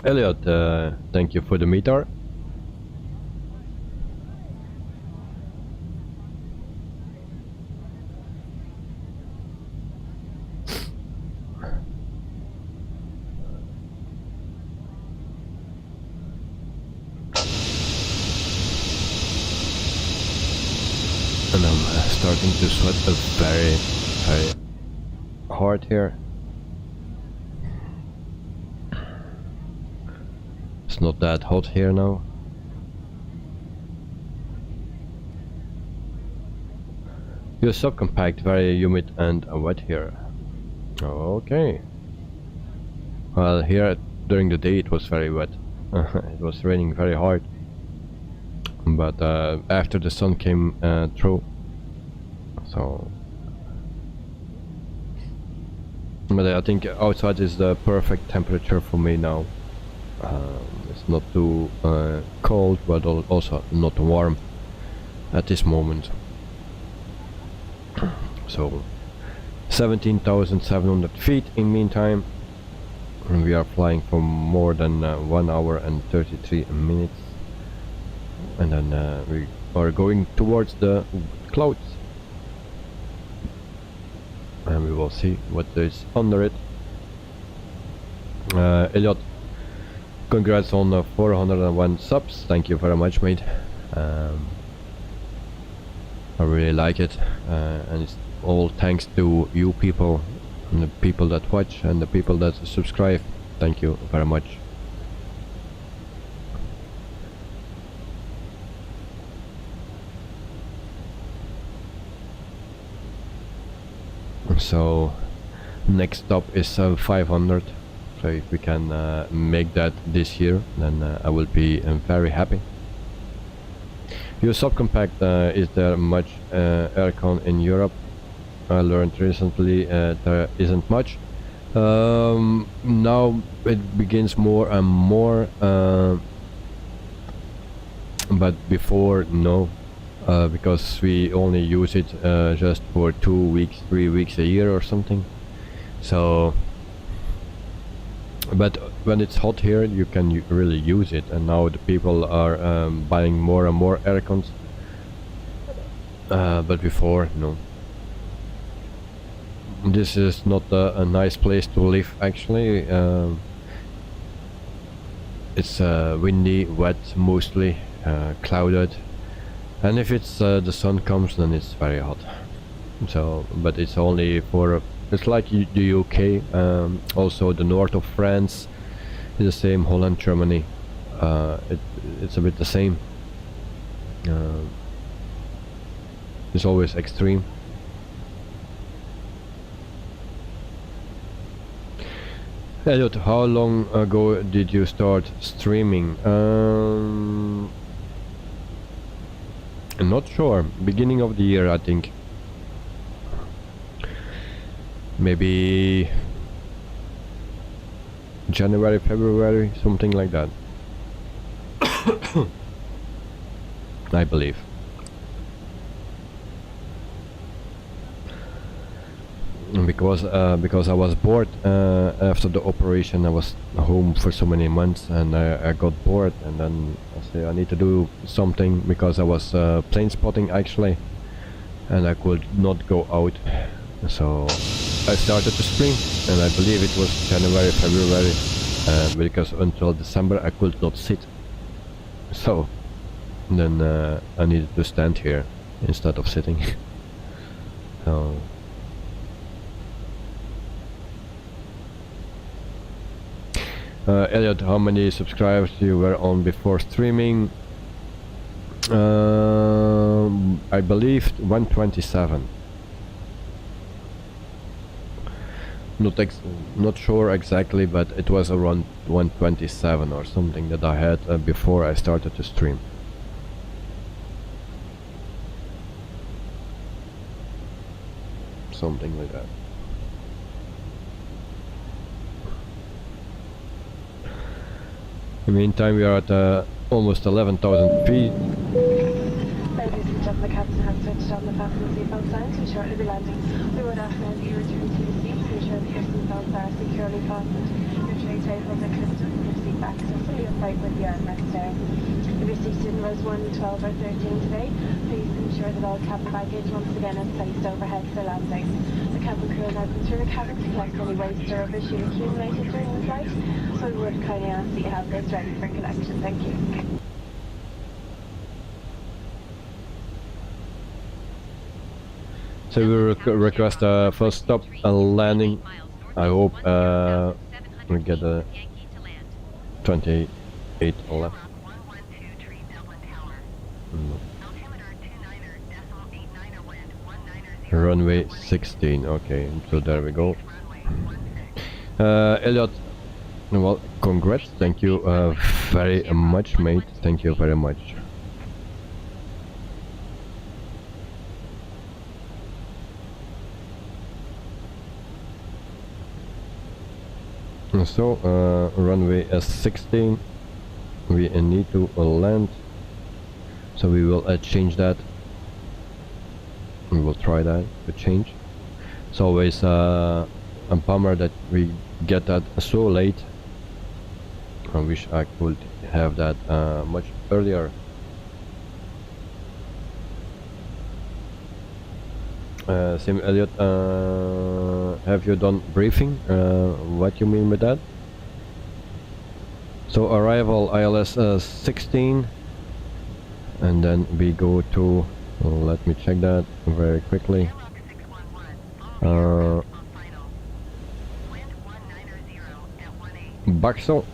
Elliot, thank you for the meter. And I'm starting to sweat very hard here. It's not that hot here now. You're subcompact, very humid and wet here. Okay. Well, here during the day it was very wet. It was raining very hard. But after the sun came through, so. But I think outside is the perfect temperature for me now. It's not too cold, but also not warm at this moment. So 17,700 feet in meantime, and we are flying for more than 1 hour and 33 minutes. and then we are going towards the clouds, and we will see what is under it. Elliot, congrats on 401 subs. Thank you very much, mate. I really like it, and it's all thanks to you people, and the people that watch and the people that subscribe. Thank you very much. So next stop is 500. So if we can make that this year, then I will be very happy. Your subcompact, is there much aircon in Europe? I learned recently there isn't much. Now it begins more and more, but before no, because we only use it just for 2 weeks, 3 weeks a year or something. So, but when it's hot here, you can really use it, and now the people are buying more and more aircons. But before, no. This is not a nice place to live, actually. It's windy, wet, mostly clouded, and if it's the sun comes, then it's very hot. So, but it's only for it's like the UK, also the north of France is the same. Holland, Germany, it's a bit the same. It's always extreme. Elliot, how long ago did you start streaming? I'm not sure. Beginning of the year, I think. Maybe January, February, something like that. I believe. Because I was bored after the operation. I was home for so many months, and I got bored, and then I said I need to do something, because I was plane spotting actually, and I could not go out. So I started to stream, and I believe it was January, February, because until December I could not sit. So then I needed to stand here instead of sitting. So Elliot, how many subscribers you were on before streaming? I believe 127. Not sure exactly, but it was around 127 or something that I had before I started to stream. Something like that. In the meantime, we are at almost 11,000 feet. Ladies and gentlemen, the captain has switched on the fasten seatbelt signs and shortly be landing. We would ask now that you return to your seat to ensure that your seatbelts are securely fastened. Your tray tables are clipped and your seat backs are fully upright with the armrests down. If you're seated in rows 1, 12 or 13 today, please ensure that all cabin baggage once again is placed overhead for landing. The cabin crew will now come through the cabin to collect any waste or rubbish you've accumulated during the flight, so we would kindly ask that you have this ready for collection. Thank you. So we request a first stop and landing. I hope we get a 28 left. Runway 16. Okay, so there we go. Elliot, well, congrats. Thank you very much, mate. Thank you very much. So runway S16, we need to land, so we will change that. We will try that to change. It's always a bummer that we get that so late. I wish I could have that much earlier. Sim Elliot, have you done briefing? What you mean with that? So arrival ILS 16, and then we go to, let me check that very quickly. Baxo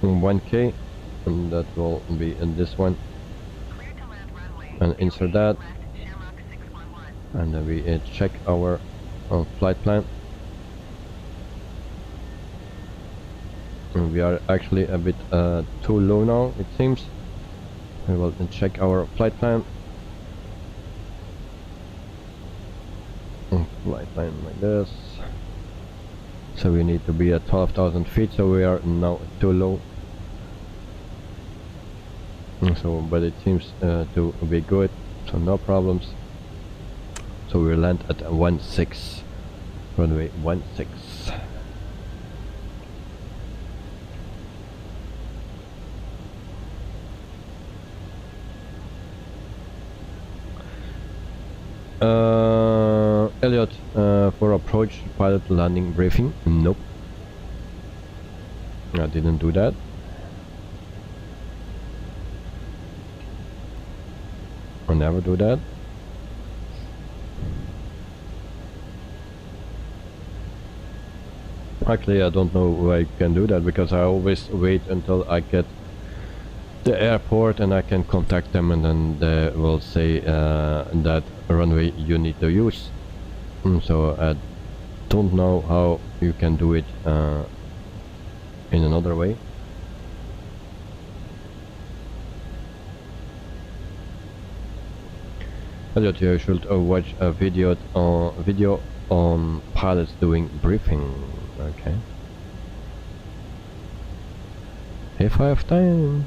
1K, and that will be in this one, and insert that, and then we check our flight plan. And we are actually a bit too low now, it seems. We will check our flight plan. Flight plan like this. So we need to be at 12,000 feet, so we are now too low. So, but it seems to be good, so no problems. So we land at 16, runway 16. Elliot, for approach pilot landing briefing? Nope. I didn't do that. I never do that. Actually, I don't know why I can do that, because I always wait until I get the airport and I can contact them, and then they will say that runway you need to use. So I don't know how you can do it in another way. Elliot, you should watch a video on pilots doing briefing. Okay. If I have time.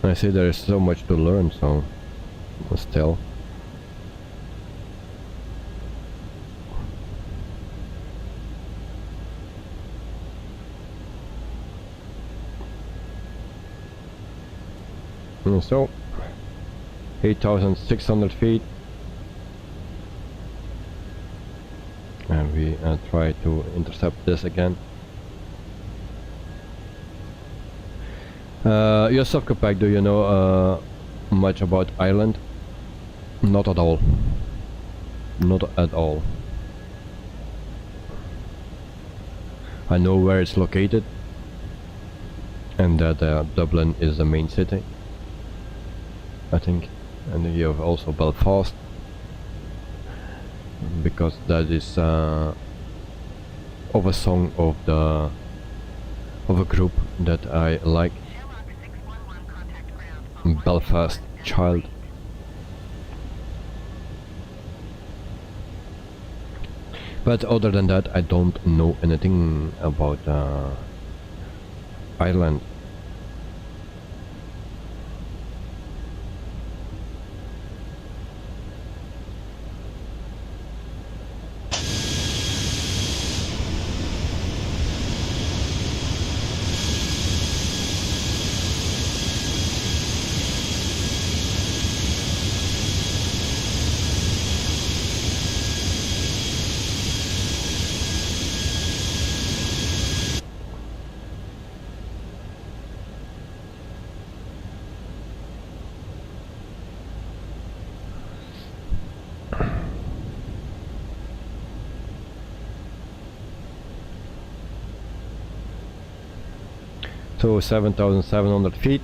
I see there is so much to learn, so still. And so 8,600 feet, and we try to intercept this again. Your subcompact, do you know much about Ireland? Not at all. Not at all. I know where it's located, and that Dublin is the main city, I think, and you have also Belfast, because that is of a song of a group that I like, Belfast Child. But other than that, I don't know anything about Ireland. So 7,700 feet,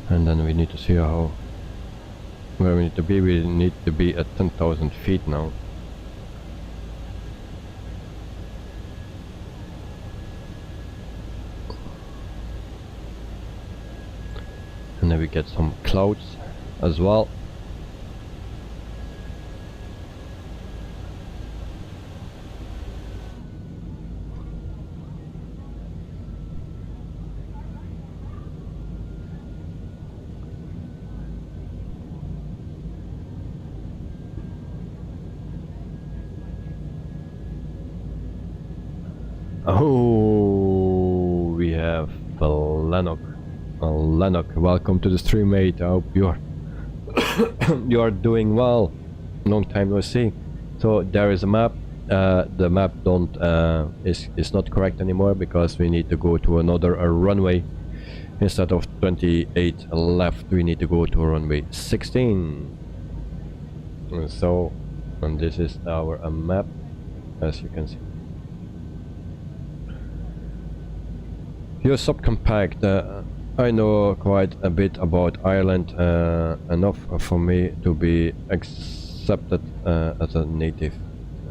and then we need to see where we need to be. We need to be at 10,000 feet now. And then we get some clouds as well. Oh, we have Lennox. Lennox, welcome to the stream, mate. I hope you're you are doing well. Long time no see. So there is a map. The map is not correct anymore because we need to go to another runway. Instead of 28 left, we need to go to runway 16. And this is our map, as you can see. Your subcompact. I know quite a bit about Ireland, enough for me to be accepted as a native.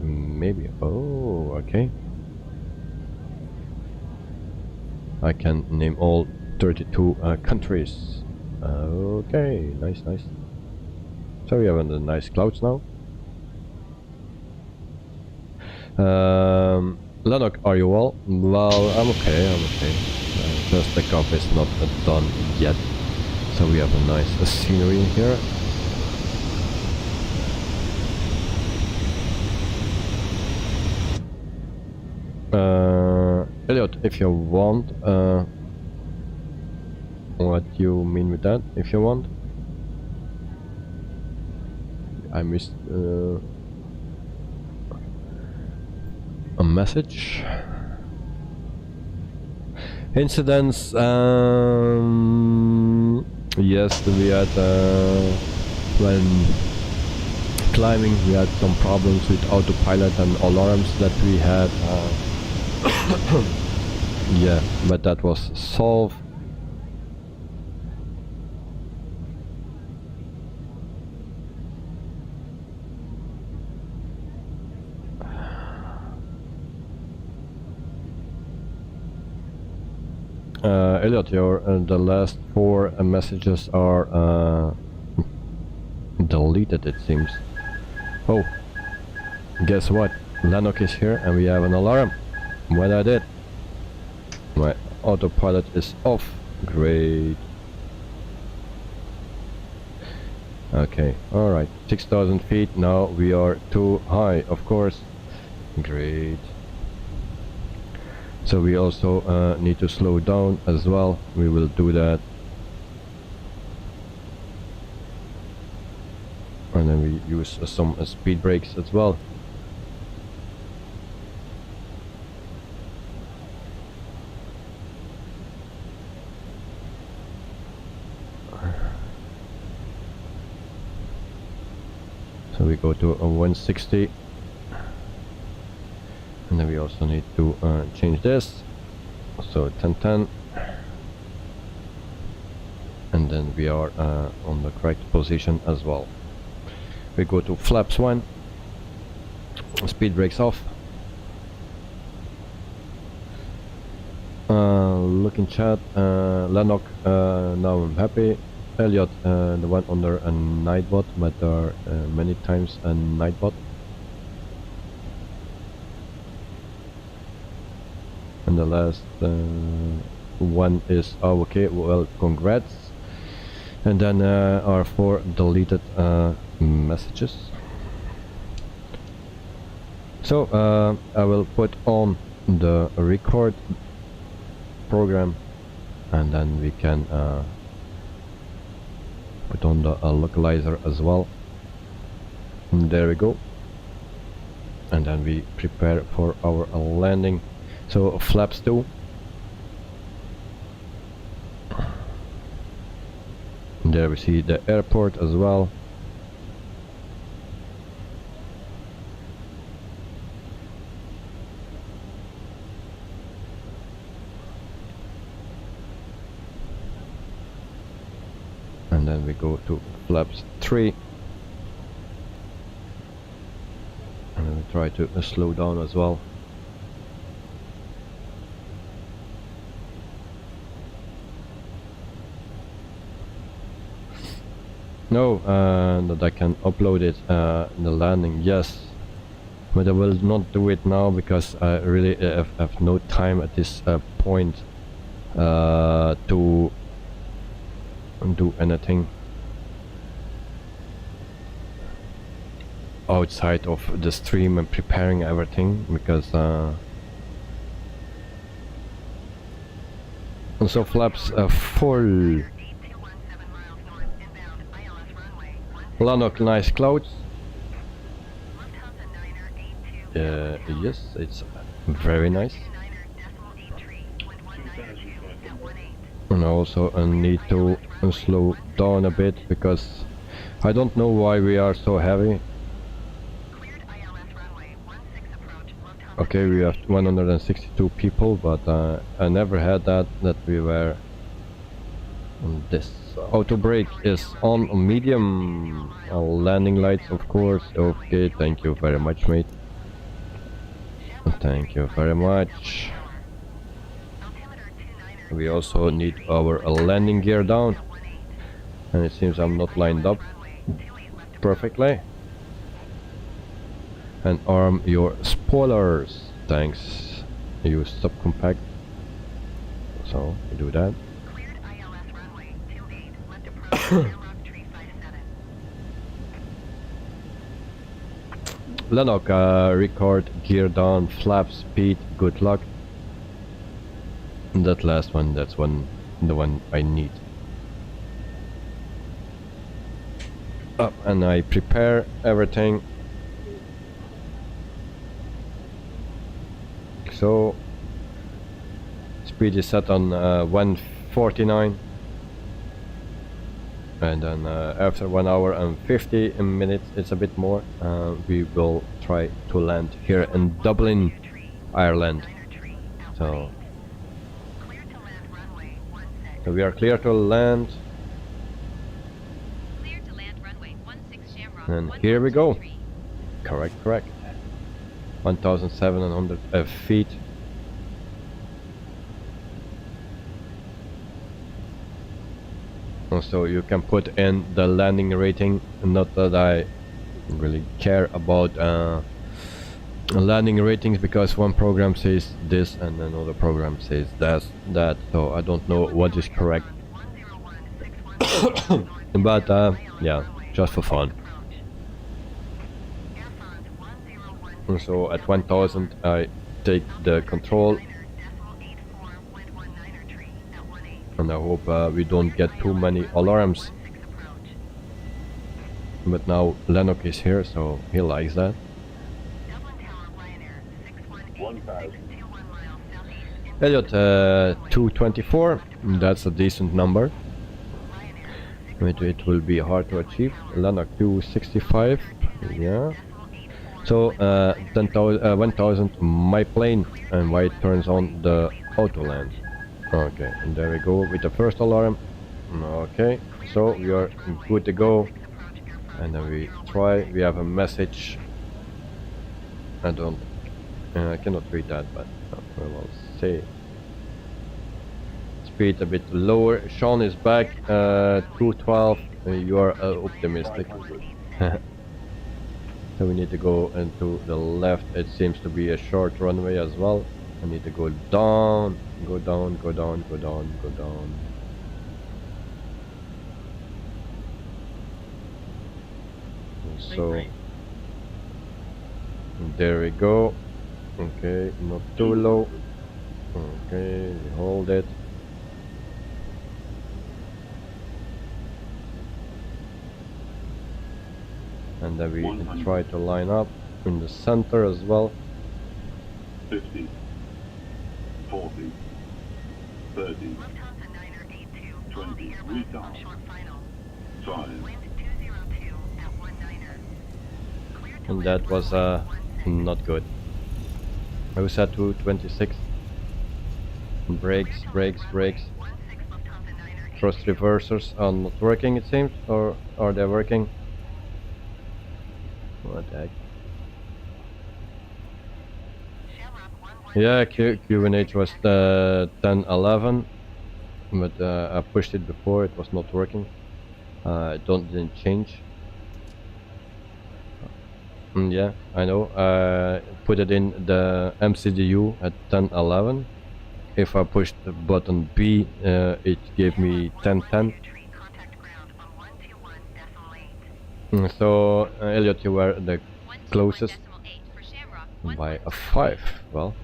Maybe. Oh, okay. I can name all 32 countries. Okay, nice, nice. So we have the nice clouds now. Lennox, are you well? Well, I'm okay, I'm okay. Just takeoff is not done yet. So we have a nice scenery here. Elliot, if you want, what you mean with that? If you want, I missed a message. Incidents. Yes, we had when climbing, we had some problems with autopilot and alarms that we had. Yeah, but that was solved. Elliot, your the last 4 messages are deleted, it seems. Oh, guess what? Lennox is here and we have an alarm. What I did? My autopilot is off. Great. Okay, alright. 6,000 feet. Now we are too high, of course. Great. So we also need to slow down as well. We will do that. And then we use some speed brakes as well. So we go to a 160. And then we also need to change this, so 1010, and then we are on the correct position as well. We go to flaps 1, speed brakes off. Look in chat, Lennox, now I'm happy. Elliot, the one under a nightbot, but there are many times a nightbot. And the last one is, oh, okay, well, congrats. And then our 4 deleted messages. So I will put on the record program, and then we can put on the localizer as well. And there we go. And then we prepare for our landing. So flaps 2. There we see the airport as well. And then we go to flaps 3. And then we try to slow down as well. No, that I can upload it, the landing, yes, but I will not do it now because I really have no time at this point to do anything outside of the stream and preparing everything, because And so flaps full. Lanok, nice clouds. Yes, it's very nice. And also I need to slow down a bit because I don't know why we are so heavy. Okay, we have 162 people, but I never had that we were on this. Auto brake is on medium. Landing lights, of course. Okay, thank you very much, mate. Thank you very much. We also need our landing gear down, and it seems I'm not lined up perfectly. And arm your spoilers. Thanks. Use subcompact. So we do that. Lanok, record, gear down, flap speed, good luck. And that last one, that's the one I need. Up, and I prepare everything. So speed is set on 149. And then after 1 hour and 50 minutes, it's a bit more, we will try to land here in Dublin, Ireland. So we are clear to land. Clear to land runway 16 Shamrock. And here we go. Correct. 1,700 feet. So you can put in the landing rating. Not that I really care about landing ratings, because one program says this and another program says that, so I don't know what is correct. But yeah, just for fun. And so at 1000 I take the control. And I hope we don't get too many alarms. But now Lanok is here, so he likes that. Elliot, 224, that's a decent number. It will be hard to achieve. Lanok 265, yeah. So 1000 my plane, and why it turns on the auto land. Okay, and there we go with the first alarm. Okay, so we are good to go. And then we try. We have a message. I cannot read that, but we will see. Speed a bit lower. Sean is back. 212. You are optimistic. So we need to go into the left. It seems to be a short runway as well. I need to go down. Go down. So there we go. Okay, not too low. Okay, we hold it. And then we try to line up in the center as well. 50, 40, 30, 20, restart, 5. And that was not good. I was at 226. Brakes. Thrust reversers are not working, it seems, or are they working? What the heck? Yeah, QNH was 1011, but I pushed it before, it was not working. Didn't change. Yeah, I know. Put it in the MCDU at 1011. If I pushed the button B, it gave me 1010. So Elliot, you were the closest by a 5. Well,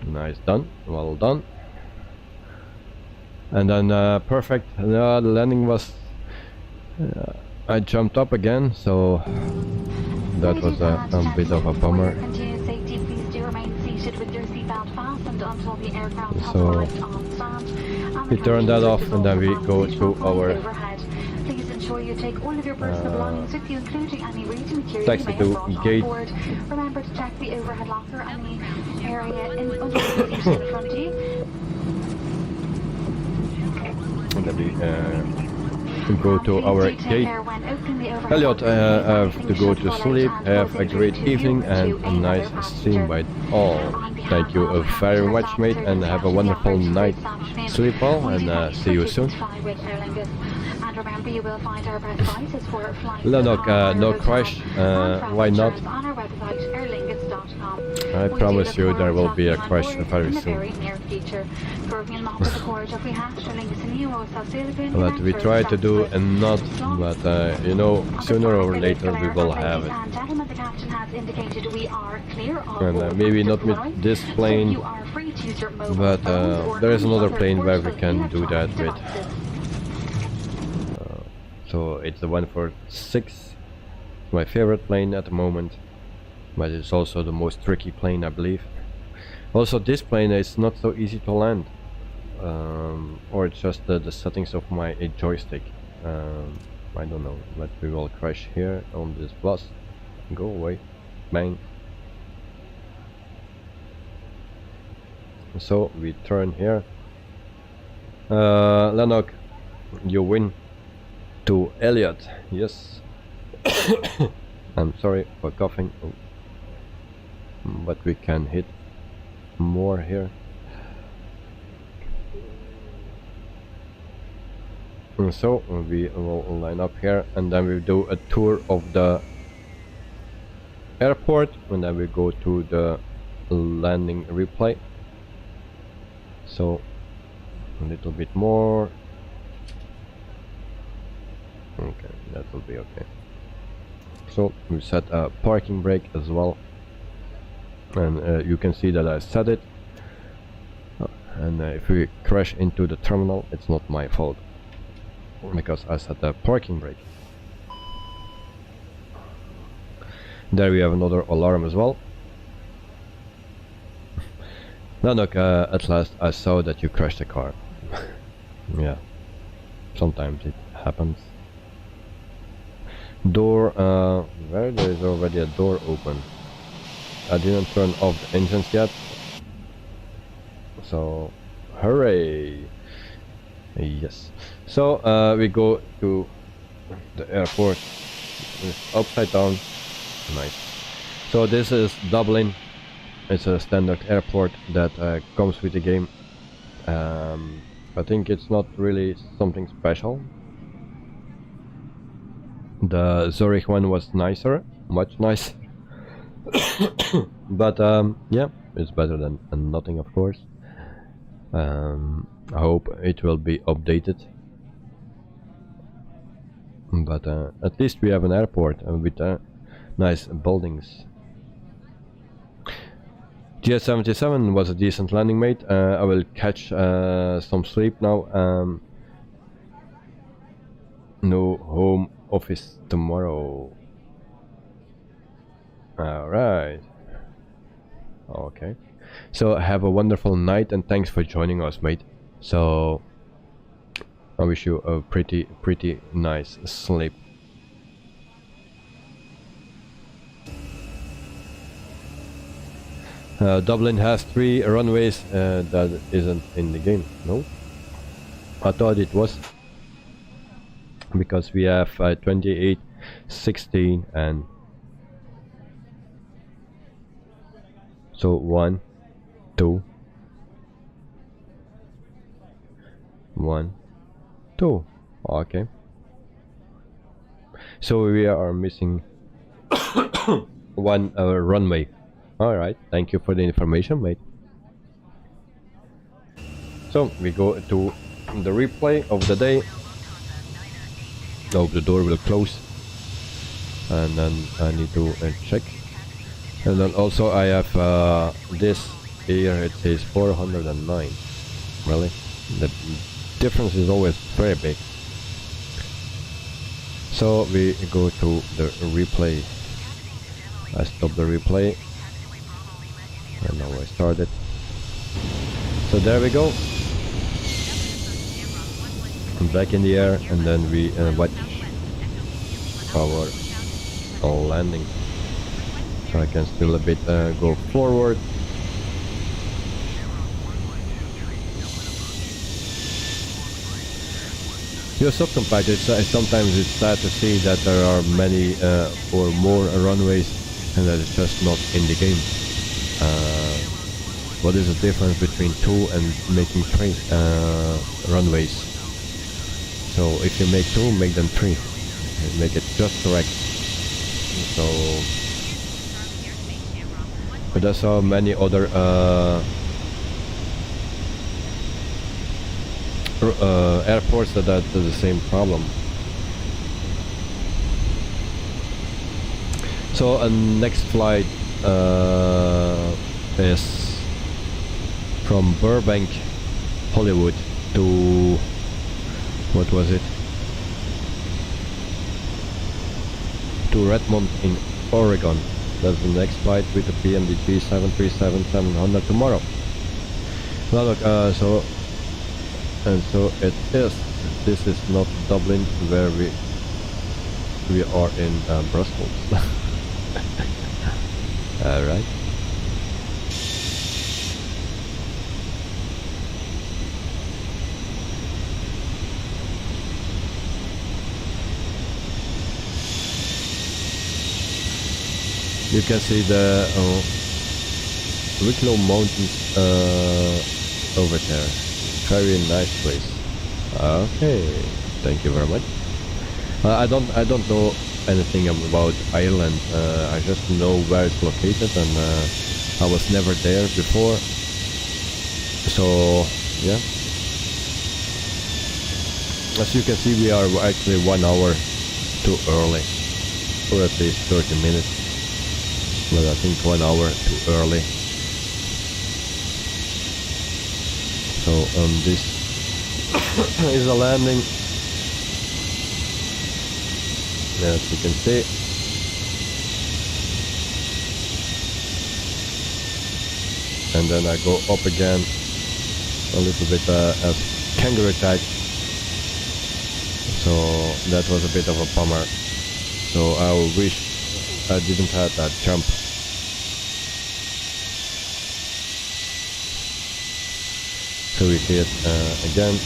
nice done, well done. And then perfect. The landing was. I jumped up again, so that was a bit of a bummer. So we turn that off, and then we go to our taxi to gate. Remember to check the overhead locker and the area in under the seat in front of you. And then we go to our gate. Elliot, I have to go to sleep. Have a great evening and a nice stream by all. Thank you very much, mate, and have a wonderful night. Sleep well, and see you soon. Lennox, no crash. Why not? I promise you there will be a crash very soon. But we try to do a not, but you know, sooner or later we will have it. And maybe not with this plane, but there is another plane where we can do that with. So it's the 146, my favorite plane at the moment, but it's also the most tricky plane, I believe. Also, this plane is not so easy to land, or it's just the settings of my joystick. I don't know, but we will crash here on this bus. Go away, bang. So we turn here. Lennox, you win. To Elliot, yes. I'm sorry for coughing, but we can hit more here. And so we will line up here, and then we do a tour of the airport, and then we go to the landing replay. So a little bit more. Okay, that will be okay. So we set a parking brake as well, and you can see that I set it, and if we crash into the terminal, it's not my fault because I set a parking brake. There we have another alarm as well. Lennox, at last I saw that you crashed the car. Yeah, sometimes it happens. Door, where there is already a door open. I didn't turn off the engines yet, so hooray! Yes. So we go to the airport. It's upside down. Nice. So this is Dublin. It's a standard airport that comes with the game. I think it's not really something special. The Zürich one was nicer, much nicer. But yeah, it's better than nothing, of course. I hope it will be updated. But at least we have an airport with nice buildings. GS77 was a decent landing, mate. I will catch some sleep now. No home office tomorrow. Alright. Okay. So have a wonderful night and thanks for joining us, mate. So I wish you a pretty nice sleep. Dublin has 3 runways. That isn't in the game. No, I thought it was, because we have 28, 16 and so 1, 2, 1, 2. Okay, so we are missing one runway. Alright, thank you for the information, mate. So we go to the replay of the day. Hope the door will close, and then I need to check. And then also I have this here, it says 409. Really? difference is always very big. So we go to the replay. I stop the replay and now I start it. So there we go. I'm back in the air, and then we watch our landing. So I can still a bit go forward. You're so compact. Sometimes it's sad to see that there are many or more runways and that it's just not in the game. What is the difference between 2 and making 3 runways? So if you make 2, make them 3. And make it just correct. So but there's so many other airports that have the same problem. So next flight is from Burbank, Hollywood to, what was it? To Redmond in Oregon. That's the next flight with the PMDG 737-700 tomorrow. Well, look, so it is. This is not Dublin, where we are in Brussels. All right. You can see the Wicklow Mountains over there. Very nice place. Okay, thank you very much. I don't know anything about Ireland. I just know where it's located, and I was never there before. So yeah. As you can see, we are actually 1 hour too early, or at least 30 minutes. But I think 1 hour too early. So this is a landing. As you can see. And then I go up again a little bit as kangaroo type. So that was a bit of a bummer. So I wish I didn't have that jump. So we see it again.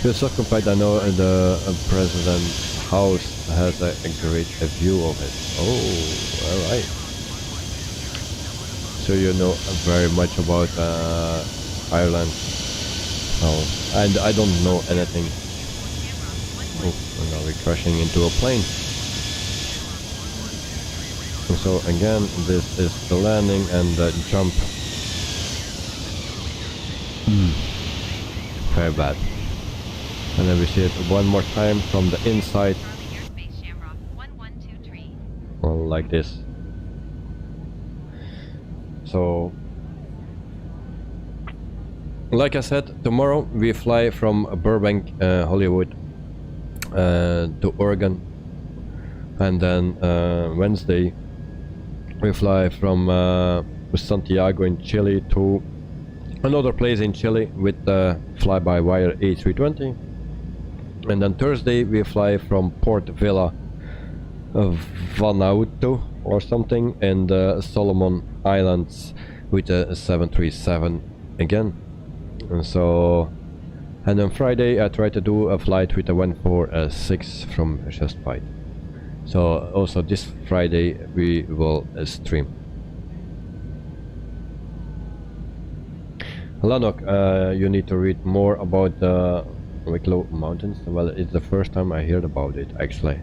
It's so compact. I know the president's house has a great view of it. Oh, alright. So you know very much about Ireland. Oh, and I don't know anything. Oh, now we're crashing into a plane. So again, this is the landing and the jump. Very bad. And then we see it one more time from the inside. Well, like this. So, like I said, tomorrow we fly from Burbank, Hollywood to Oregon, and then Wednesday we fly from Santiago in Chile to another place in Chile with the fly-by-wire A320, and then Thursday we fly from Port Vila, Vanuatu or something, in the Solomon Islands with a 737 again. And so, and on Friday I try to do a flight with a 146 from Just Flight. So also this Friday we will stream. Lanok, you need to read more about the Wicklow Mountains. Well, it's the first time I heard about it actually.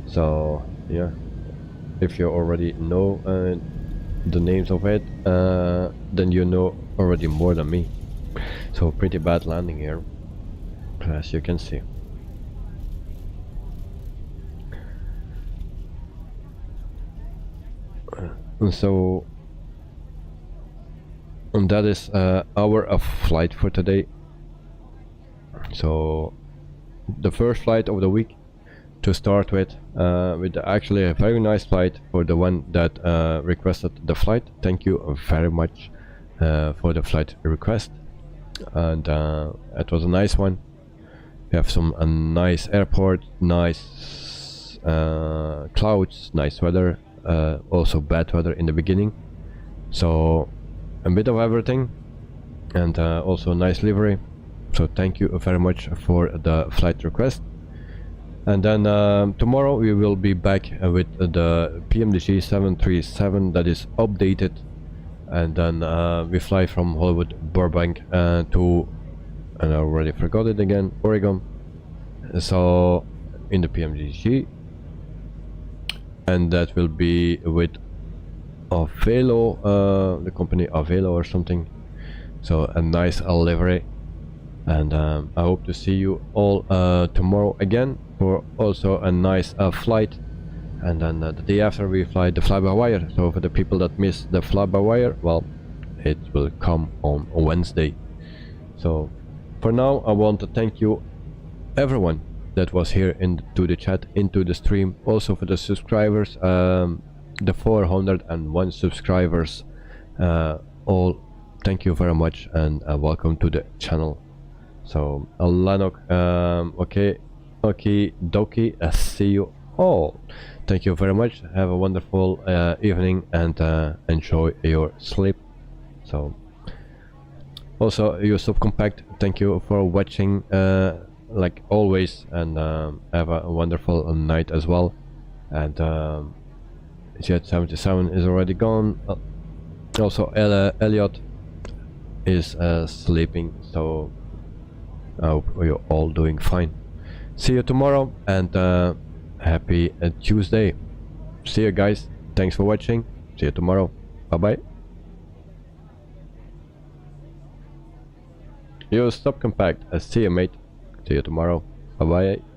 So yeah, if you already know the names of it, then you know already more than me. So pretty bad landing here, as you can see. So And that is our flight for today. So the first flight of the week to start with actually a very nice flight for the one that requested the flight. Thank you very much for the flight request, and it was a nice one. We have some nice airport, nice clouds, nice weather, also bad weather in the beginning, so a bit of everything, and also nice livery. So thank you very much for the flight request. And then tomorrow we will be back with the PMDG 737 that is updated, and then we fly from Hollywood Burbank to, and I already forgot it again, Oregon. So in the PMDG, and that will be with Avelo, the company Avelo or something. So a nice livery, and I hope to see you all tomorrow again for also a nice flight. And then the day after we fly the fly-by-wire. So for the people that miss the fly-by-wire, well, it will come on Wednesday. So for now I want to thank you everyone that was here into the chat, into the stream, also for the subscribers, the 401 subscribers, all thank you very much, and welcome to the channel. So Lanok, okay dokie, see you all. Thank you very much, have a wonderful evening, and enjoy your sleep. So also you Subcompact, thank you for watching like always, and have a wonderful night as well. And Jet 77 is already gone. Also Elliot is sleeping, so I hope you're all doing fine. See you tomorrow, and happy Tuesday. See you guys, thanks for watching, see you tomorrow, bye bye. You Subcompact, see you mate, see you tomorrow, bye bye.